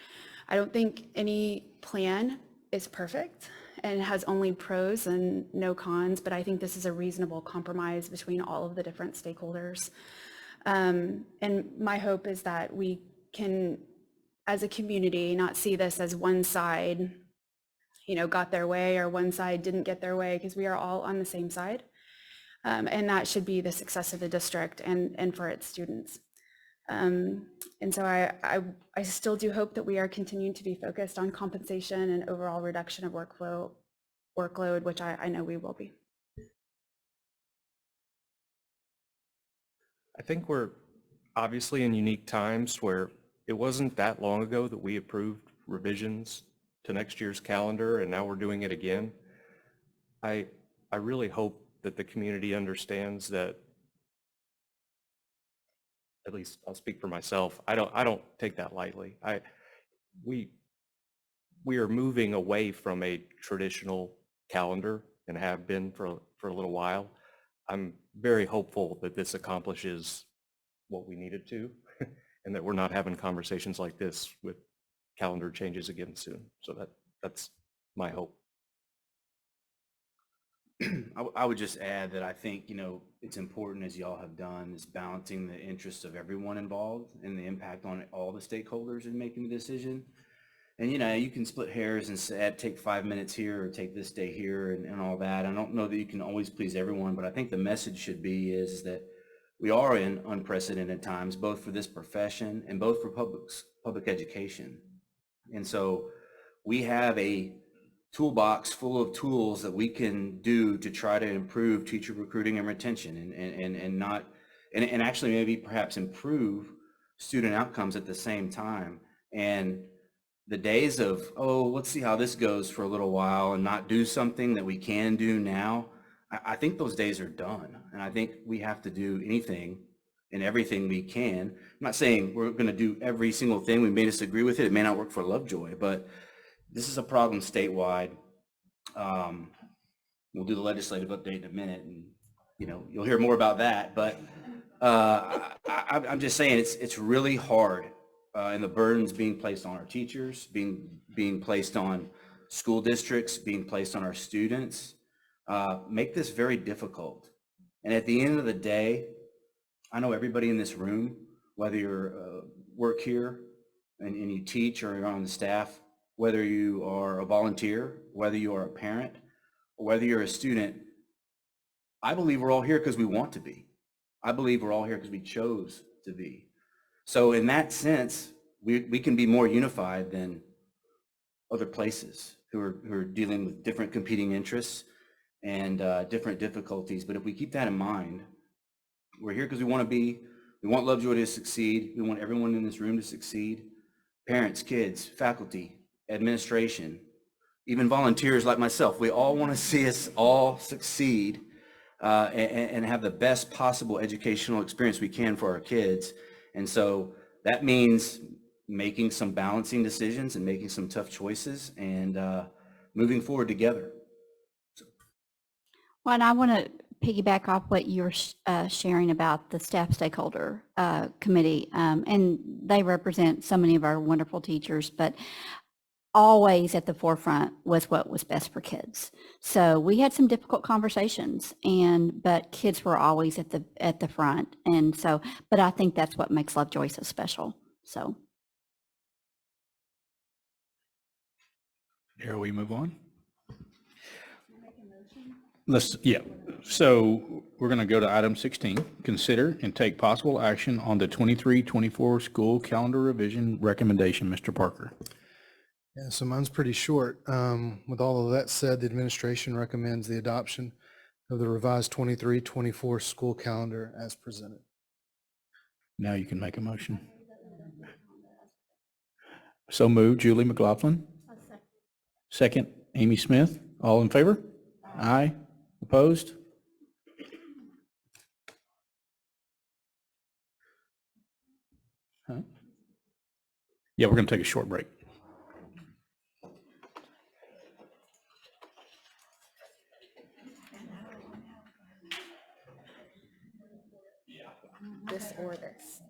I don't think any plan is perfect and has only pros and no cons, but I think this is a reasonable compromise between all of the different stakeholders. And my hope is that we can, as a community, not see this as one side, got their way or one side didn't get their way, because we are all on the same side. And that should be the success of the district and for its students. And so I still do hope that we are continuing to be focused on compensation and overall reduction of workload, which I know we will be. I think we're obviously in unique times where it wasn't that long ago that we approved revisions to next year's calendar, and now we're doing it again. I really hope that the community understands that, at least I'll speak for myself, I don't take that lightly. We are moving away from a traditional calendar and have been for a little while. I'm very hopeful that this accomplishes what we needed to and that we're not having conversations like this with calendar changes again soon. So that's my hope. I would just add that I think, it's important, as y'all have done, is balancing the interests of everyone involved and the impact on all the stakeholders in making the decision. And, you can split hairs and say, take 5 minutes here or take this day here and all that. I don't know that you can always please everyone, but I think the message should be is that we are in unprecedented times, both for this profession and both for public education. And so we have a toolbox full of tools that we can do to try to improve teacher recruiting and retention and actually maybe perhaps improve student outcomes at the same time. And the days of, let's see how this goes for a little while and not do something that we can do now, I think those days are done. And I think we have to do anything and everything we can. I'm not saying we're going to do every single thing. We may disagree with it. It may not work for Lovejoy, but this is a problem statewide. We'll do the legislative update in a minute, and you'll hear more about that. But I'm just saying it's really hard, and the burden's being placed on our teachers, being placed on school districts, being placed on our students. Make this very difficult. And at the end of the day, I know everybody in this room, whether you're work here and you teach or you're on the staff, whether you are a volunteer, whether you are a parent, or whether you're a student, I believe we're all here because we want to be. I believe we're all here because we chose to be. So in that sense, we can be more unified than other places who are dealing with different competing interests and different difficulties. But if we keep that in mind, we're here because we want Lovejoy to succeed. We want everyone in this room to succeed. Parents, kids, faculty, administration, even volunteers like myself. We all want to see us all succeed and have the best possible educational experience we can for our kids. And so that means making some balancing decisions and making some tough choices and moving forward together. Well, and I want to piggyback off what you're sharing about the staff stakeholder committee, and they represent so many of our wonderful teachers, but always at the forefront was what was best for kids. So we had some difficult conversations, but kids were always at the front, and so, but I think that's what makes Lovejoy so special. So. Here we move on. So we're going to go to item 16, consider and take possible action on the 23-24 school calendar revision recommendation. Mr. Parker. Yeah, so mine's pretty short. With all of that said, the administration recommends the adoption of the revised 23-24 school calendar as presented. Now you can make a motion. So moved, Julie McLaughlin. Second, Amy Smith. All in favor? Aye. Opposed? Yeah, we're going to take a short break. This or this.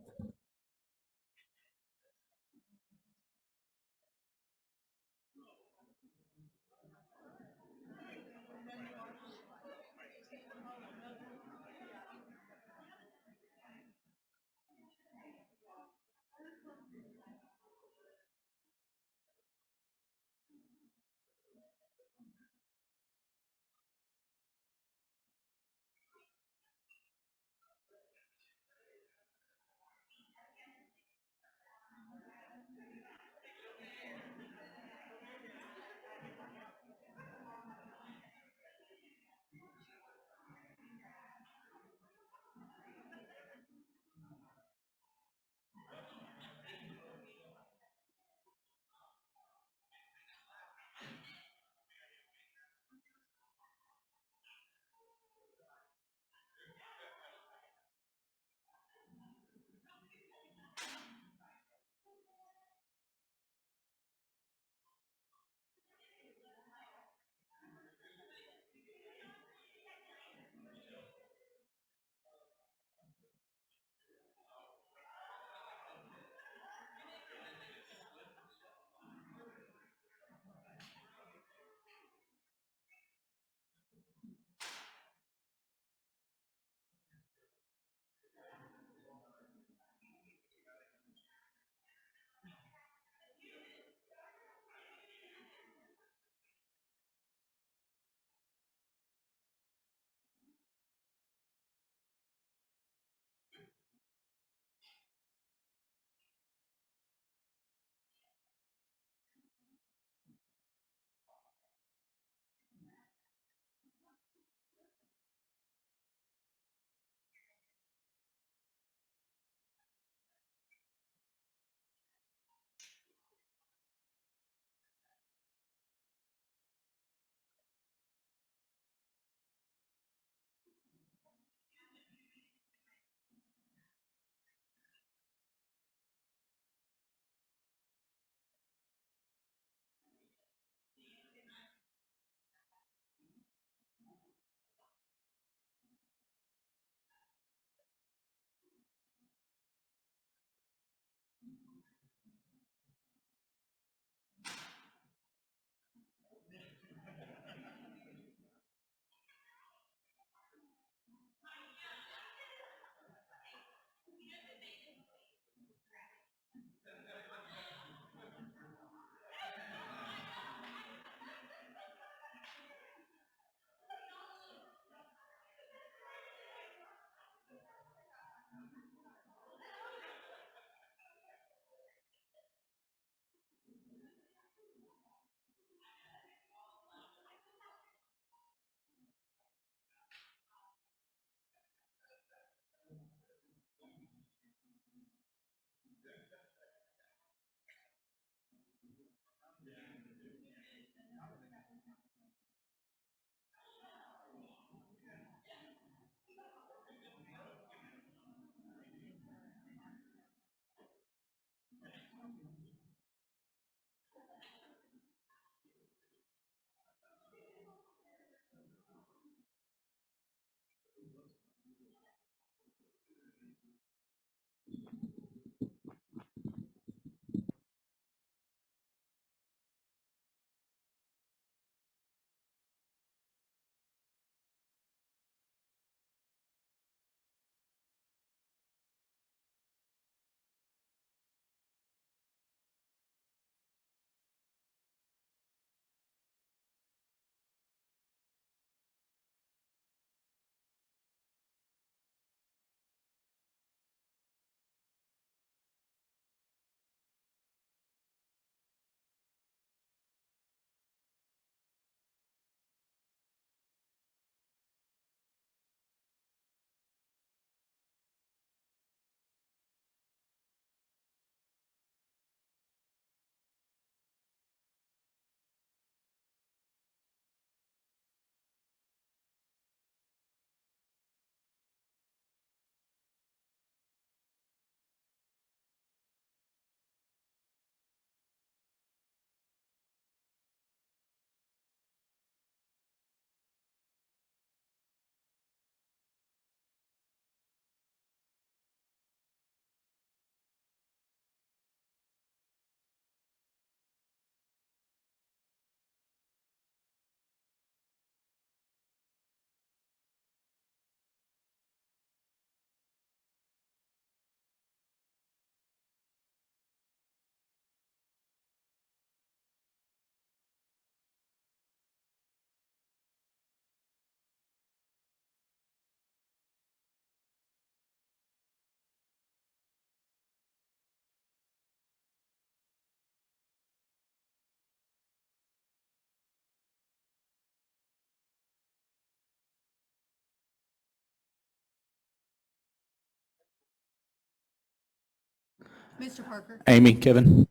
Mr. Parker? Amy, Kevin?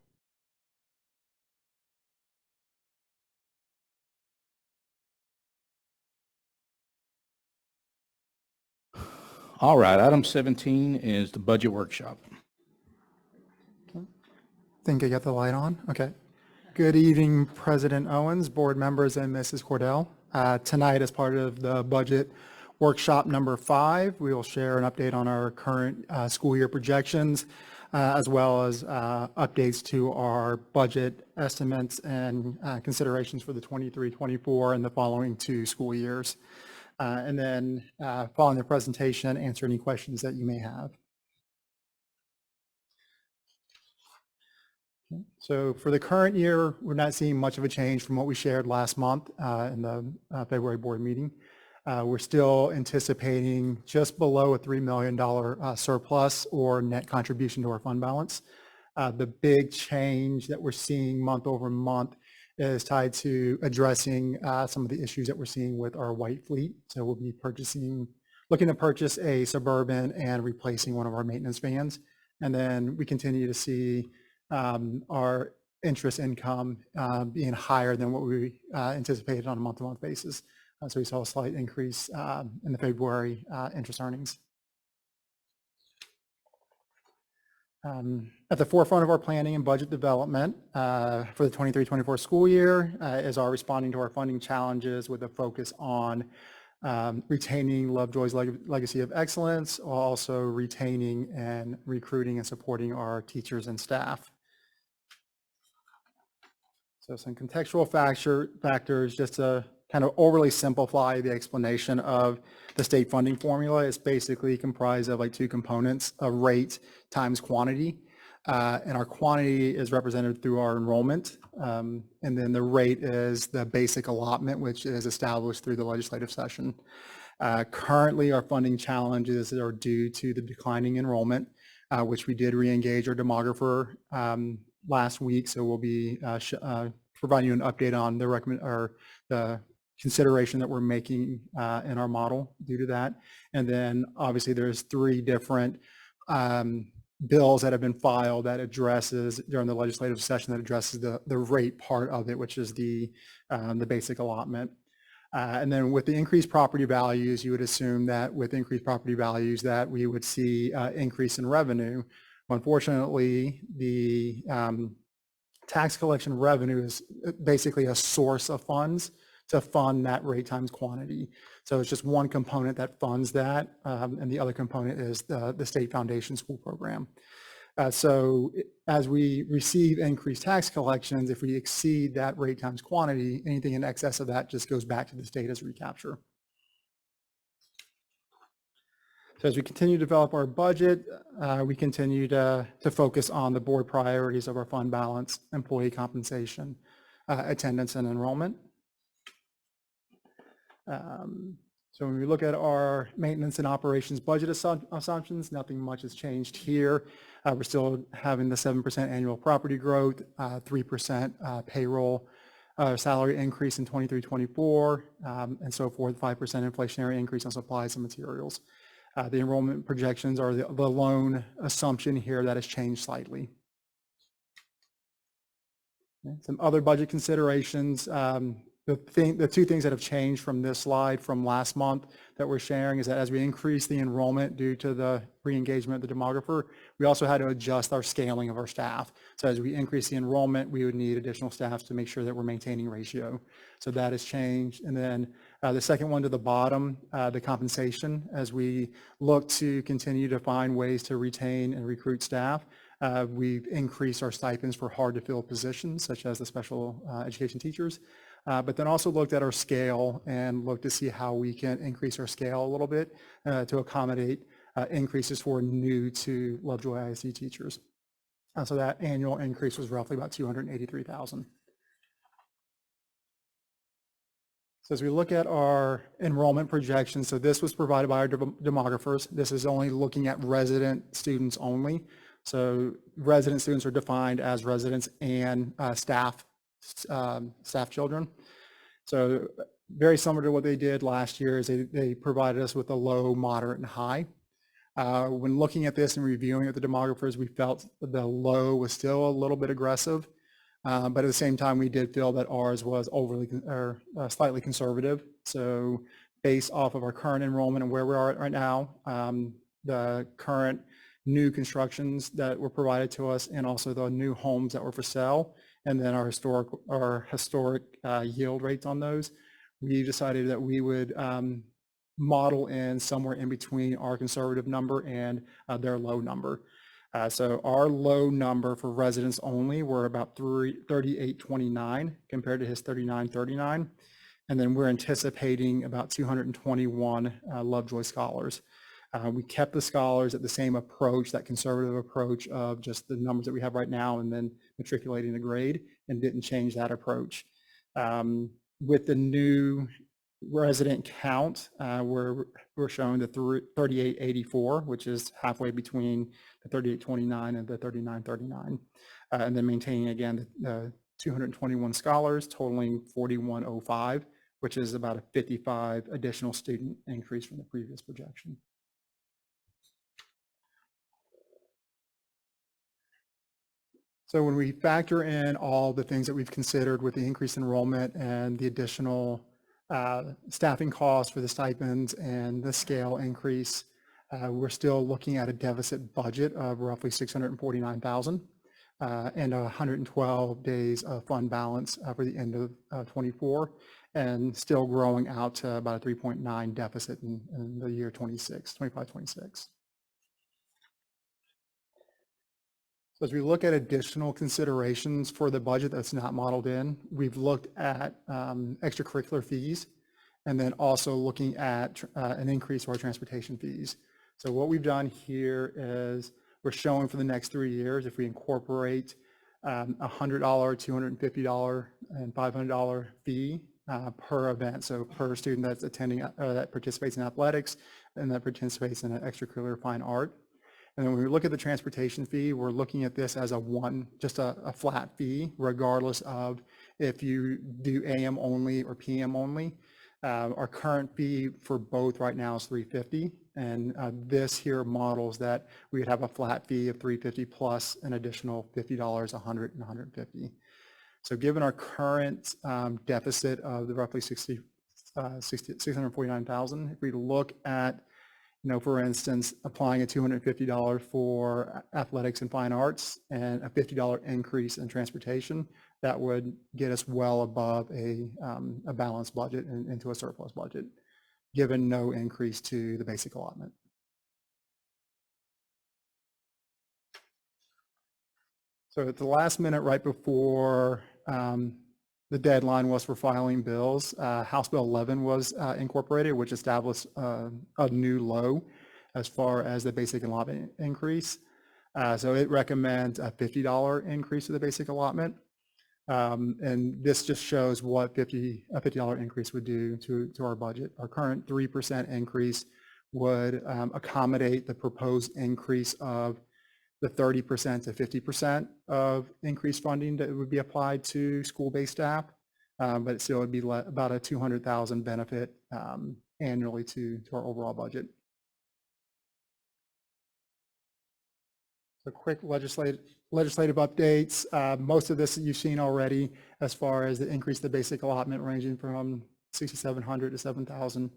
All right, item 17 is the budget workshop. Think I got the light on? Okay. Good evening, President Owens, board members, and Mrs. Cordell. Tonight, as part of the budget workshop number 5, we will share an update on our current school year projections, as well as updates to our budget estimates and considerations for the 23-24 and the following 2 school years. And then following the presentation, answer any questions that you may have. So for the current year, we're not seeing much of a change from what we shared last month in the February board meeting. We're still anticipating just below a $3 million surplus or net contribution to our fund balance. The big change that we're seeing month over month is tied to addressing some of the issues that we're seeing with our white fleet. So we'll be looking to purchase a Suburban and replacing one of our maintenance vans. And then we continue to see our interest income being higher than what we anticipated on a month-to-month basis. So we saw a slight increase in the February interest earnings. At the forefront of our planning and budget development for the 23-24 school year is our responding to our funding challenges with a focus on retaining Lovejoy's legacy of excellence, while also retaining and recruiting and supporting our teachers and staff. So some contextual factors just to kind of overly simplify the explanation of the state funding formula. It's basically comprised of like 2 components, a rate times quantity. And our quantity is represented through our enrollment. And then the rate is the basic allotment, which is established through the legislative session. Currently, our funding challenges are due to the declining enrollment, which we did re-engage our demographer last week. So we'll be providing you an update on the consideration that we're making in our model due to that. And then obviously there's 3 different bills that have been filed that addresses during the legislative session that addresses the rate part of it, which is the basic allotment. And then with the increased property values, you would assume that with increased property values that we would see increase in revenue. Unfortunately, the tax collection revenue is basically a source of funds to fund that rate times quantity. So it's just one component that funds that, and the other component is the state foundation school program. So as we receive increased tax collections, if we exceed that rate times quantity, anything in excess of that just goes back to the state as recapture. So as we continue to develop our budget, we continue to focus on the board priorities of our fund balance, employee compensation, attendance, and enrollment. So when we look at our maintenance and operations budget assumptions, nothing much has changed here. We're still having the 7% annual property growth, 3% payroll salary increase in 23-24, and so forth, 5% inflationary increase on supplies and materials. The enrollment projections are the lone assumption here that has changed slightly. Okay, some other budget considerations. The 2 things that have changed from this slide from last month that we're sharing is that as we increase the enrollment due to the re-engagement of the demographer, we also had to adjust our scaling of our staff. So as we increase the enrollment, we would need additional staff to make sure that we're maintaining ratio. So that has changed. And then the second one to the bottom, the compensation, as we look to continue to find ways to retain and recruit staff, we've increased our stipends for hard to fill positions, such as the special education teachers. But then also looked at our scale and looked to see how we can increase our scale a little bit to accommodate increases for new to Lovejoy ISD teachers. So that annual increase was roughly about $283,000. So as we look at our enrollment projections, so this was provided by our demographers. This is only looking at resident students only. So resident students are defined as residents and staff children. So very similar to what they did last year is they provided us with a low, moderate, and high. When looking at this and reviewing with the demographers, we felt the low was still a little bit aggressive. But at the same time, we did feel that ours was overly or slightly conservative. So based off of our current enrollment and where we are right now, the current new constructions that were provided to us, and also the new homes that were for sale, and then our historic yield rates on those, we decided that we would model in somewhere in between our conservative number and their low number. So our low number for residents only were about 3829 compared to his 3939. And then we're anticipating about 221 Lovejoy scholars. We kept the scholars at the same approach, that conservative approach of just the numbers that we have right now and then matriculating the grade, and didn't change that approach. With the new resident count, we're showing the 3884, which is halfway between the 3829 and the 3939. And then maintaining again the 221 scholars totaling 4105, which is about a 55 additional student increase from the previous projection. So when we factor in all the things that we've considered with the increased enrollment and the additional staffing costs for the stipends and the scale increase, we're still looking at a deficit budget of roughly $649,000 and 112 days of fund balance for the end of 24, and still growing out to about a 3.9 deficit in the year 25-26. So as we look at additional considerations for the budget that's not modeled in, we've looked at extracurricular fees, and then also looking at an increase to our transportation fees. So what we've done here is we're showing for the next 3 years, if we incorporate $100, $250, and $500 fee per event. So per student that's attending, that participates in athletics and that participates in an extracurricular fine art. And then when we look at the transportation fee, we're looking at this as just a flat fee, regardless of if you do AM only or PM only. Our current fee for both right now is $350, and this here models that we would have a flat fee of $350 plus an additional $50, $100, and $150. So given our current deficit of the roughly $649,000, if we look at, for instance, applying a $250 for athletics and fine arts and a $50 increase in transportation, that would get us well above a balanced budget and into a surplus budget, given no increase to the basic allotment. So at the last minute, right before the deadline was for filing bills, House Bill 11 was incorporated, which established a new low as far as the basic allotment increase. So it recommends a $50 increase to the basic allotment. And this just shows what a $50 increase would do to our budget. Our current 3% increase would accommodate the proposed increase of the 30% to 50% of increased funding that would be applied to school-based staff, but it still would be about a $200,000 benefit annually to our overall budget. So quick legislative updates. Most of this you've seen already as far as the increase of the basic allotment ranging from $6,700 to $7,000.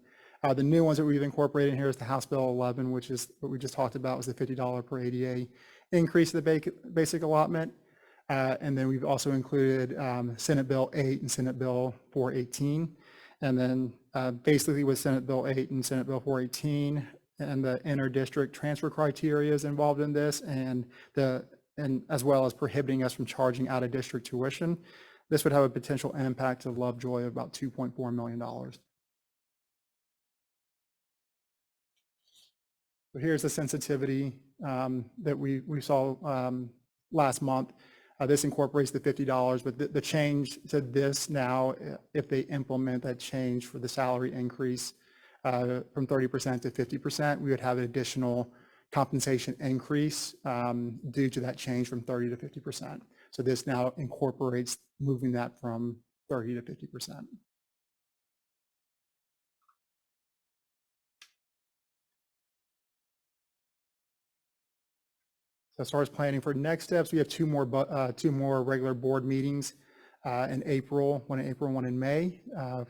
The new ones that we've incorporated here is the House Bill 11, which is what we just talked about, was the $50 per ADA increase of the basic allotment. And then we've also included Senate Bill 8 and Senate Bill 418. And then basically with Senate Bill 8 and Senate Bill 418 and the inter-district transfer criteria is involved in this, and as well as prohibiting us from charging out-of-district tuition, this would have a potential impact to Lovejoy of about $2.4 million. So here's the sensitivity that we saw last month. This incorporates the $50, but the change to this now, if they implement that change for the salary increase from 30% to 50%, we would have an additional compensation increase due to that change from 30 to 50%. So this now incorporates moving that from 30 to 50%. as far as planning for next steps, we have two more regular board meetings in April, one in April, one in May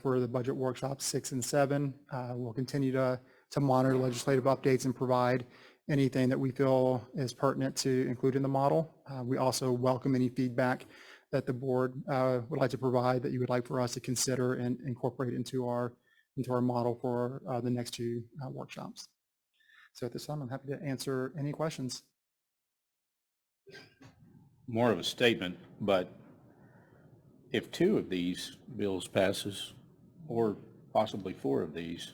for the budget workshops 6 and 7. We'll continue to monitor legislative updates and provide anything that we feel is pertinent to include in the model. We also welcome any feedback that the board would like to provide that you would like for us to consider and incorporate into our model for the next two workshops. So at this time, I'm happy to answer any questions. More of a statement, but if 2 of these bills passes, or possibly 4 of these,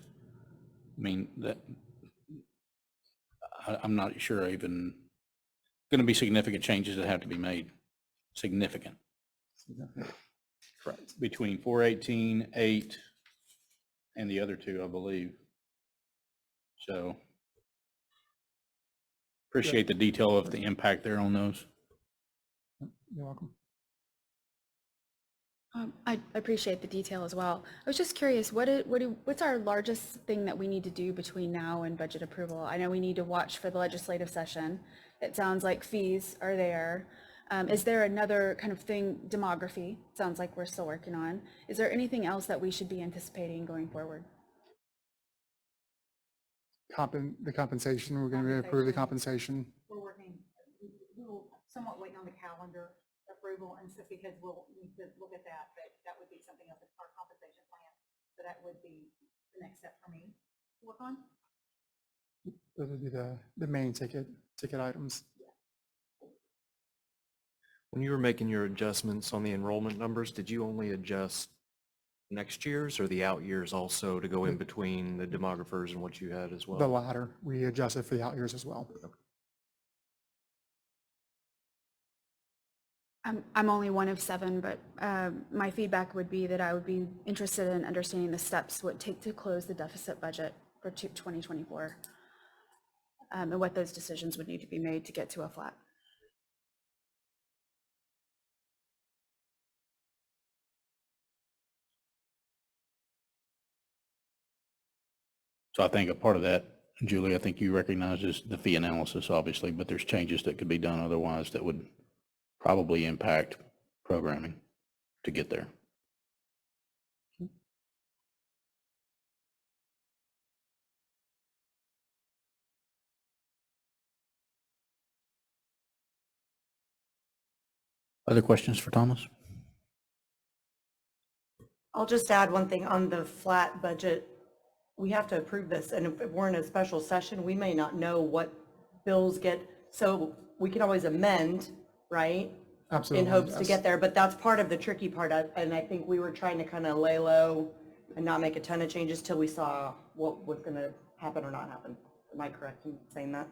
I mean, that I'm not sure even going to be significant changes that have to be made. Significant. Correct. Between 418, 8, and the other 2, I believe. So appreciate the detail of the impact there on those. You're welcome. I appreciate the detail as well. I was just curious, what's our largest thing that we need to do between now and budget approval? I know we need to watch for the legislative session. It sounds like fees are there. Is there another kind of thing, demography, sounds like we're still working on. Is there anything else that we should be anticipating going forward? The compensation, we're going to approve the compensation. We're working, we're somewhat waiting on the calendar approval and stuff because we'll need to look at that, but that would be something else, our compensation plan. So that would be the next step for me to work on. Those would be the main ticket items. When you were making your adjustments on the enrollment numbers, did you only adjust next year's or the out years also to go in between the demographers and what you had as well? The latter. We adjusted for the out years as well. I'm only one of 7, but my feedback would be that I would be interested in understanding the steps what take to close the deficit budget for 2024 and what those decisions would need to be made to get to a flat. So I think a part of that, Julie, I think you recognize is the fee analysis, obviously, but there's changes that could be done otherwise that would probably impact programming to get there. Other questions for Thomas? I'll just add one thing on the flat budget. We have to approve this, and if we're in a special session, we may not know what bills get, so we can always amend, right? Absolutely. In hopes to yes. get there, but that's part of the tricky part, and I think we were trying to kind of lay low and not make a ton of changes till we saw what was going to happen or not happen. Am I correct in saying that?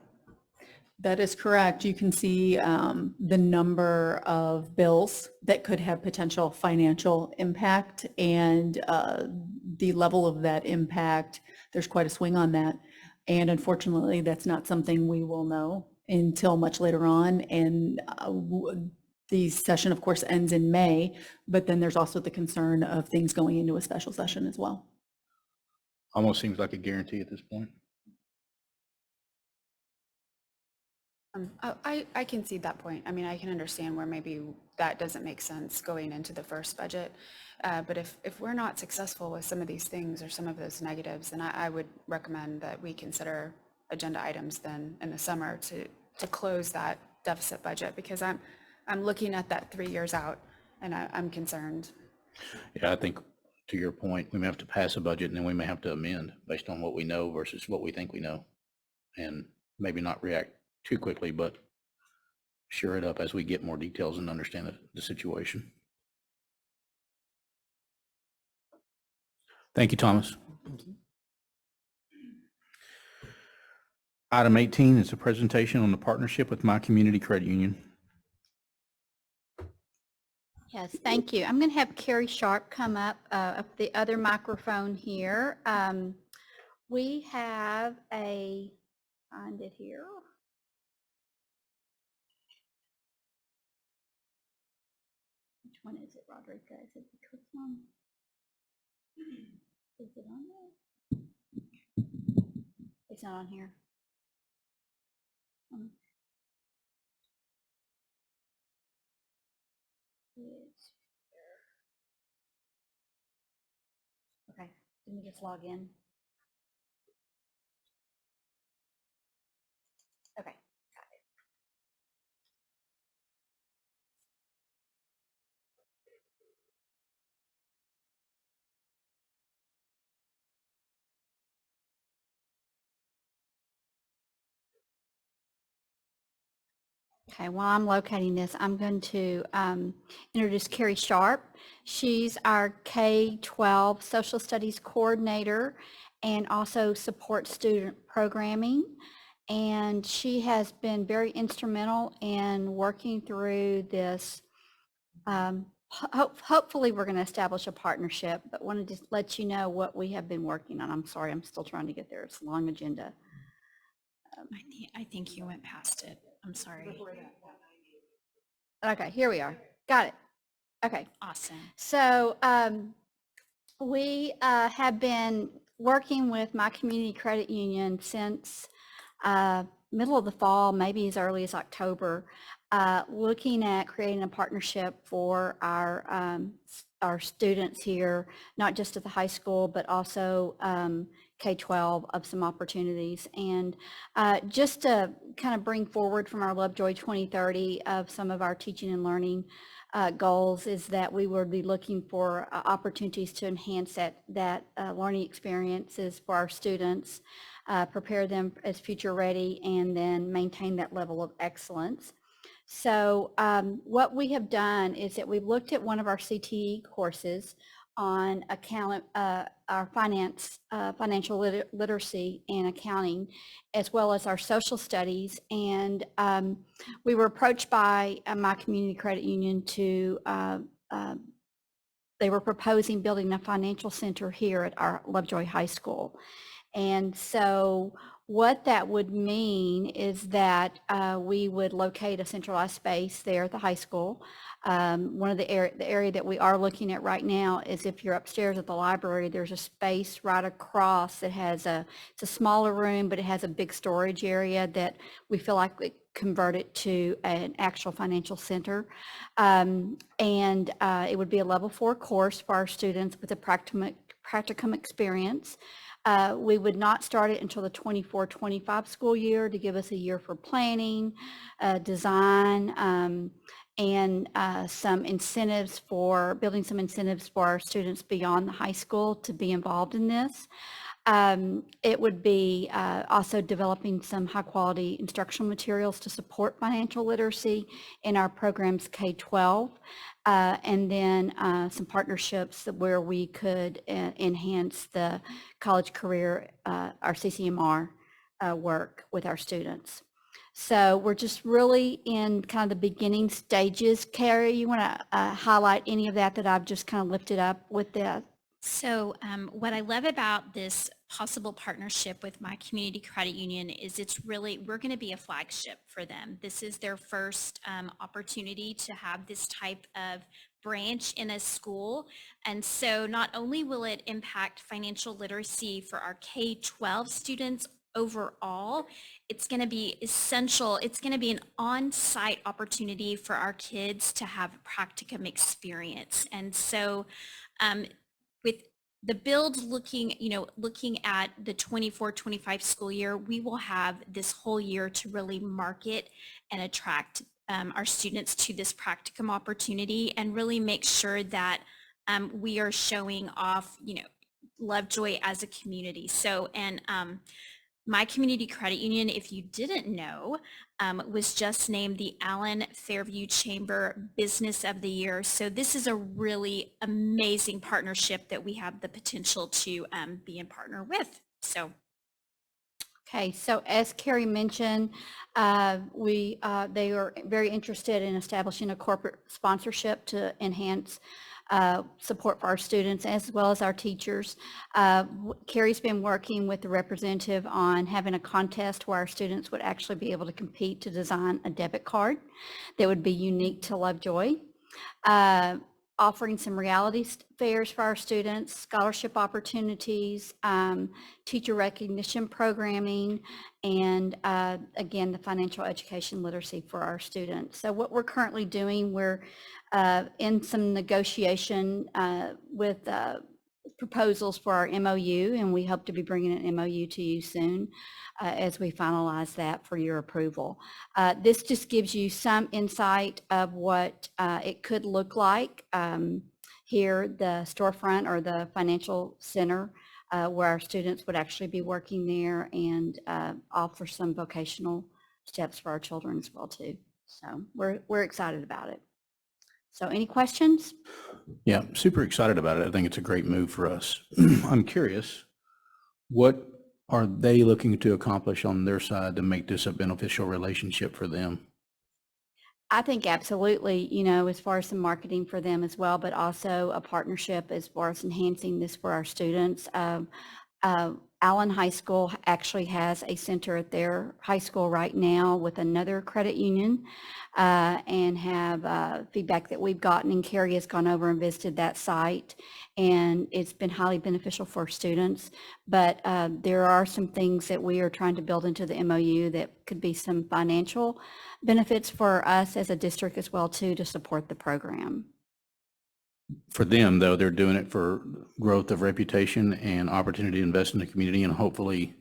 That is correct. You can see the number of bills that could have potential financial impact and the level of that impact. There's quite a swing on that. And unfortunately, that's not something we will know until much later on. And the session, of course, ends in May, but then there's also the concern of things going into a special session as well. Almost seems like a guarantee at this point. I can see that point. I mean, I can understand where maybe that doesn't make sense going into the first budget. But if we're not successful with some of these things or some of those negatives, then I would recommend that we consider agenda items then in the summer to close that deficit budget, because I'm looking at that 3 years out and I'm concerned. Yeah, I think to your point, we may have to pass a budget and then we may have to amend based on what we know versus what we think we know, and maybe not react too quickly, but shore it up as we get more details and understand the situation. Thank you, Thomas. Thank you. Item 18 is a presentation on the partnership with My Community Credit Union. Yes, thank you. I'm going to have Carrie Sharp come up the other microphone here. We have find it here. Which one is it, Roderica? Is it the Twitch one? Is it on there? It's not on here. Let me just log in. Okay. Okay, while I'm locating this, I'm going to introduce Carrie Sharp. She's our K-12 Social Studies Coordinator and also supports student programming. And she has been very instrumental in working through this. Hopefully, we're going to establish a partnership, but wanted to let you know what we have been working on. I'm sorry, I'm still trying to get there. It's a long agenda. I think you went past it. I'm sorry. Okay, here we are. Got it. Okay. Awesome. So we have been working with my community credit union since middle of the fall, maybe as early as October, looking at creating a partnership for our students here, not just at the high school, but also K-12 of some opportunities. And just to kind of bring forward from our Lovejoy 2030 of some of our teaching and learning goals is that we will be looking for opportunities to enhance that learning experiences for our students, prepare them as future ready, and then maintain that level of excellence. So what we have done is that we've looked at one of our CTE courses on our financial literacy and accounting, as well as our social studies. And we were approached by my community credit union to, they were proposing building a financial center here at our Lovejoy High School. And so what that would mean is that we would locate a centralized space there at the high school. One of the area that we are looking at right now is if you're upstairs at the library, there's a space right across that has it's a smaller room, but it has a big storage area that we feel like we convert it to an actual financial center. And it would be a level 4 course for our students with a practicum experience. We would not start it until the 24-25 school year to give us a year for planning, design, and some incentives for building some incentives for our students beyond the high school to be involved in this. It would be also developing some high quality instructional materials to support financial literacy in our programs K-12. And then some partnerships where we could enhance the college career, our CCMR work with our students. So we're just really in kind of the beginning stages. Carrie, you want to highlight any of that I've just kind of lifted up with that? So what I love about this possible partnership with my community credit union is we're going to be a flagship for them. This is their first opportunity to have this type of branch in a school. And so not only will it impact financial literacy for our K-12 students overall, it's going to be essential. It's going to be an on-site opportunity for our kids to have practicum experience. And so with the build looking at the 24-25 school year, we will have this whole year to really market and attract our students to this practicum opportunity and really make sure that we are showing off, Lovejoy as a community. So, and my community credit union, if you didn't know, was just named the Allen Fairview Chamber Business of the Year. So this is a really amazing partnership that we have the potential to be in partner with. So. Okay, so as Carrie mentioned, they are very interested in establishing a corporate sponsorship to enhance support for our students as well as our teachers. Carrie's been working with the representative on having a contest where our students would actually be able to compete to design a debit card that would be unique to Lovejoy. Offering some reality fairs for our students, scholarship opportunities, teacher recognition programming, and again, the financial education literacy for our students. So what we're currently doing, we're in some negotiation with proposals for our MOU, and we hope to be bringing an MOU to you soon as we finalize that for your approval. This just gives you some insight of what it could look like here, the storefront or the financial center, where our students would actually be working there, and offer some vocational steps for our children as well too. So we're excited about it. So any questions? Yeah, super excited about it. I think it's a great move for us. I'm curious, what are they looking to accomplish on their side to make this a beneficial relationship for them? I think absolutely, you know, as far as some marketing for them as well, but also a partnership as far as enhancing this for our students. Allen High School actually has a center at their high school right now with another credit union, and have feedback that we've gotten, and Carrie has gone over and visited that site, and it's been highly beneficial for students. But there are some things that we are trying to build into the MOU that could be some financial benefits for us as a district as well too, to support the program. For them, though, they're doing it for growth of reputation and opportunity to invest in the community, and hopefully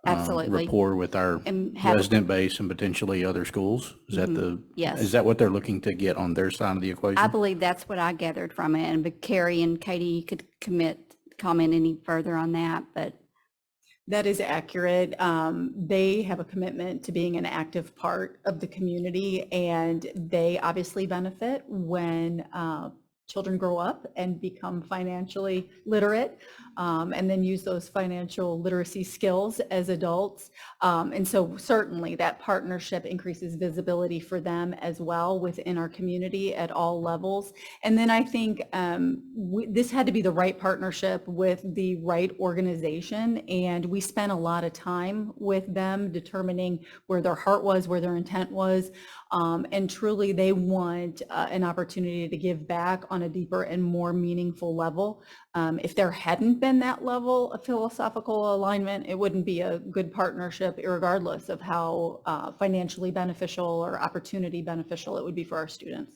Absolutely. rapport with our And have- resident base and potentially other schools. Is that Yes. is that what they're looking to get on their side of the equation? I believe that's what I gathered from it, and but Carrie and Katie, you could comment any further on that, but. That is accurate. They have a commitment to being an active part of the community, and they obviously benefit when children grow up and become financially literate, and then use those financial literacy skills as adults. And so certainly that partnership increases visibility for them as well within our community at all levels. And then I think this had to be the right partnership with the right organization, and we spent a lot of time with them determining where their heart was, where their intent was, and truly they want an opportunity to give back on a deeper and more meaningful level. If there hadn't been that level of philosophical alignment, it wouldn't be a good partnership, regardless of how financially beneficial or opportunity beneficial it would be for our students.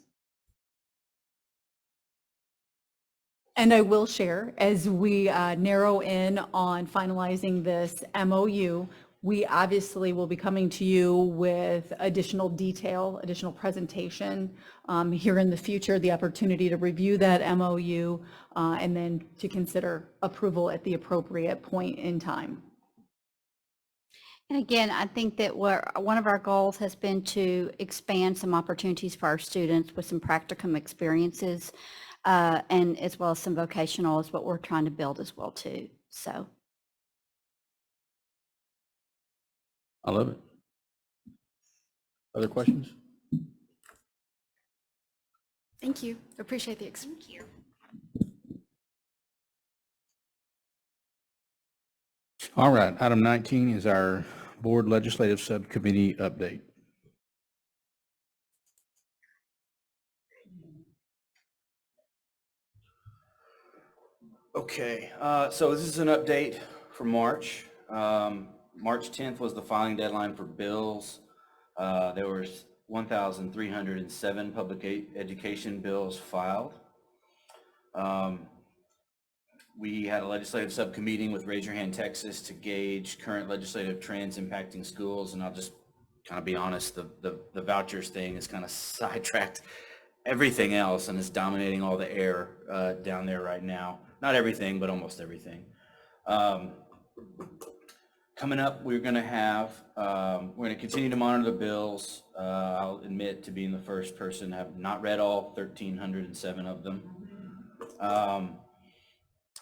And I will share, as we narrow in on finalizing this MOU, we obviously will be coming to you with additional detail, additional presentation here in the future, the opportunity to review that MOU, and then to consider approval at the appropriate point in time. And again, I think that one of our goals has been to expand some opportunities for our students with some practicum experiences, and as well as some vocational is what we're trying to build as well too. So. I love it. Other questions? Thank you. Appreciate the Thank you. All right, item 19 is our board legislative subcommittee update. Okay, so this is an update for March. March 10th was the filing deadline for bills. There were 1,307 public education bills filed. We had a legislative subcommittee with Raise Your Hand Texas to gauge current legislative trends impacting schools, and I'll just kind of be honest, the vouchers thing is kind of sidetracked everything else, and it's dominating all the air down there right now. Not everything, but almost everything. Coming up, we're going to continue to monitor the bills. I'll admit to being the first person to have not read all 1,307 of them.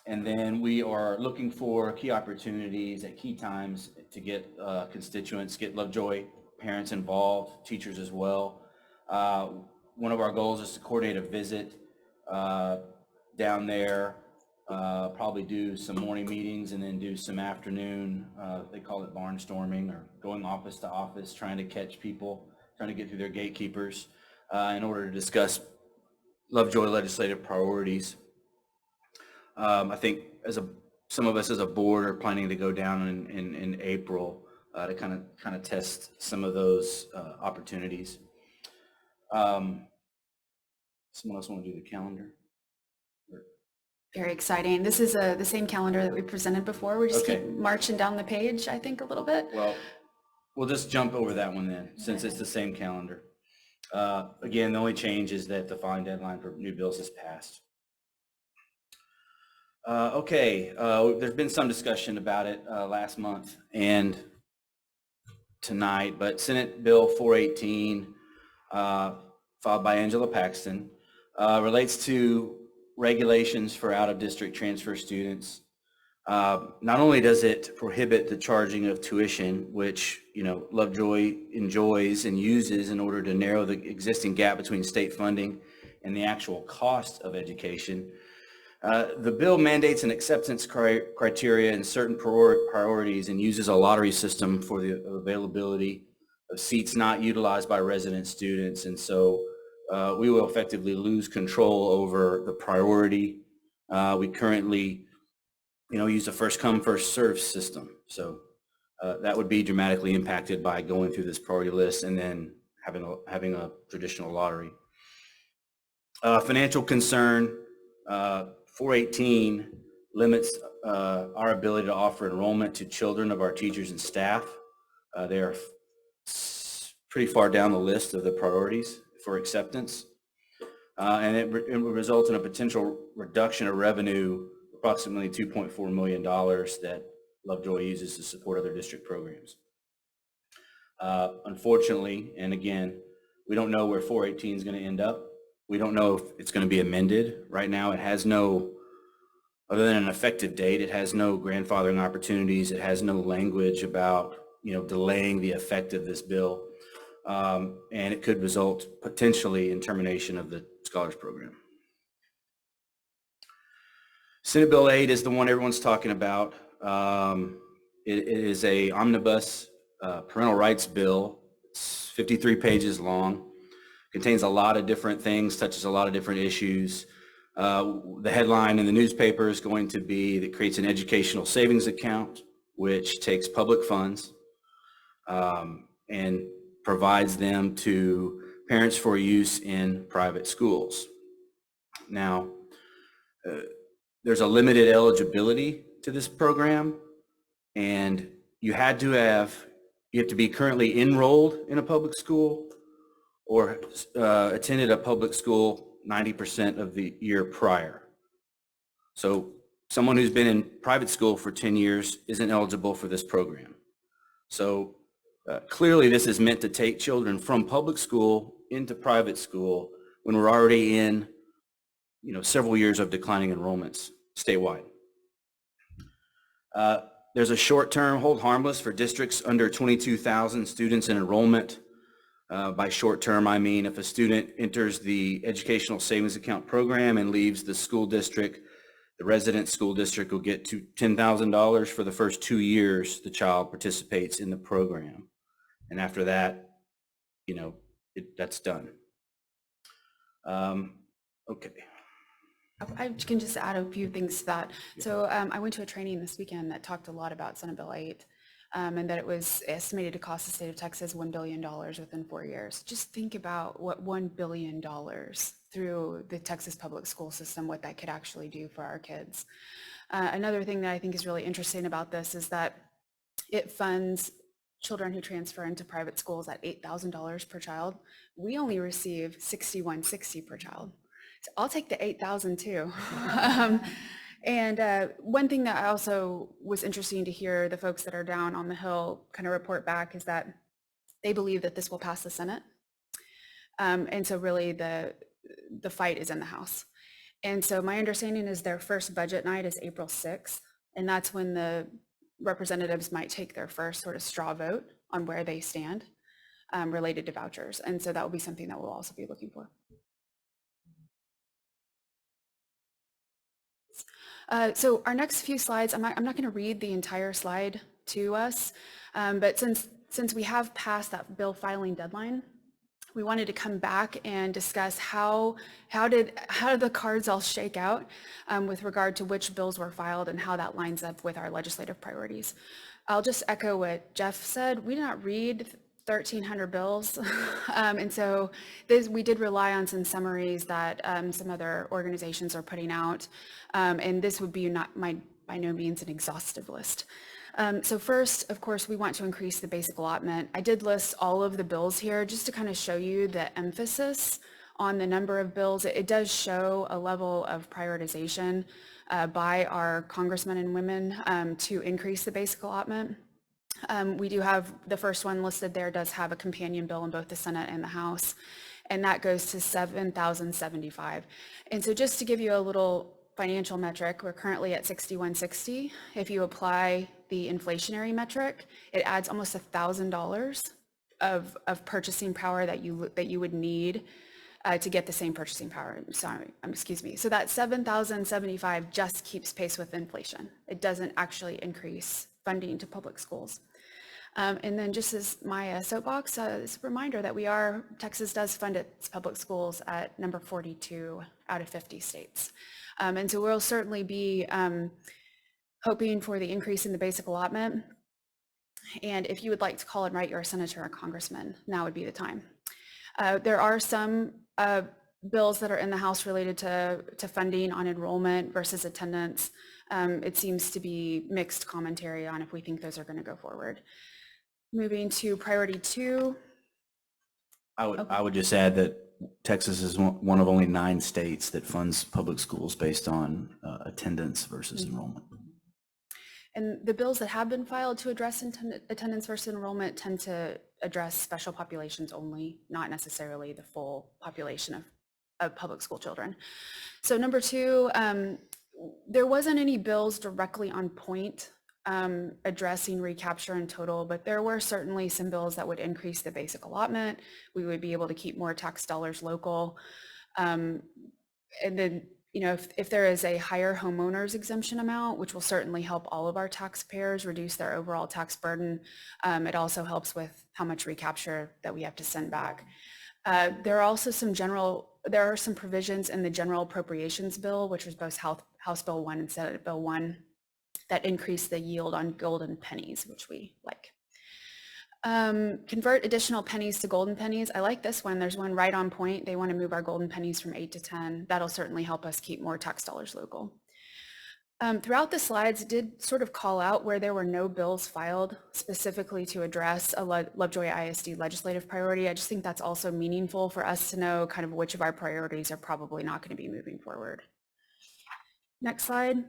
And then we are looking for key opportunities at key times to get constituents, get Lovejoy parents involved, teachers as well. One of our goals is to coordinate a visit down there, probably do some morning meetings and then do some afternoon, they call it barnstorming, or going office to office, trying to catch people, trying to get through their gatekeepers in order to discuss Lovejoy legislative priorities. I think some of us as a board are planning to go down in April to kind of test some of those opportunities. Someone else want to do the calendar? Very exciting. This is the same calendar that we presented before. We just Okay. keep marching down the page, I think, a little bit. Well, we'll just jump over that one then, since it's the same calendar. Again, the only change is that the filing deadline for new bills is passed. There's been some discussion about it last month and tonight, but Senate Bill 418, filed by Angela Paxton, relates to regulations for out-of-district transfer students. Not only does it prohibit the charging of tuition, which, Lovejoy enjoys and uses in order to narrow the existing gap between state funding and the actual cost of education, the bill mandates an acceptance criteria and certain priorities and uses a lottery system for the availability of seats not utilized by resident students. And so we will effectively lose control over the priority. We currently use a first come, first served system. So that would be dramatically impacted by going through this priority list and then having a traditional lottery. Financial concern, 418 limits our ability to offer enrollment to children of our teachers and staff. They are pretty far down the list of the priorities for acceptance. And it would result in a potential reduction of revenue, approximately $2.4 million that Lovejoy uses to support other district programs. Unfortunately, and again, we don't know where 418 is going to end up. We don't know if it's going to be amended. Right now, it has no, other than an effective date, it has no grandfathering opportunities. It has no language about, delaying the effect of this bill. And it could result potentially in termination of the scholars program. Senate Bill 8 is the one everyone's talking about. It is a omnibus parental rights bill. It's 53 pages long. Contains a lot of different things, touches a lot of different issues. The headline in the newspaper is going to be that creates an educational savings account, which takes public funds and provides them to parents for use in private schools. Now, there's a limited eligibility to this program, and you have to be currently enrolled in a public school or attended a public school 90% of the year prior. So someone who's been in private school for 10 years isn't eligible for this program. So clearly this is meant to take children from public school into private school when we're already in several years of declining enrollments statewide. There's a short-term hold harmless for districts under 22,000 students in enrollment. By short-term, I mean if a student enters the educational savings account program and leaves the school district, the resident school district will get to $10,000 for the first 2 years the child participates in the program. And after that, that's done. Okay. I can just add a few things to that. So I went to a training this weekend that talked a lot about Senate Bill 8 and that it was estimated to cost the state of Texas $1 billion within 4 years. Just think about what $1 billion through the Texas public school system, what that could actually do for our kids. Another thing that I think is really interesting about this is that it funds children who transfer into private schools at $8,000 per child. We only receive $6,160 per child. So I'll take the 8,000 too. And one thing that I also was interesting to hear the folks that are down on the Hill kind of report back is that they believe that this will pass the Senate. And so really the fight is in the House. And so my understanding is their first budget night is April 6th. And that's when the representatives might take their first sort of straw vote on where they stand related to vouchers. And so that will be something that we'll also be looking for. So our next few slides, I'm not going to read the entire slide to us, but since we have passed that bill filing deadline, we wanted to come back and discuss how did the cards all shake out with regard to which bills were filed and how that lines up with our legislative priorities. I'll just echo what Jeff said. We did not read 1,300 bills. And so we did rely on some summaries that some other organizations are putting out. And this would be by no means an exhaustive list. So first, of course, we want to increase the basic allotment. I did list all of the bills here just to kind of show you the emphasis on the number of bills. It does show a level of prioritization by our congressmen and women to increase the basic allotment. We do have the first one listed there does have a companion bill in both the Senate and the House, and that goes to 7,075. And so just to give you a little financial metric, we're currently at 6160. If you apply the inflationary metric, it adds almost $1,000 of purchasing power that you would need to get the same purchasing power. Excuse me. So that 7,075 just keeps pace with inflation. It doesn't actually increase funding to public schools. And then just as my soapbox, it's a reminder that Texas does fund its public schools at number 42 out of 50 states. And so we'll certainly be hoping for the increase in the basic allotment. And if you would like to call and write your senator or congressman, now would be the time. There are some bills that are in the House related to funding on enrollment versus attendance. It seems to be mixed commentary on if we think those are going to go forward. Moving to priority 2. I would just add that Texas is one of only 9 states that funds public schools based on attendance versus enrollment. And the bills that have been filed to address attendance versus enrollment tend to address special populations only, not necessarily the full population of public school children. So number 2, there wasn't any bills directly on point addressing recapture in total, but there were certainly some bills that would increase the basic allotment. We would be able to keep more tax dollars local. And then, if there is a higher homeowners exemption amount, which will certainly help all of our taxpayers reduce their overall tax burden, it also helps with how much recapture that we have to send back. There are also some provisions in the general appropriations bill, which was both House Bill 1 and Senate Bill 1, that increase the yield on golden pennies, which we like. Convert additional pennies to golden pennies. I like this one. There's one right on point. They want to move our golden pennies from 8 to 10. That'll certainly help us keep more tax dollars local. Throughout the slides, it did sort of call out where there were no bills filed specifically to address a Lovejoy ISD legislative priority. I just think that's also meaningful for us to know kind of which of our priorities are probably not going to be moving forward. Next slide.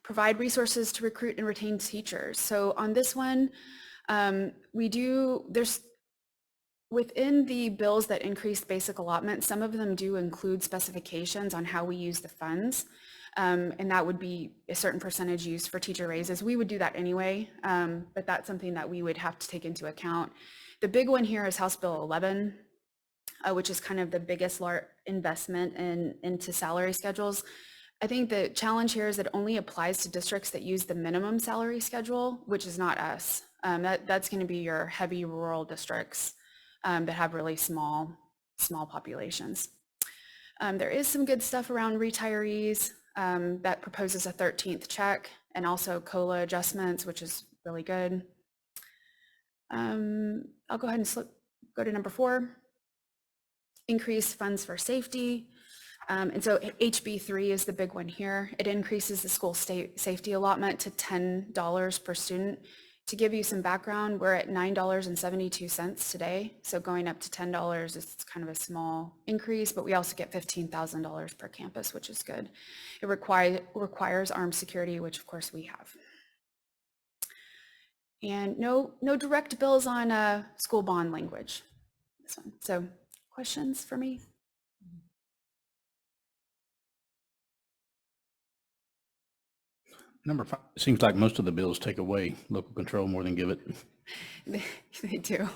Provide resources to recruit and retain teachers. So on this one, there's within the bills that increase basic allotment, some of them do include specifications on how we use the funds. And that would be a certain percentage used for teacher raises. We would do that anyway, but that's something that we would have to take into account. The big one here is House Bill 11, which is kind of the biggest investment into salary schedules. I think the challenge here is that it only applies to districts that use the minimum salary schedule, which is not us. That's going to be your heavy rural districts that have really small populations. There is some good stuff around retirees that proposes a 13th check and also COLA adjustments, which is really good. I'll go ahead and go to number 4. Increase funds for safety. And so HB 3 is the big one here. It increases the school safety allotment to $10 per student. To give you some background, we're at $9.72 today. So going up to $10 is kind of a small increase, but we also get $15,000 per campus, which is good. It requires armed security, which of course we have. And no direct bills on school bond language. This one. So questions for me? Number 5, it seems like most of the bills take away local control more than give it. They do.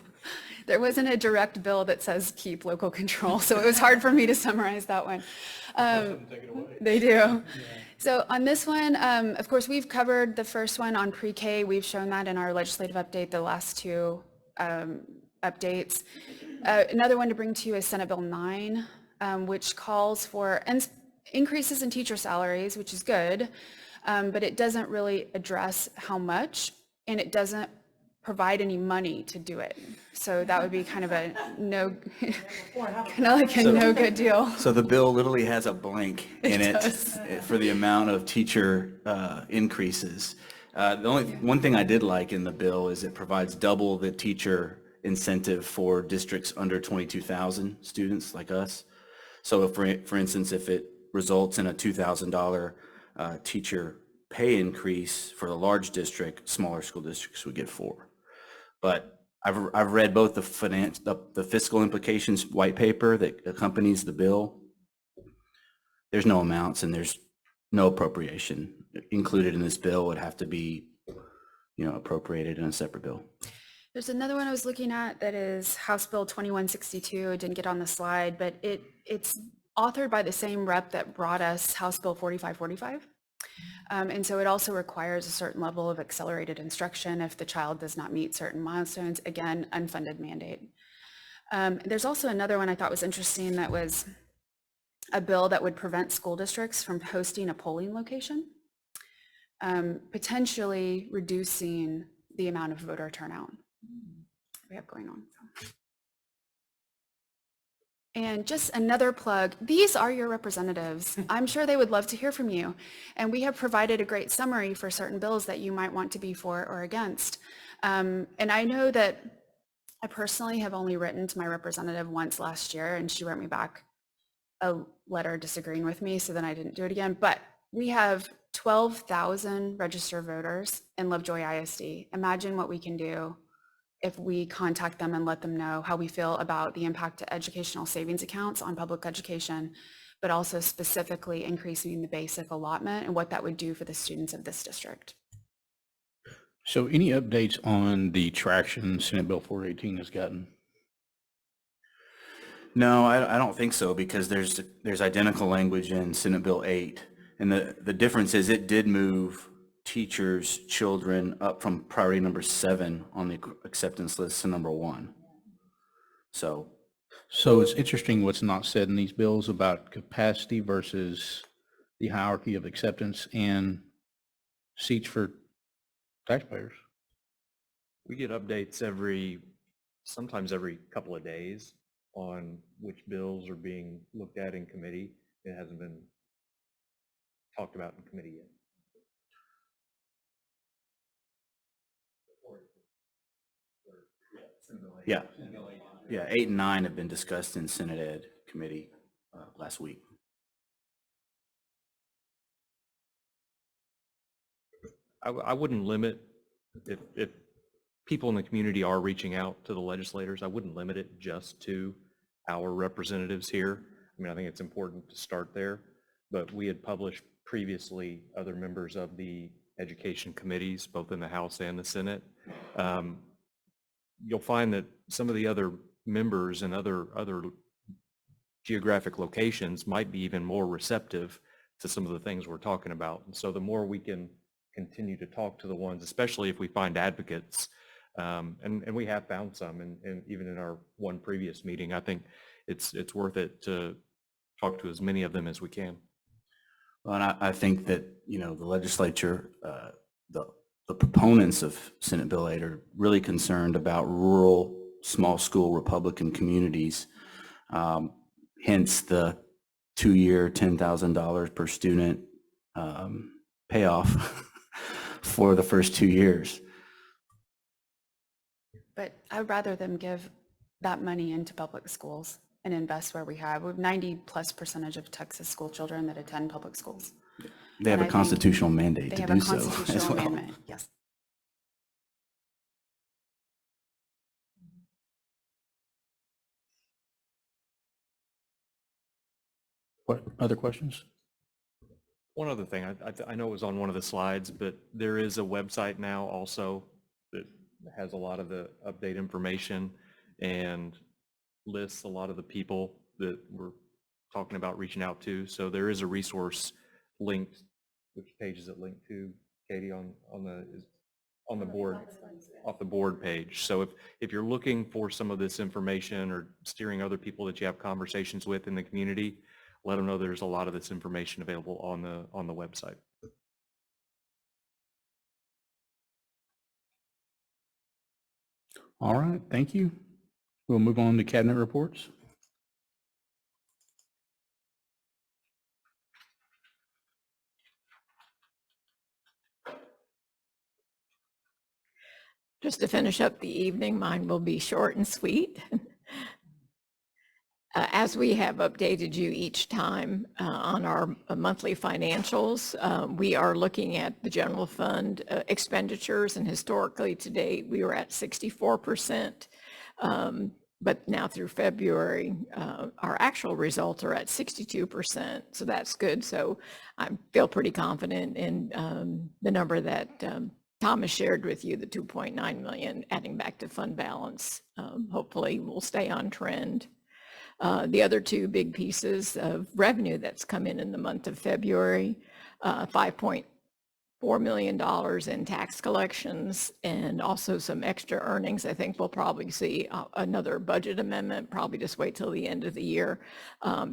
There wasn't a direct bill that says keep local control, so it was hard for me to summarize that one. They do. Yeah. So on this one, of course, we've covered the first one on pre-K. We've shown that in our legislative update, the last 2 updates. Another one to bring to you is Senate Bill 9, which calls for increases in teacher salaries, which is good. But it doesn't really address how much, and it doesn't provide any money to do it. So that would be kind of a no, kind of like a no good deal. So the bill literally has a blank in It it does. for the amount of teacher increases. The only one thing I did like in the bill is it provides double the teacher incentive for districts under 22,000 students like us. So if, for instance, if it results in a $2,000 teacher pay increase for a large district, smaller school districts would get 4. But I've read both the fiscal implications white paper that accompanies the bill. There's no amounts and there's no appropriation included in this bill. Would have to be, appropriated in a separate bill. There's another one I was looking at that is House Bill 2162. It didn't get on the slide, but it's authored by the same rep that brought us House Bill 4545. And so it also requires a certain level of accelerated instruction if the child does not meet certain milestones. Again, unfunded mandate. There's also another one I thought was interesting that was a bill that would prevent school districts from hosting a polling location, potentially reducing the amount of voter turnout we have going on. And just another plug, these are your representatives. I'm sure they would love to hear from you. And we have provided a great summary for certain bills that you might want to be for or against. And I know that I personally have only written to my representative once last year, and she wrote me back a letter disagreeing with me, so then I didn't do it again. But we have 12,000 registered voters in Lovejoy ISD. Imagine what we can do if we contact them and let them know how we feel about the impact to educational savings accounts on public education, but also specifically increasing the basic allotment and what that would do for the students of this district. So any updates on the traction Senate Bill 418 has gotten? No, I don't think so, because there's identical language in Senate Bill 8. And the difference is it did move teachers' children up from priority number 7 on the acceptance list to number 1. So it's interesting what's not said in these bills about capacity versus the hierarchy of acceptance and seats for taxpayers. We get updates sometimes every couple of days on which bills are being looked at in committee. It hasn't been talked about in committee yet. Yeah, 8 and 9 have been discussed in Senate Ed committee last week. I wouldn't limit, if people in the community are reaching out to the legislators, I wouldn't limit it just to our representatives here. I mean, I think it's important to start there, but we had published previously other members of the education committees, both in the House and the Senate. You'll find that some of the other members in other geographic locations might be even more receptive to some of the things we're talking about. And so the more we can continue to talk to the ones, especially if we find advocates, and we have found some, and even in our one previous meeting, I think it's worth it to talk to as many of them as we can. Well, and I think that, the legislature, the proponents of Senate Bill 8 are really concerned about rural, small school Republican communities, hence the 2-year, $10,000 per student payoff for the first 2 years. But I'd rather them give that money into public schools and invest where we have 90+% of Texas school children that attend public schools. They have a constitutional mandate to do so as well. They have a constitutional amendment, yes. What other questions? One other thing, I know it was on one of the slides, but there is a website now also that has a lot of the update information and lists a lot of the people that we're talking about reaching out to. So there is a resource linked. Which page is it linked to, Katie, on the board, off the board page? So if you're looking for some of this information or steering other people that you have conversations with in the community, let them know there's a lot of this information available on the website. All right, thank you. We'll move on to cabinet reports. Just to finish up the evening, mine will be short and sweet. As we have updated you each time on our monthly financials, we are looking at the general fund expenditures, and historically to date, we were at 64%. But now through February, our actual results are at 62%, so that's good. So I feel pretty confident in the number that Thomas shared with you, the 2.9 million adding back to fund balance. Hopefully we'll stay on trend. The other two big pieces of revenue that's come in the month of February, $5.4 million in tax collections, and also some extra earnings. I think we'll probably see another budget amendment, probably just wait till the end of the year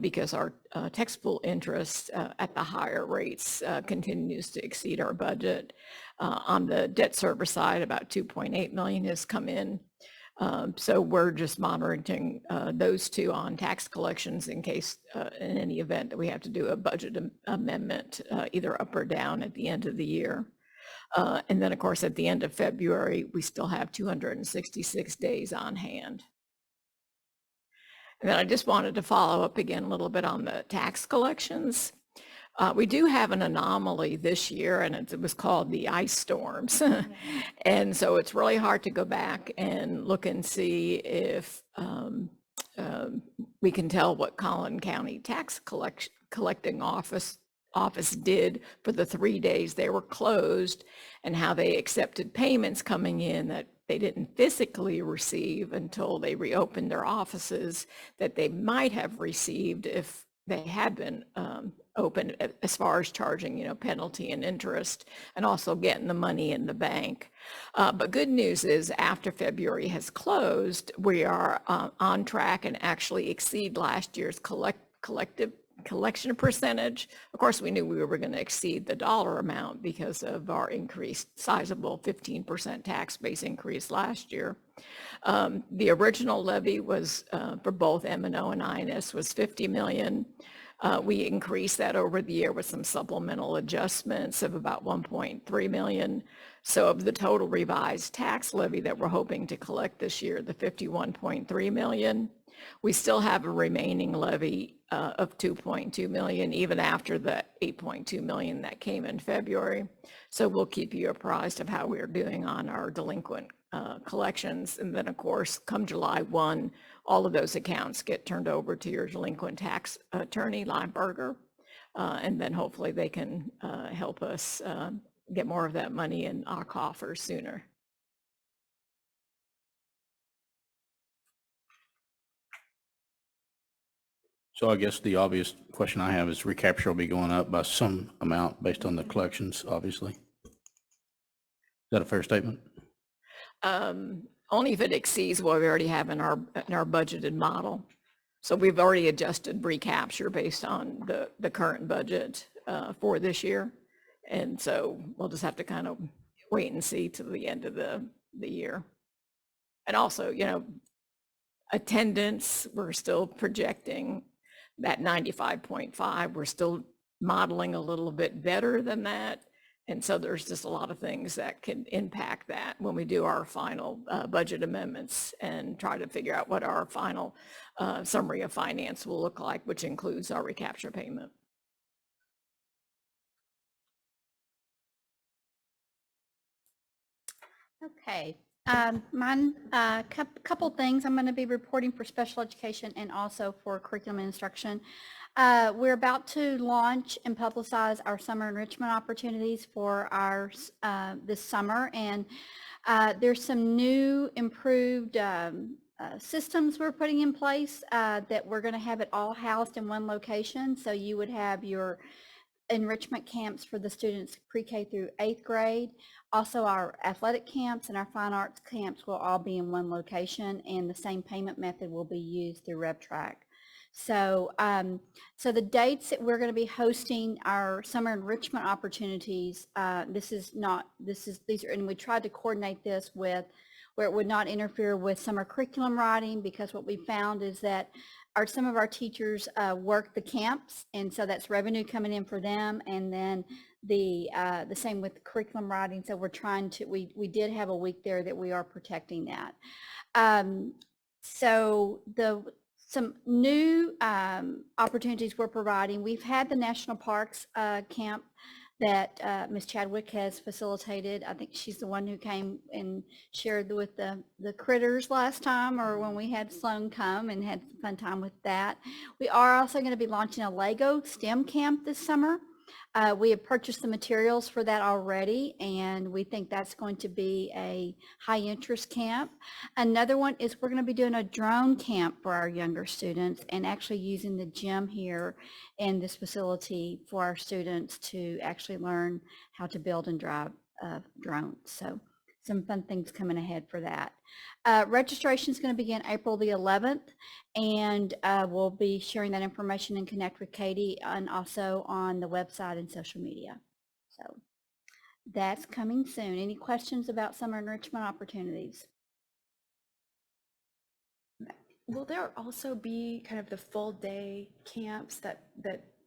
because our tax pool interest at the higher rates continues to exceed our budget. On the debt service side, about 2.8 million has come in. So we're just monitoring those two on tax collections in case in any event that we have to do a budget amendment, either up or down at the end of the year. And then, of course, at the end of February, we still have 266 days on hand. And then I just wanted to follow up again a little bit on the tax collections. We do have an anomaly this year, and it was called the ice storms. And so it's really hard to go back and look and see if we can tell what Collin County Tax Collecting Office did for the 3 days they were closed, and how they accepted payments coming in that they didn't physically receive until they reopened their offices that they might have received if they had been open, as far as charging, penalty and interest, and also getting the money in the bank. But good news is after February has closed, we are on track and actually exceed last year's collection percentage. Of course, we knew we were going to exceed the dollar amount because of our increased sizable 15% tax base increase last year. The original levy was for both M&O and INS was 50 million. We increased that over the year with some supplemental adjustments of about 1.3 million. So of the total revised tax levy that we're hoping to collect this year, the 51.3 million, we still have a remaining levy of 2.2 million, even after the 8.2 million that came in February. So we'll keep you apprised of how we're doing on our delinquent collections. And then, of course, come July 1, all of those accounts get turned over to your delinquent tax attorney, Lineberger, and then hopefully they can help us get more of that money in our coffers sooner. So I guess the obvious question I have is recapture will be going up by some amount based on the collections, obviously. Is that a fair statement? Only if it exceeds what we already have in our budgeted model. So we've already adjusted recapture based on the current budget for this year. And so we'll just have to kind of wait and see till the end of the year. And also, attendance, we're still projecting that 95.5. We're still modeling a little bit better than that. And so there's just a lot of things that can impact that when we do our final budget amendments and try to figure out what our final summary of finance will look like, which includes our recapture payment. Okay. Mine, couple things I'm going to be reporting for special education and also for curriculum and instruction. We're about to launch and publicize our summer enrichment opportunities for our this summer, and there's some new improved systems we're putting in place that we're going to have it all housed in one location. So you would have your enrichment camps for the students pre-K through 8th grade. Also, our athletic camps and our fine arts camps will all be in one location, and the same payment method will be used through RevTrack. So, so the dates that we're going to be hosting our summer enrichment opportunities, these are, and we tried to coordinate this with where it would not interfere with summer curriculum writing, because what we found is that some of our teachers work the camps, and so that's revenue coming in for them, and then the same with curriculum writing. So we're trying to, we did have a week there that we are protecting that. So some new opportunities we're providing. We've had the National Parks camp that Ms. Chadwick has facilitated. I think she's the one who came and shared with the critters last time, or when we had Sloan come and had a fun time with that. We are also going to be launching a Lego STEM camp this summer. We have purchased the materials for that already, and we think that's going to be a high interest camp. Another one is we're going to be doing a drone camp for our younger students, and actually using the gym here in this facility for our students to actually learn how to build and drive drones. So some fun things coming ahead for that. Registration is going to begin April the 11th, and we'll be sharing that information and connect with Katie, and also on the website and social media. So that's coming soon. Any questions about summer enrichment opportunities? Will there also be kind of the full day camps that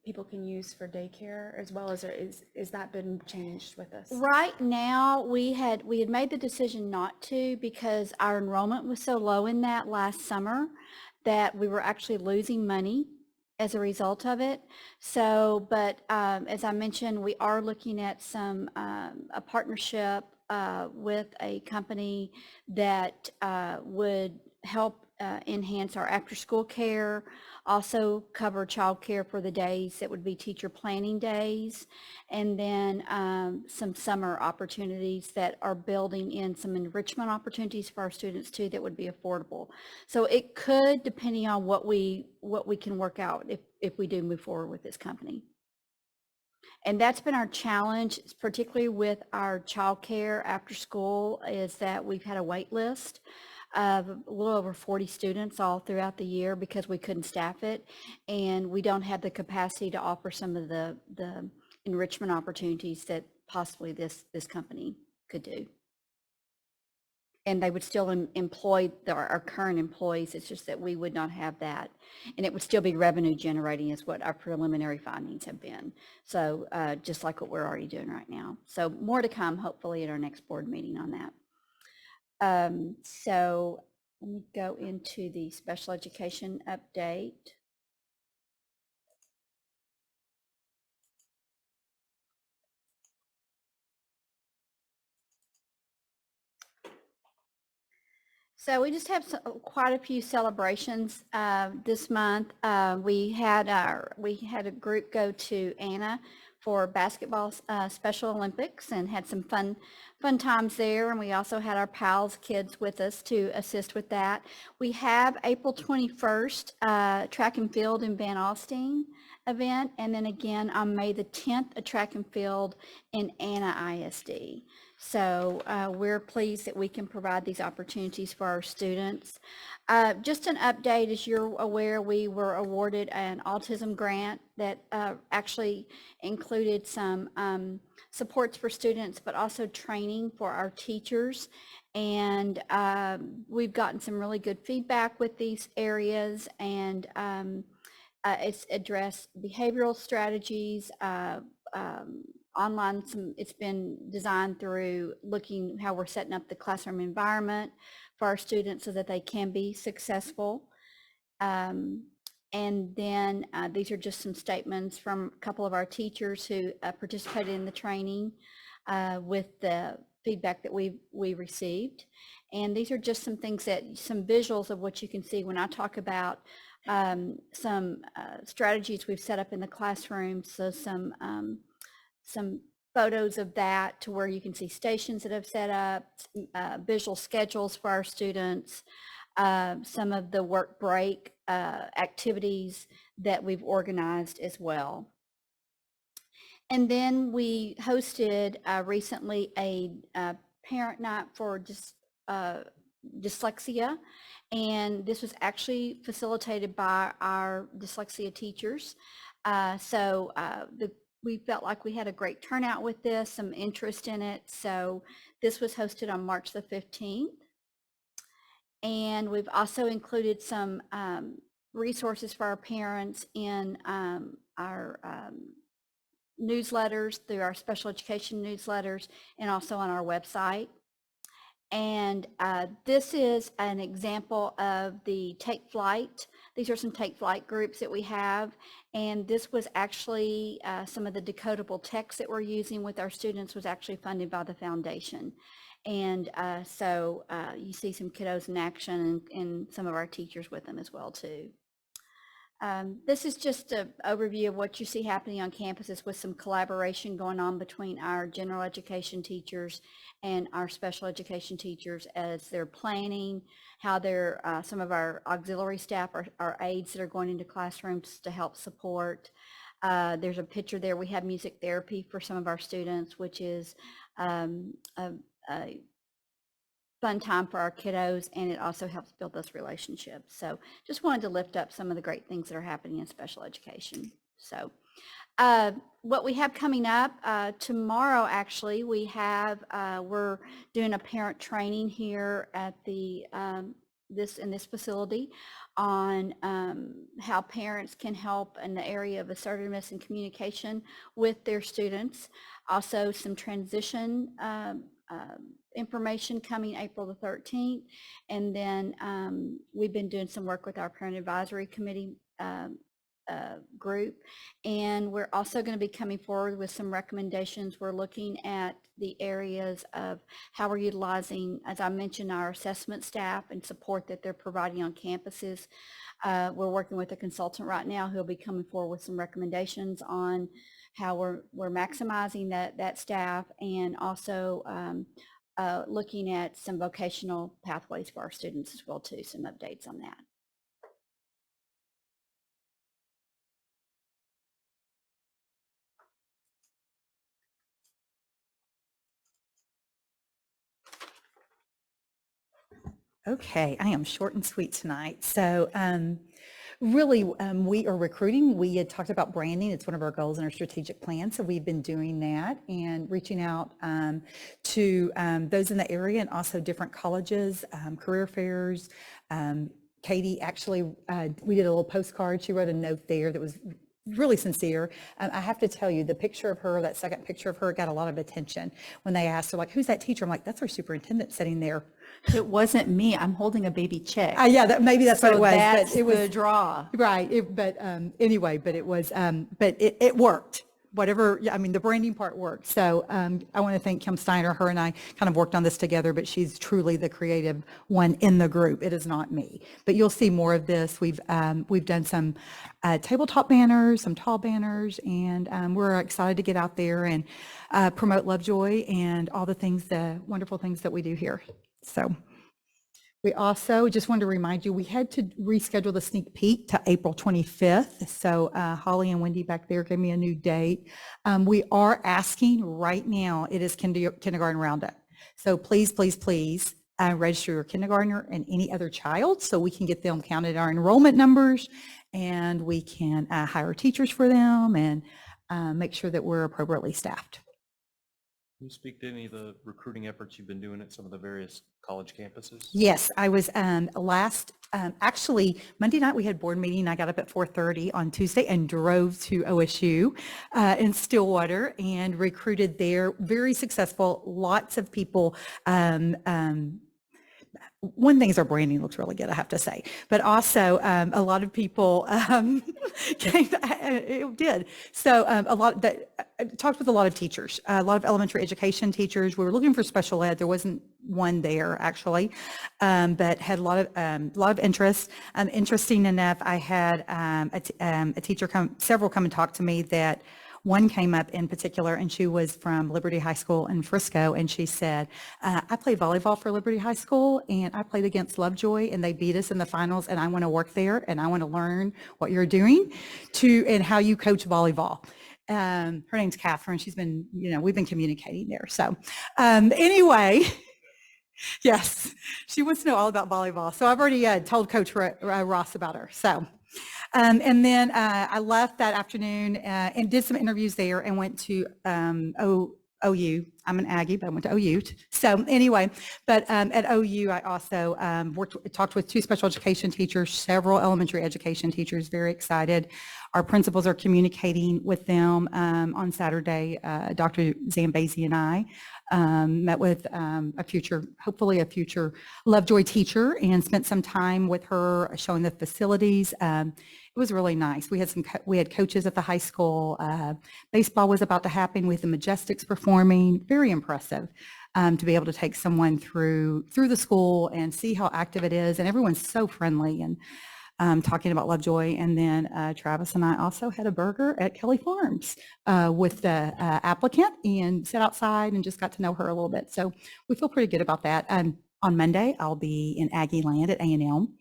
people can use for daycare as well, as is that been changed with this? Right now, we had made the decision not to, because our enrollment was so low in that last summer that we were actually losing money as a result of it. So, but as I mentioned, we are looking at a partnership with a company that would help enhance our after-school care, also cover childcare for the days that would be teacher planning days, and then some summer opportunities that are building in some enrichment opportunities for our students too that would be affordable. So it could, depending on what we can work out, if we do move forward with this company. And that's been our challenge, particularly with our childcare after school, is that we've had a wait list of a little over 40 students all throughout the year because we couldn't staff it, and we don't have the capacity to offer some of the enrichment opportunities that possibly this company could do. And they would still employ our current employees. It's just that we would not have that, and it would still be revenue generating, is what our preliminary findings have been. So just like what we're already doing right now. So more to come, hopefully, at our next board meeting on that. So let me go into the special education update. So we just have quite a few celebrations this month. We had a group go to Anna for basketball Special Olympics and had some fun times there. And we also had our PALS kids with us to assist with that. We have April 21st track and field in Van Alstyne event, and then again on May the 10th a track and field in Anna ISD. So we're pleased that we can provide these opportunities for our students. Just an update, as you're aware, we were awarded an autism grant that actually included some supports for students, but also training for our teachers. And we've gotten some really good feedback with these areas, and it's addressed behavioral strategies, online. It's been designed through looking how we're setting up the classroom environment for our students so that they can be successful. And then these are just some statements from a couple of our teachers who participated in the training with the feedback that we received. And these are just some things some visuals of what you can see when I talk about some strategies we've set up in the classroom. So some photos of that, to where you can see stations that have set up, visual schedules for our students, some of the work break activities that we've organized as well. And then we hosted recently a parent night for dyslexia, and this was actually facilitated by our dyslexia teachers. We felt like we had a great turnout with this, some interest in it. So this was hosted on March the 15th. And we've also included some resources for our parents in our newsletters, through our special education newsletters, and also on our website. And this is an example of the Take Flight. These are some Take Flight groups that we have. And this was actually some of the decodable text that we're using with our students was actually funded by the foundation. And so you see some kiddos in action and some of our teachers with them as well too. This is just an overview of what you see happening on campuses with some collaboration going on between our general education teachers and our special education teachers as they're planning how they're, some of our auxiliary staff, our aides that are going into classrooms to help support. There's a picture there. We have music therapy for some of our students, which is a fun time for our kiddos, and it also helps build those relationships. So just wanted to lift up some of the great things that are happening in special education. So what we have coming up tomorrow, actually, we have, we're doing a parent training here at the in this facility on how parents can help in the area of assertiveness and communication with their students. Also some transition information coming April the 13th. And then we've been doing some work with our parent advisory committee group. And we're also going to be coming forward with some recommendations. We're looking at the areas of how we're utilizing, as I mentioned, our assessment staff and support that they're providing on campuses. We're working with a consultant right now who'll be coming forward with some recommendations on how we're maximizing that staff, and also looking at some vocational pathways for our students as well too, some updates on that. Okay, I am short and sweet tonight. So really, we are recruiting. We had talked about branding. It's one of our goals in our strategic plan. So we've been doing that and reaching out to those in the area, and also different colleges, career fairs. Katie, actually, we did a little postcard. She wrote a note there that was really sincere. I have to tell you, the picture of her, that second picture of her, got a lot of attention when they asked her, like, who's that teacher? I'm like, that's our superintendent sitting there. It wasn't me. I'm holding a baby check. Yeah, maybe that's what it was. That's but it was the draw. Right. Anyway, but it was, but it worked. Whatever, I mean, the branding part worked. So I want to thank Kim Steiner. Her and I kind of worked on this together, but she's truly the creative one in the group. It is not me. But you'll see more of this. We've done some tabletop banners, some tall banners, and we're excited to get out there and promote Lovejoy and all the things, the wonderful things that we do here. So we also just wanted to remind you, we had to reschedule the sneak peek to April 25th. So Holly and Wendy back there gave me a new date. We are asking right now, it is kindergarten roundup. So please, please, please register your kindergartner and any other child so we can get them counted in our enrollment numbers, and we can hire teachers for them and make sure that we're appropriately staffed. Can you speak to any of the recruiting efforts you've been doing at some of the various college campuses? Yes, I was actually Monday night we had board meeting. I got up at 4:30 on Tuesday and drove to OSU in Stillwater and recruited there. Very successful. Lots of people. One thing is our branding looks really good, I have to say, but also a lot of people came, it did. So I talked with a lot of teachers, a lot of elementary education teachers. We were looking for special ed. There wasn't one there actually, but had a lot of interest. Interesting enough, I had a teacher several come and talk to me. That one came up in particular, and she was from Liberty High School in Frisco, and she said, I played volleyball for Liberty High School, and I played against Lovejoy, and they beat us in the finals, and I want to work there, and I want to learn what you're doing and how you coach volleyball. Her name's Catherine. She's been, we've been communicating there. So anyway, yes, she wants to know all about volleyball. So I've already told Coach Ross about her. So. And then I left that afternoon and did some interviews there and went to OU. I'm an Aggie, but I went to OU. So anyway, but at OU, I also talked with 2 special education teachers, several elementary education teachers, very excited. Our principals are communicating with them on Saturday. Dr. Zambezi and I met with hopefully a future Lovejoy teacher, and spent some time with her showing the facilities. It was really nice. We had coaches at the high school. Baseball was about to happen with the Majestics performing. Very impressive to be able to take someone through the school and see how active it is. And everyone's so friendly and talking about Lovejoy. And then Travis and I also had a burger at Kelly Farms with the applicant, and sat outside and just got to know her a little bit. So we feel pretty good about that. On Monday, I'll be in Aggie Land at A&M,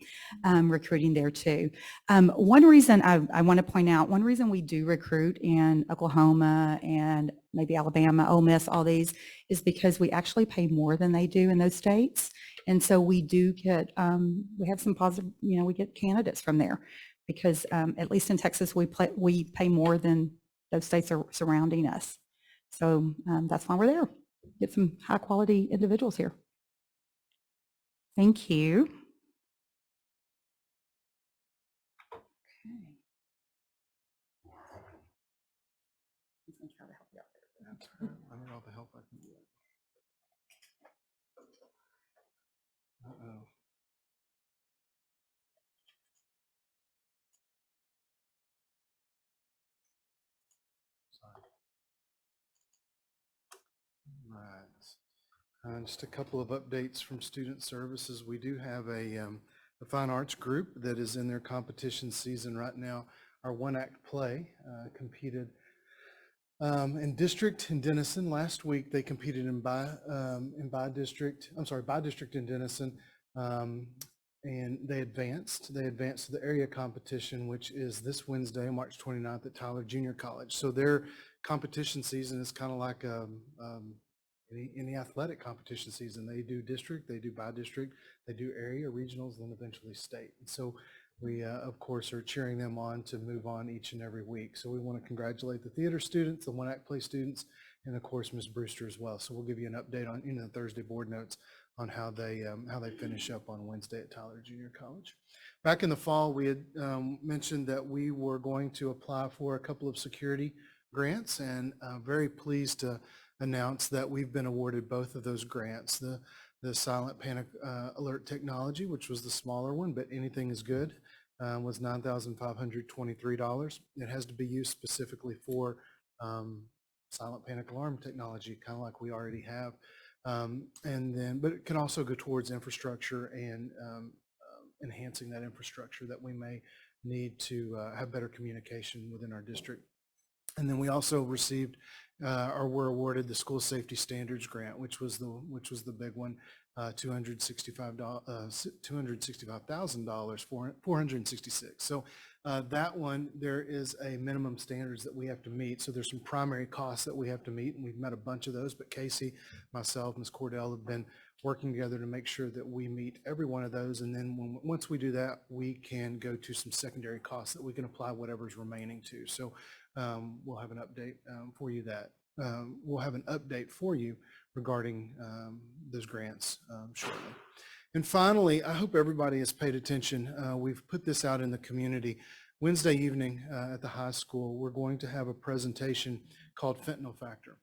recruiting there too. One reason I want to point out, one reason we do recruit in Oklahoma and maybe Alabama, Ole Miss, all these, is because we actually pay more than they do in those states. And so we do get, we have some positive, we get candidates from there, because at least in Texas, we pay more than those states are surrounding us. So that's why we're there. Get some high quality individuals here. Thank you. I need all the help I can get. Uh-oh. Sorry. Right. Just a couple of updates from student services. We do have a fine arts group that is in their competition season right now. Our one-act play competed in district in Denison. Last week they competed in by-district in Denison, and they advanced. They advanced to the area competition, which is this Wednesday, March 29th at Tyler Junior College. So their competition season is kind of like any athletic competition season. They do district, they do by-district, they do area, regionals, then eventually state. And so we, of course, are cheering them on to move on each and every week. So we want to congratulate the theater students, the one-act play students, and of course, Ms. Brewster as well. So we'll give you an update on the Thursday board notes on how they finish up on Wednesday at Tyler Junior College. Back in the fall, we had mentioned that we were going to apply for a couple of security grants, and very pleased to announce that we've been awarded both of those grants. The silent panic alert technology, which was the smaller one, but anything is good, was $9,523. It has to be used specifically for silent panic alarm technology, kind of like we already have. But it can also go towards infrastructure and enhancing that infrastructure that we may need to have better communication within our district. And then we also received or were awarded the School Safety Standards Grant, which was the big one, $265,000, $466. So that one, there is a minimum standards that we have to meet. So there's some primary costs that we have to meet, and we've met a bunch of those. But Casey, myself, Ms. Cordell have been working together to make sure that we meet every one of those. And then once we do that, we can go to some secondary costs that we can apply whatever's remaining to. So we'll have an update for you we'll have an update for you regarding those grants shortly. And finally, I hope everybody has paid attention. We've put this out in the community. Wednesday evening at the high school, we're going to have a presentation called Fentanyl Factor.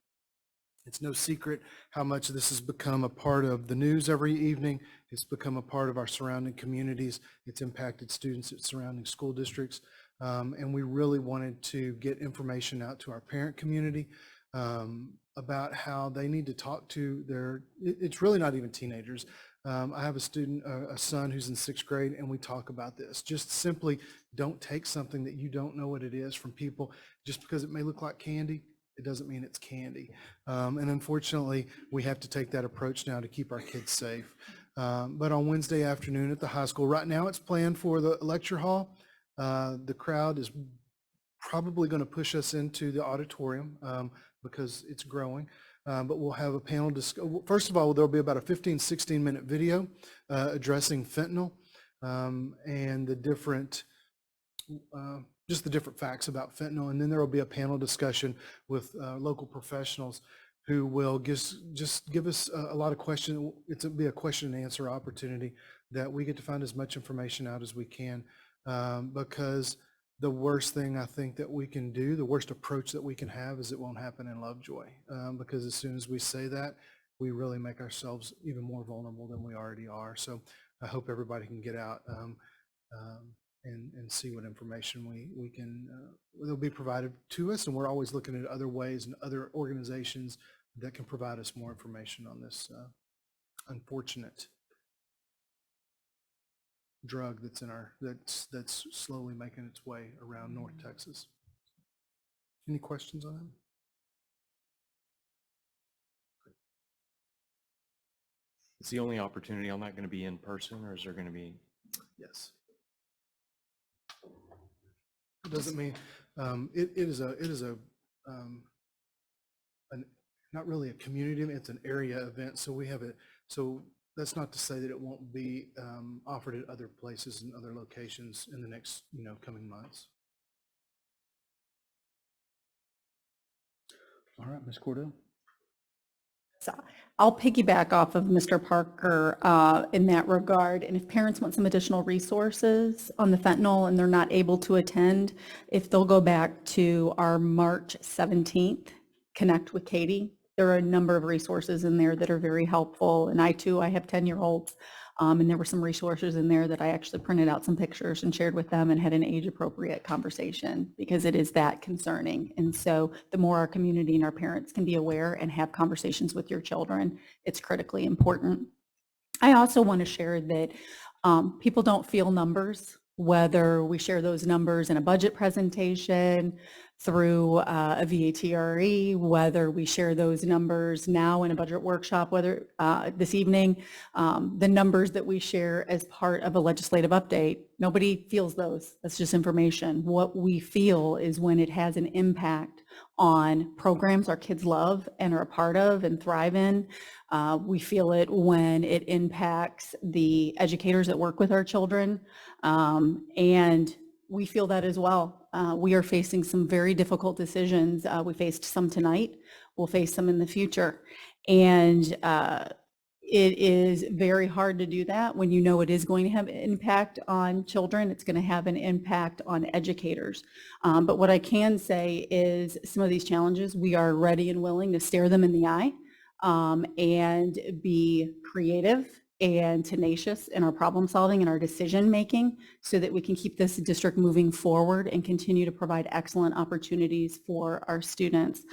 It's no secret how much this has become a part of the news every evening. It's become a part of our surrounding communities. It's impacted students at surrounding school districts. And we really wanted to get information out to our parent community about how they need to talk to it's really not even teenagers. I have a son who's in 6th grade, and we talk about this. Just simply don't take something that you don't know what it is from people. Just because it may look like candy, it doesn't mean it's candy. And unfortunately, we have to take that approach now to keep our kids safe. But on Wednesday afternoon at the high school, right now it's planned for the lecture hall. The crowd is probably going to push us into the auditorium because it's growing. But we'll have a panel discussion. First of all, there'll be about a 16-minute video addressing fentanyl and the different just the different facts about fentanyl. And then there will be a panel discussion with local professionals who will just give us a lot of questions. It'll be a question and answer opportunity that we get to find as much information out as we can, because the worst thing I think that we can do, the worst approach that we can have, is it won't happen in Lovejoy, because as soon as we say that, we really make ourselves even more vulnerable than we already are. So I hope everybody can get out and see what information we can, will be provided to us. And we're always looking at other ways and other organizations that can provide us more information on this unfortunate drug that's that's slowly making its way around North Texas. Any questions on that? Is the only opportunity on that going to be in person, or is there going to be? Yes. It doesn't mean, it is not really a community event, it's an area event. So we have it. So that's not to say that it won't be offered at other places and other locations in the next, coming months. All right, Ms. Cordell. So I'll piggyback off of Mr. Parker in that regard. And if parents want some additional resources on the fentanyl and they're not able to attend, if they'll go back to our March 17th, Connect with Katie, there are a number of resources in there that are very helpful. And I have 10-year-olds. And there were some resources in there that I actually printed out some pictures and shared with them and had an age-appropriate conversation, because it is that concerning. And so the more our community and our parents can be aware and have conversations with your children, it's critically important. I also want to share that people don't feel numbers, whether we share those numbers in a budget presentation, through a VATRE, whether we share those numbers now in a budget workshop, whether this evening, the numbers that we share as part of a legislative update, nobody feels those. That's just information. What we feel is when it has an impact on programs our kids love and are a part of and thrive in. We feel it when it impacts the educators that work with our children, and we feel that as well. We are facing some very difficult decisions. We faced some tonight. We'll face some in the future. And it is very hard to do that when you know it is going to have an impact on children. It's going to have an impact on educators. But what I can say is some of these challenges, we are ready and willing to stare them in the eye and be creative and tenacious in our problem solving and our decision making, so that we can keep this district moving forward and continue to provide excellent opportunities for our students.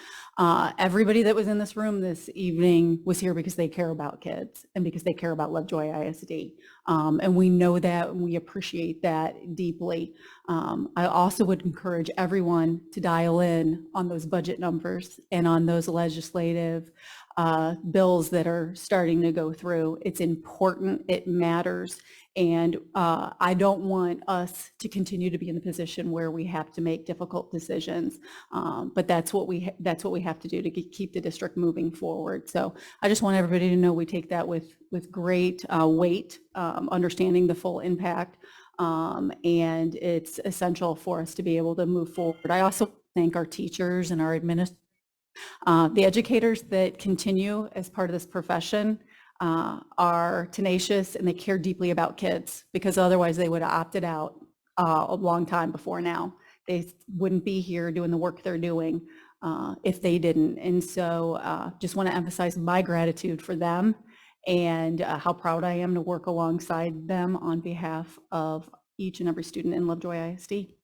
Everybody that was in this room this evening was here because they care about kids and because they care about Lovejoy ISD. And we know that, and we appreciate that deeply. I also would encourage everyone to dial in on those budget numbers and on those legislative bills that are starting to go through. It's important, it matters, and I don't want us to continue to be in the position where we have to make difficult decisions, but that's what we have to do to keep the district moving forward. So I just want everybody to know we take that with great weight, understanding the full impact, and it's essential for us to be able to move forward. I also thank our teachers and our administrators. The educators that continue as part of this profession are tenacious, and they care deeply about kids, because otherwise they would have opted out a long time before now. They wouldn't be here doing the work they're doing if they didn't. And so just want to emphasize my gratitude for them and how proud I am to work alongside them on behalf of each and every student in Lovejoy ISD.